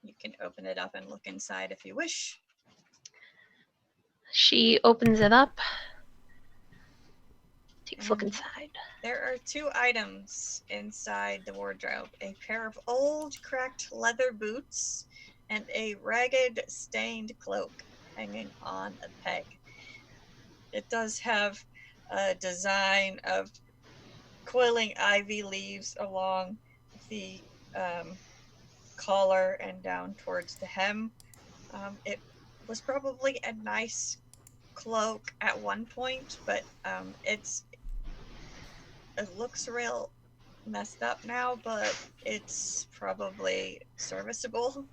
You can open it up and look inside if you wish. She opens it up. Takes a look inside. There are 2 items inside the wardrobe: a pair of old, cracked leather boots and a ragged, stained cloak hanging on a peg. It does have a design of coiling ivy leaves along the collar and down towards the hem. It was probably a nice cloak at one point, but it looks real messed up now, but it's probably serviceable.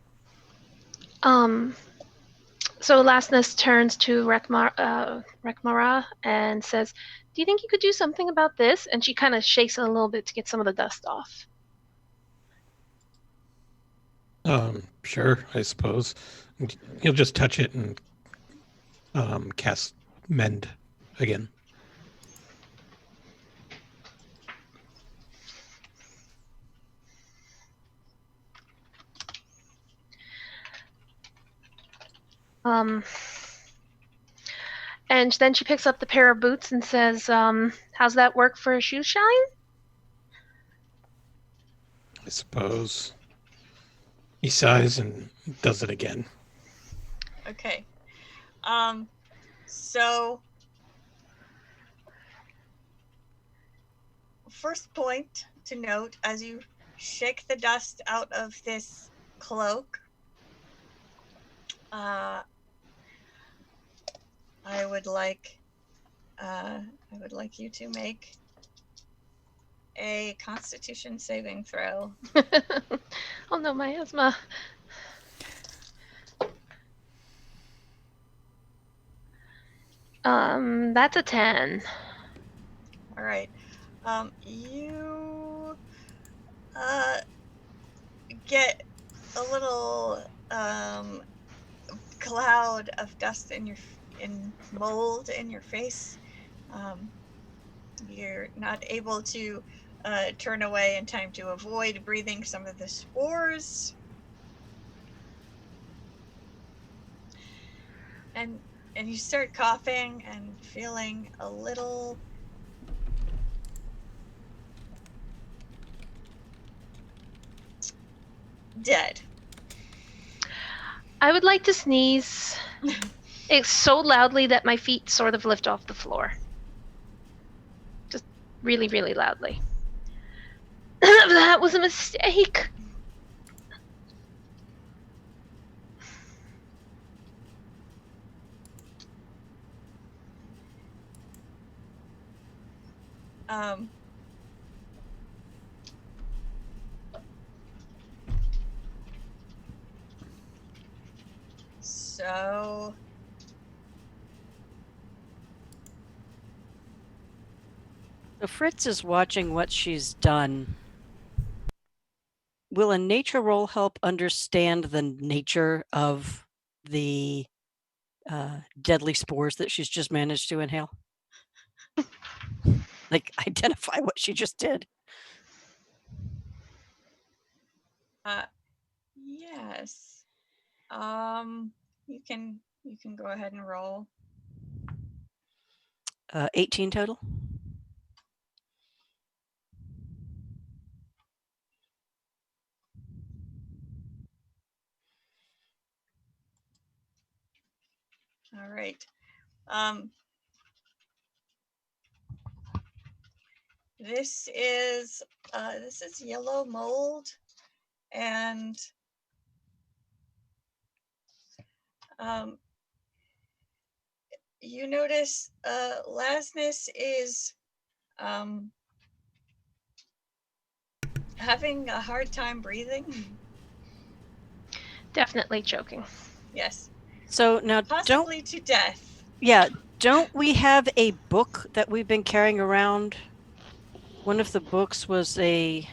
So Lastness turns to Rekmara and says, "Do you think you could do something about this?" And she kind of shakes it a little bit to get some of the dust off. Sure, I suppose. He'll just touch it and cast mend again. And then she picks up the pair of boots and says, "How's that work for a shoe shine?" I suppose. He sighs and does it again. Okay. So first point to note, as you shake the dust out of this cloak, I would like you to make a Constitution saving throw. Oh no, my asthma. That's a 10. All right. You get a little cloud of dust in mold in your face. You're not able to turn away in time to avoid breathing some of the spores. And you start coughing and feeling a little dead. I would like to sneeze. It's so loudly that my feet sort of lift off the floor. Just really, really loudly. That was a mistake. Um, so So Fritz is watching what she's done. Will a nature roll help understand the nature of the deadly spores that she's just managed to inhale? Like identify what she just did. yes. You can go ahead and roll. 18 total. All right. This is yellow mold, and you notice Lasness is having a hard time breathing. Definitely choking. Yes, So now possibly to death. don't we have a book that we've been carrying around? One of the books was a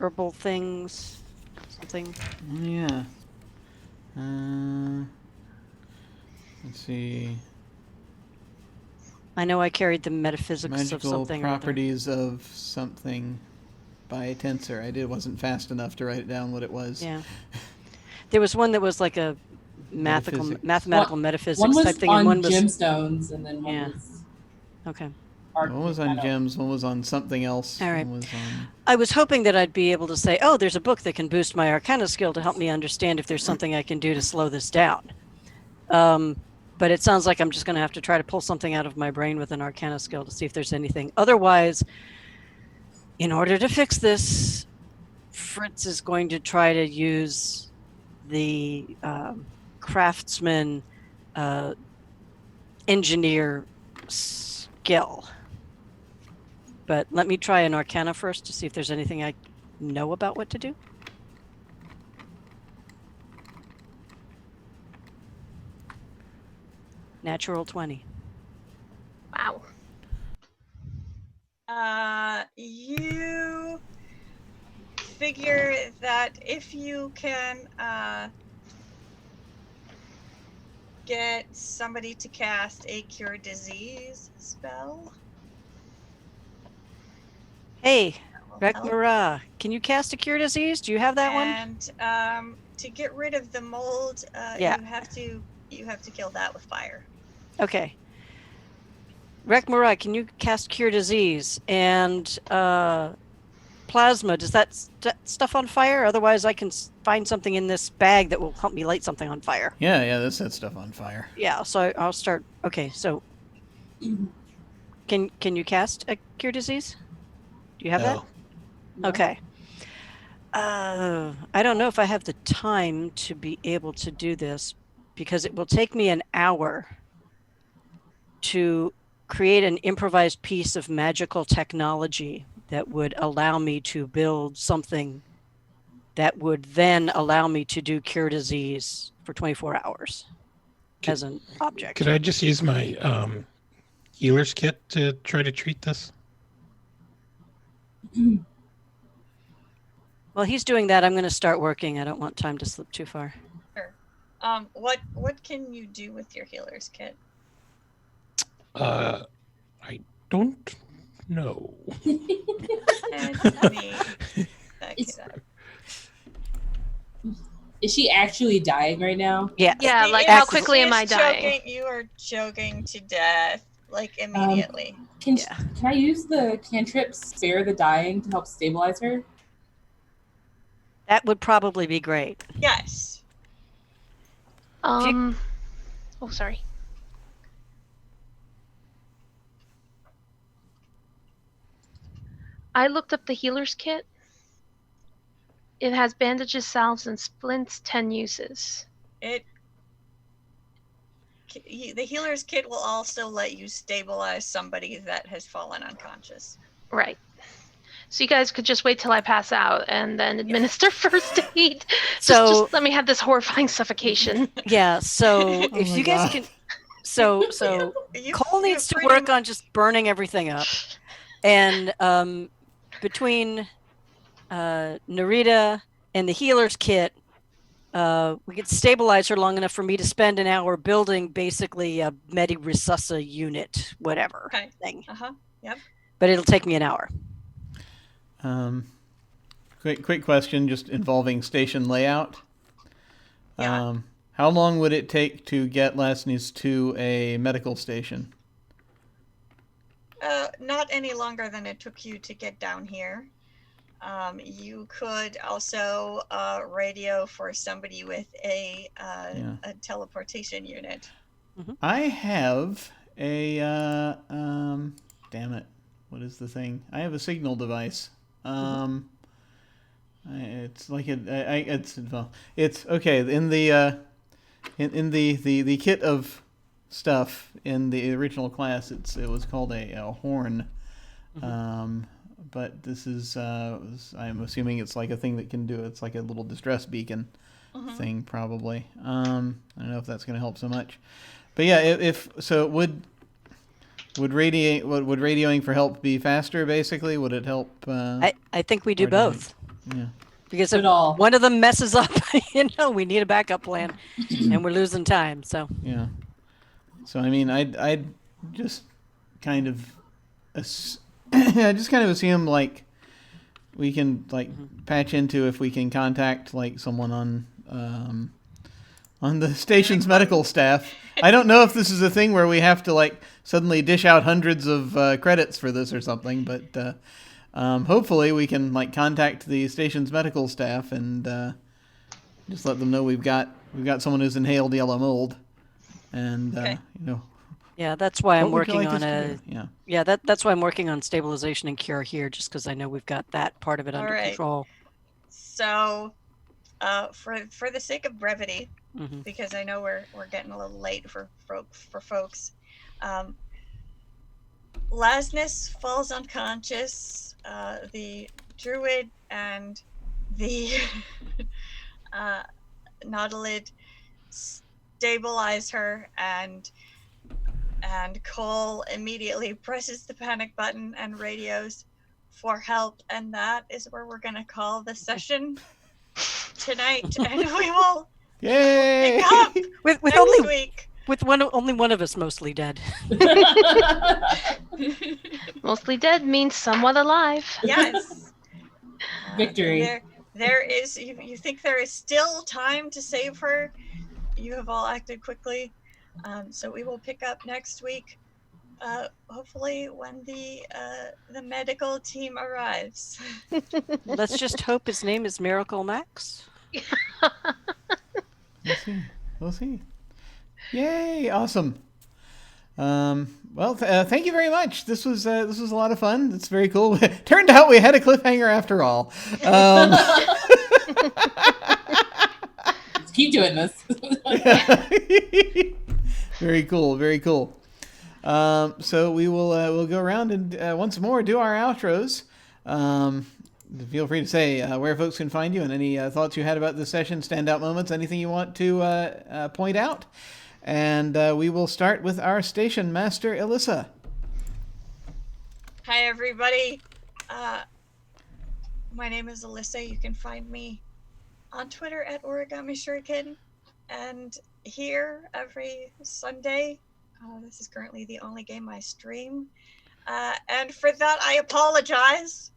herbal things, something. Oh, yeah. Let's see. I know I carried the metaphysics of Magical something or other. properties of something by Tensor. Wasn't fast enough to write down what it was. Yeah. There was one that was like a mathematical metaphysics one was type thing, on and one was gemstones, and then one Yeah. was. Okay. One was on gems, one was on something else. All right. One was on... I was hoping that I'd be able to say, oh, there's a book that can boost my Arcana skill to help me understand if there's something I can do to slow this down. But it sounds like I'm just going to have to try to pull something out of my brain with an Arcana skill to see if there's anything. Otherwise, in order to fix this, Fritz is going to try to use the craftsman engineer skill. But let me try an Arcana first to see if there's anything I know about what to do. Natural 20. Wow. You figure that if you can get somebody to cast a cure disease spell. Hey, Rekmara, can you cast a cure disease? Do you have that one? And to get rid of the mold, Yeah. you have to kill that with fire. Okay. Rekmara, can you cast cure disease? And plasma, does that stuff on fire? Otherwise, I can find something in this bag that will help me light something on fire. Yeah, that set stuff on fire. Yeah, so I'll start. Okay, so can you cast a cure disease? Do you have that? No. Okay. I don't know if I have the time to be able to do this because it will take me an hour to create an improvised piece of magical technology that would allow me to build something that would then allow me to do cure disease for 24 hours as an object. Could I just use my healer's kit to try to treat this? Well, he's doing that. I'm going to start working. I don't want time to slip too far. Sure. What can you do with your healer's kit? I don't know. Is she actually dying right now? Yeah. Yeah, like how quickly am I dying? You are choking to death, like immediately. Can I use the cantrip Spare the Dying to help stabilize her? That would probably be great. Yes. Oh, sorry. I looked up the healer's kit. It has bandages, salves, and splints, 10 uses. It the healer's kit will also let you stabilize somebody that has fallen unconscious. Right. So you guys could just wait till I pass out and then administer first aid. So- just let me have this horrifying suffocation. Yeah. So Oh if my you guys God. can, so Cole needs to work on just burning everything up, and between Narita and the healer's kit, we could stabilize her long enough for me to spend an hour building basically a Medi Resusci unit, whatever thing. Yep. But it'll take me an hour. Quick question, just involving station layout. Yeah. How long would it take to get Lasnes to a medical station? Not any longer than it took you to get down here. You could also radio for somebody with a teleportation unit. I have a damn it, what is the thing? I have a signal device. It's like it's okay in the in the kit of stuff in the original class. It was called a horn. But this is, I'm assuming it's like a thing that can do, it's like a little distress beacon thing, probably. I don't know if that's going to help so much. But yeah, if so, would radioing for help be faster, basically? Would it help? I think we do both. Yeah. Because if one of them messes up, we need a backup plan, and we're losing time, so. Yeah. So, I mean, I'd just kind of... I just kind of assume like we can like patch into if we can contact like someone on the station's medical staff. I don't know if this is a thing where we have to like suddenly dish out hundreds of credits for this or something, but hopefully we can like contact the station's medical staff and just let them know we've got someone who's inhaled yellow mold, and Yeah, that's why I'm what would you working like on us to do? Yeah, that's why I'm working on stabilization and cure here, just because I know we've got that part of it under control. So, for the sake of brevity, because I know we're getting a little late for folks, Lasnes falls unconscious. The druid and the Nautilid stabilize her, and Cole immediately presses the panic button and radios for help, and that is where we're gonna call the session tonight, and we will Yay! pick up with next only week. with only one of us mostly dead. Mostly dead means somewhat alive. Yes. Victory. There is. You think there is still time to save her? You have all acted quickly. So we will pick up next week, hopefully when the medical team arrives. Let's just hope his name is Miracle Max. We'll see. Yay! Awesome. Well, thank you very much. This was a lot of fun. It's very cool. Turned out we had a cliffhanger after all. Let's keep doing this. Very cool. Very cool. So we will we'll go around and once more do our outros. Feel free to say where folks can find you and any thoughts you had about this session, standout moments, anything you want to point out. And we will start with our station master, Alyssa. Hi, everybody. My name is Alyssa. You can find me on Twitter at Origami Shuriken, and here every Sunday. This is currently the only game I stream, and for that I apologize.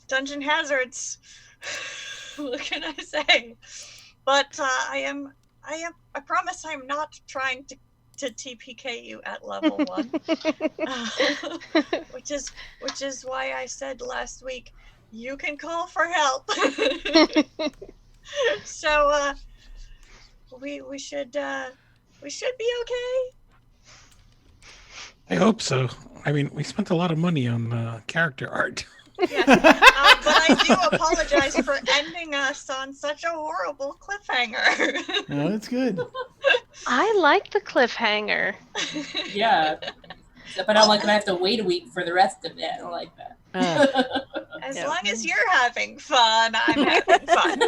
Dungeon hazards. What can I say? But I promise I'm not trying to TPK you at level 1. Which is why I said last week you can call for help. So we should be okay. I hope so. I mean, we spent a lot of money on character art. Yes. But I do apologize for ending us on such a horrible cliffhanger. No, it's good. I like the cliffhanger. Yeah. But I'm like, I have to wait a week for the rest of it. I don't like that. As Yeah. long as you're having fun, I'm having fun.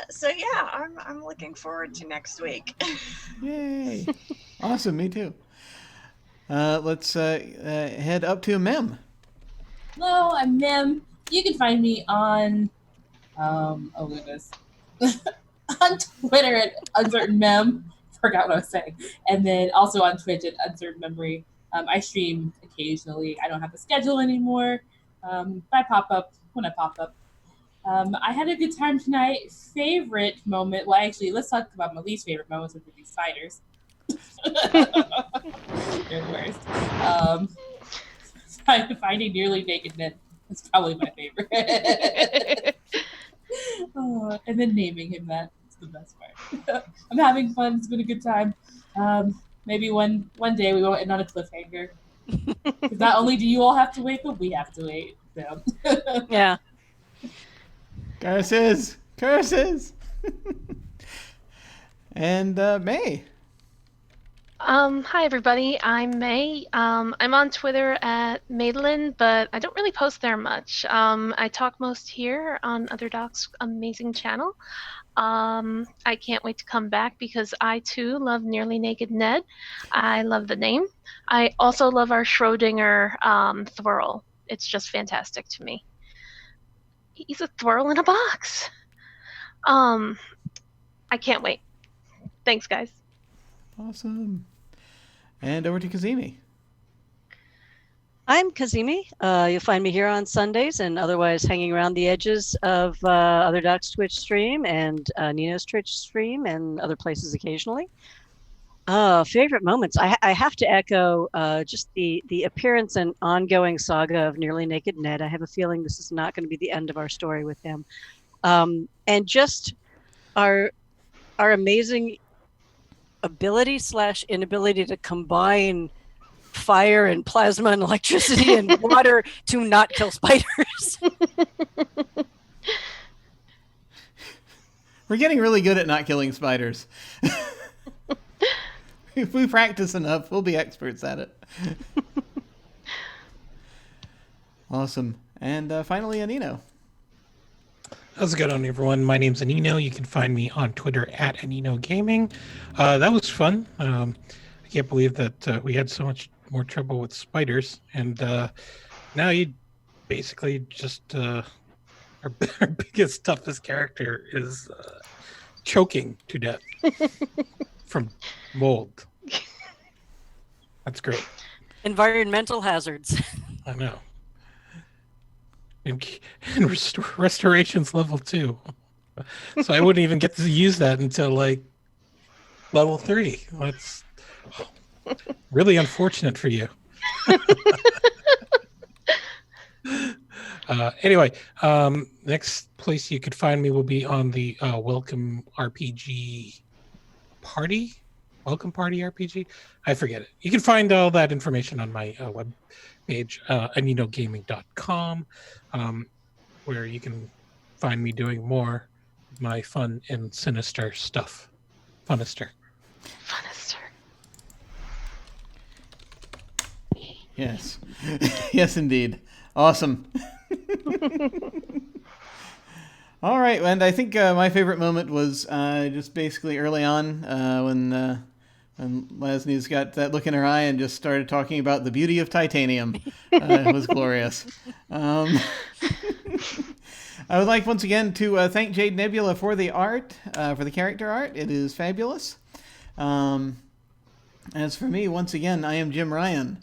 So yeah, I'm looking forward to next week. Yay. Awesome, me too. Let's head up to Mem. Hello, I'm Mem. You can find me on, oh goodness, on Twitter at Uncertain Mem. Forgot what I was saying. And then also on Twitch at Uncertain Memory. I stream occasionally. I don't have the schedule anymore. I pop up when I pop up. I had a good time tonight. Favorite moment, well, actually, let's talk about my least favorite moments, which would be spiders. They're the worst. Finding nearly naked men is probably my favorite. And then naming him that is the best part. I'm having fun. It's been a good time. Maybe one day we won't end on a cliffhanger. Because not only do you all have to wait, but we have to wait. So. Yeah. Curses. And May. Hi everybody, I'm May. I'm on Twitter at Madeline, but I don't really post there much. I talk most here on Other Doc's amazing channel. I can't wait to come back because I too love Nearly Naked Ned. I love the name. I also love our Schrodinger Thwirl. It's just fantastic to me. He's a Thwirl in a box. I can't wait. Thanks, guys. Awesome. And over to Cazimi. I'm Cazimi. You'll find me here on Sundays and otherwise hanging around the edges of Other Doc's Twitch stream and Nino's Twitch stream and other places occasionally. Favorite moments. I have to echo just the appearance and ongoing saga of Nearly Naked Ned. I have a feeling this is not going to be the end of our story with him. And just our amazing ability / inability to combine fire and plasma and electricity and water to not kill spiders. We're getting really good at not killing spiders. If we practice enough, we'll be experts at it. Awesome. And finally, Anino. How's it going, everyone? My name's Anino. You can find me on Twitter at Anino Gaming. That was fun. I can't believe that we had so much more trouble with spiders, and now you basically just our biggest, toughest character is choking to death from mold. That's great. Environmental hazards. I know. And restoration's level 2. So I wouldn't even get to use that until like level 3. That's really unfortunate for you. Anyway, next place you could find me will be on the Welcome RPG Party. Welcome Party RPG? I forget it. You can find all that information on my web page, aninogaming.com, where you can find me doing more of my fun and sinister stuff. Funnister. Yes. Yes, indeed. Awesome. All right, and I think my favorite moment was just basically early on when Lasney's got that look in her eye and just started talking about the beauty of titanium. It was glorious. I would like once again to thank Jade Nebula for the art, for the character art. It is fabulous. As for me, once again, I am Jim Ryan.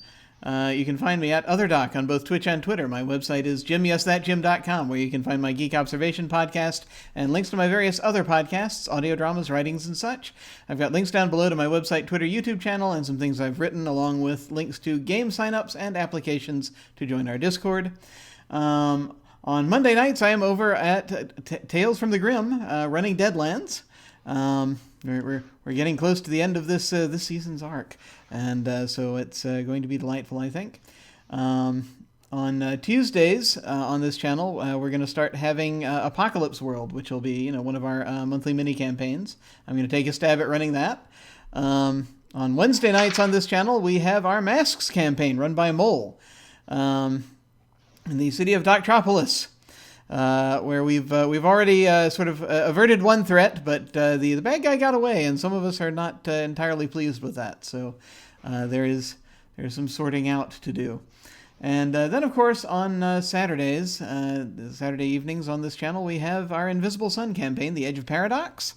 You can find me at OtherDoc on both Twitch and Twitter. My website is jimyesthatjim.com, where you can find my Geek Observation podcast and links to my various other podcasts, audio dramas, writings, and such. I've got links down below to my website, Twitter, YouTube channel, and some things I've written, along with links to game signups and applications to join our Discord. On Monday nights, I am over at Tales from the Grim, running Deadlands. We're getting close to the end of this season's arc, and so it's going to be delightful, I think. On Tuesdays on this channel, we're going to start having Apocalypse World, which will be one of our monthly mini campaigns. I'm going to take a stab at running that. On Wednesday nights on this channel, we have our Masks campaign run by Mole in the city of Doctropolis, where we've already sort of averted one threat, but the bad guy got away, and some of us are not entirely pleased with that. So there's some sorting out to do. And then, of course, on Saturdays, Saturday evenings on this channel, we have our Invisible Sun campaign, The Edge of Paradox.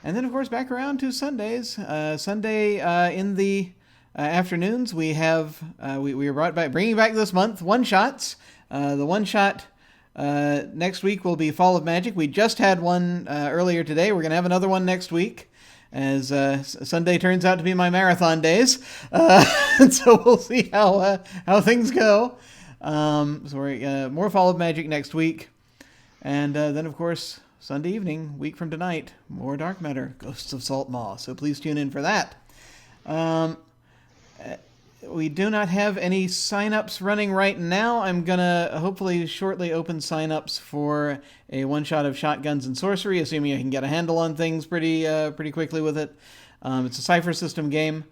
And then, of course, back around to Sundays. Sunday in the afternoons, we have we are bringing back this month one-shots. The one-shot next week will be Fall of Magic. We just had one earlier today. We're going to have another one next week, as Sunday turns out to be my marathon days. And so we'll see how things go. So we're more Fall of Magic next week. And then, of course, Sunday evening, week from tonight, more Dark Matter, Ghosts of Saltmaw. So please tune in for that. We do not have any sign-ups running right now. I'm going to hopefully shortly open sign-ups for a one-shot of Shotguns and Sorcery, assuming I can get a handle on things pretty quickly with it. It's a cipher system game,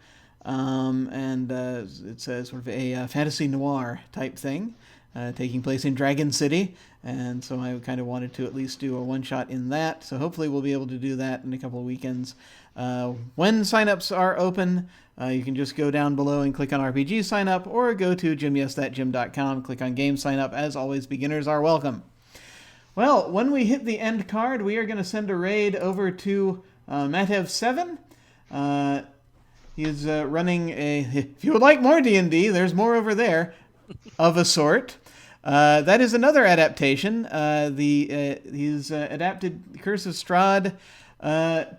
and it's a sort of a fantasy noir type thing, taking place in Dragon City. And so I kind of wanted to at least do a one-shot in that. So hopefully we'll be able to do that in a couple of weekends. When signups are open, you can just go down below and click on RPG signup, or go to jimyesthatjim.com, click on game signup. As always, beginners are welcome. Well, when we hit the end card, we are going to send a raid over to Matev7. He's running a... If you would like more D&D, there's more over there, of a sort. That is another adaptation. He's adapted Curse of Strahd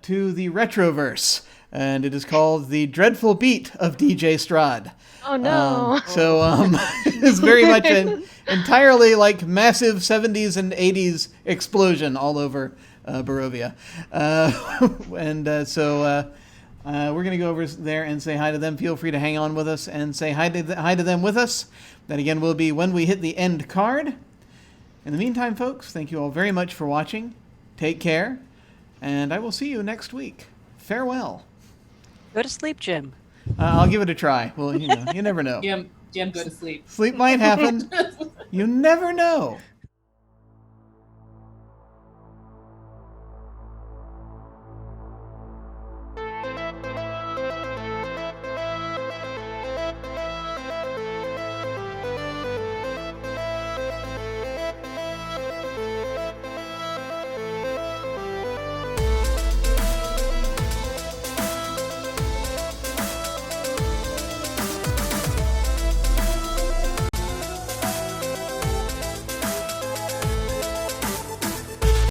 to the Retroverse, and it is called The Dreadful Beat of DJ Strahd. Oh no! It's very much an entirely like massive 70s and 80s explosion all over Barovia. So we're going to go over there and say hi to them. Feel free to hang on with us and say hi to them with us. That again will be when we hit the end card. In the meantime, folks, thank you all very much for watching. Take care, and I will see you next week. Farewell. Go to sleep, Jim. I'll give it a try. Well, you never know. Jim, go to sleep. Sleep might happen. You never know.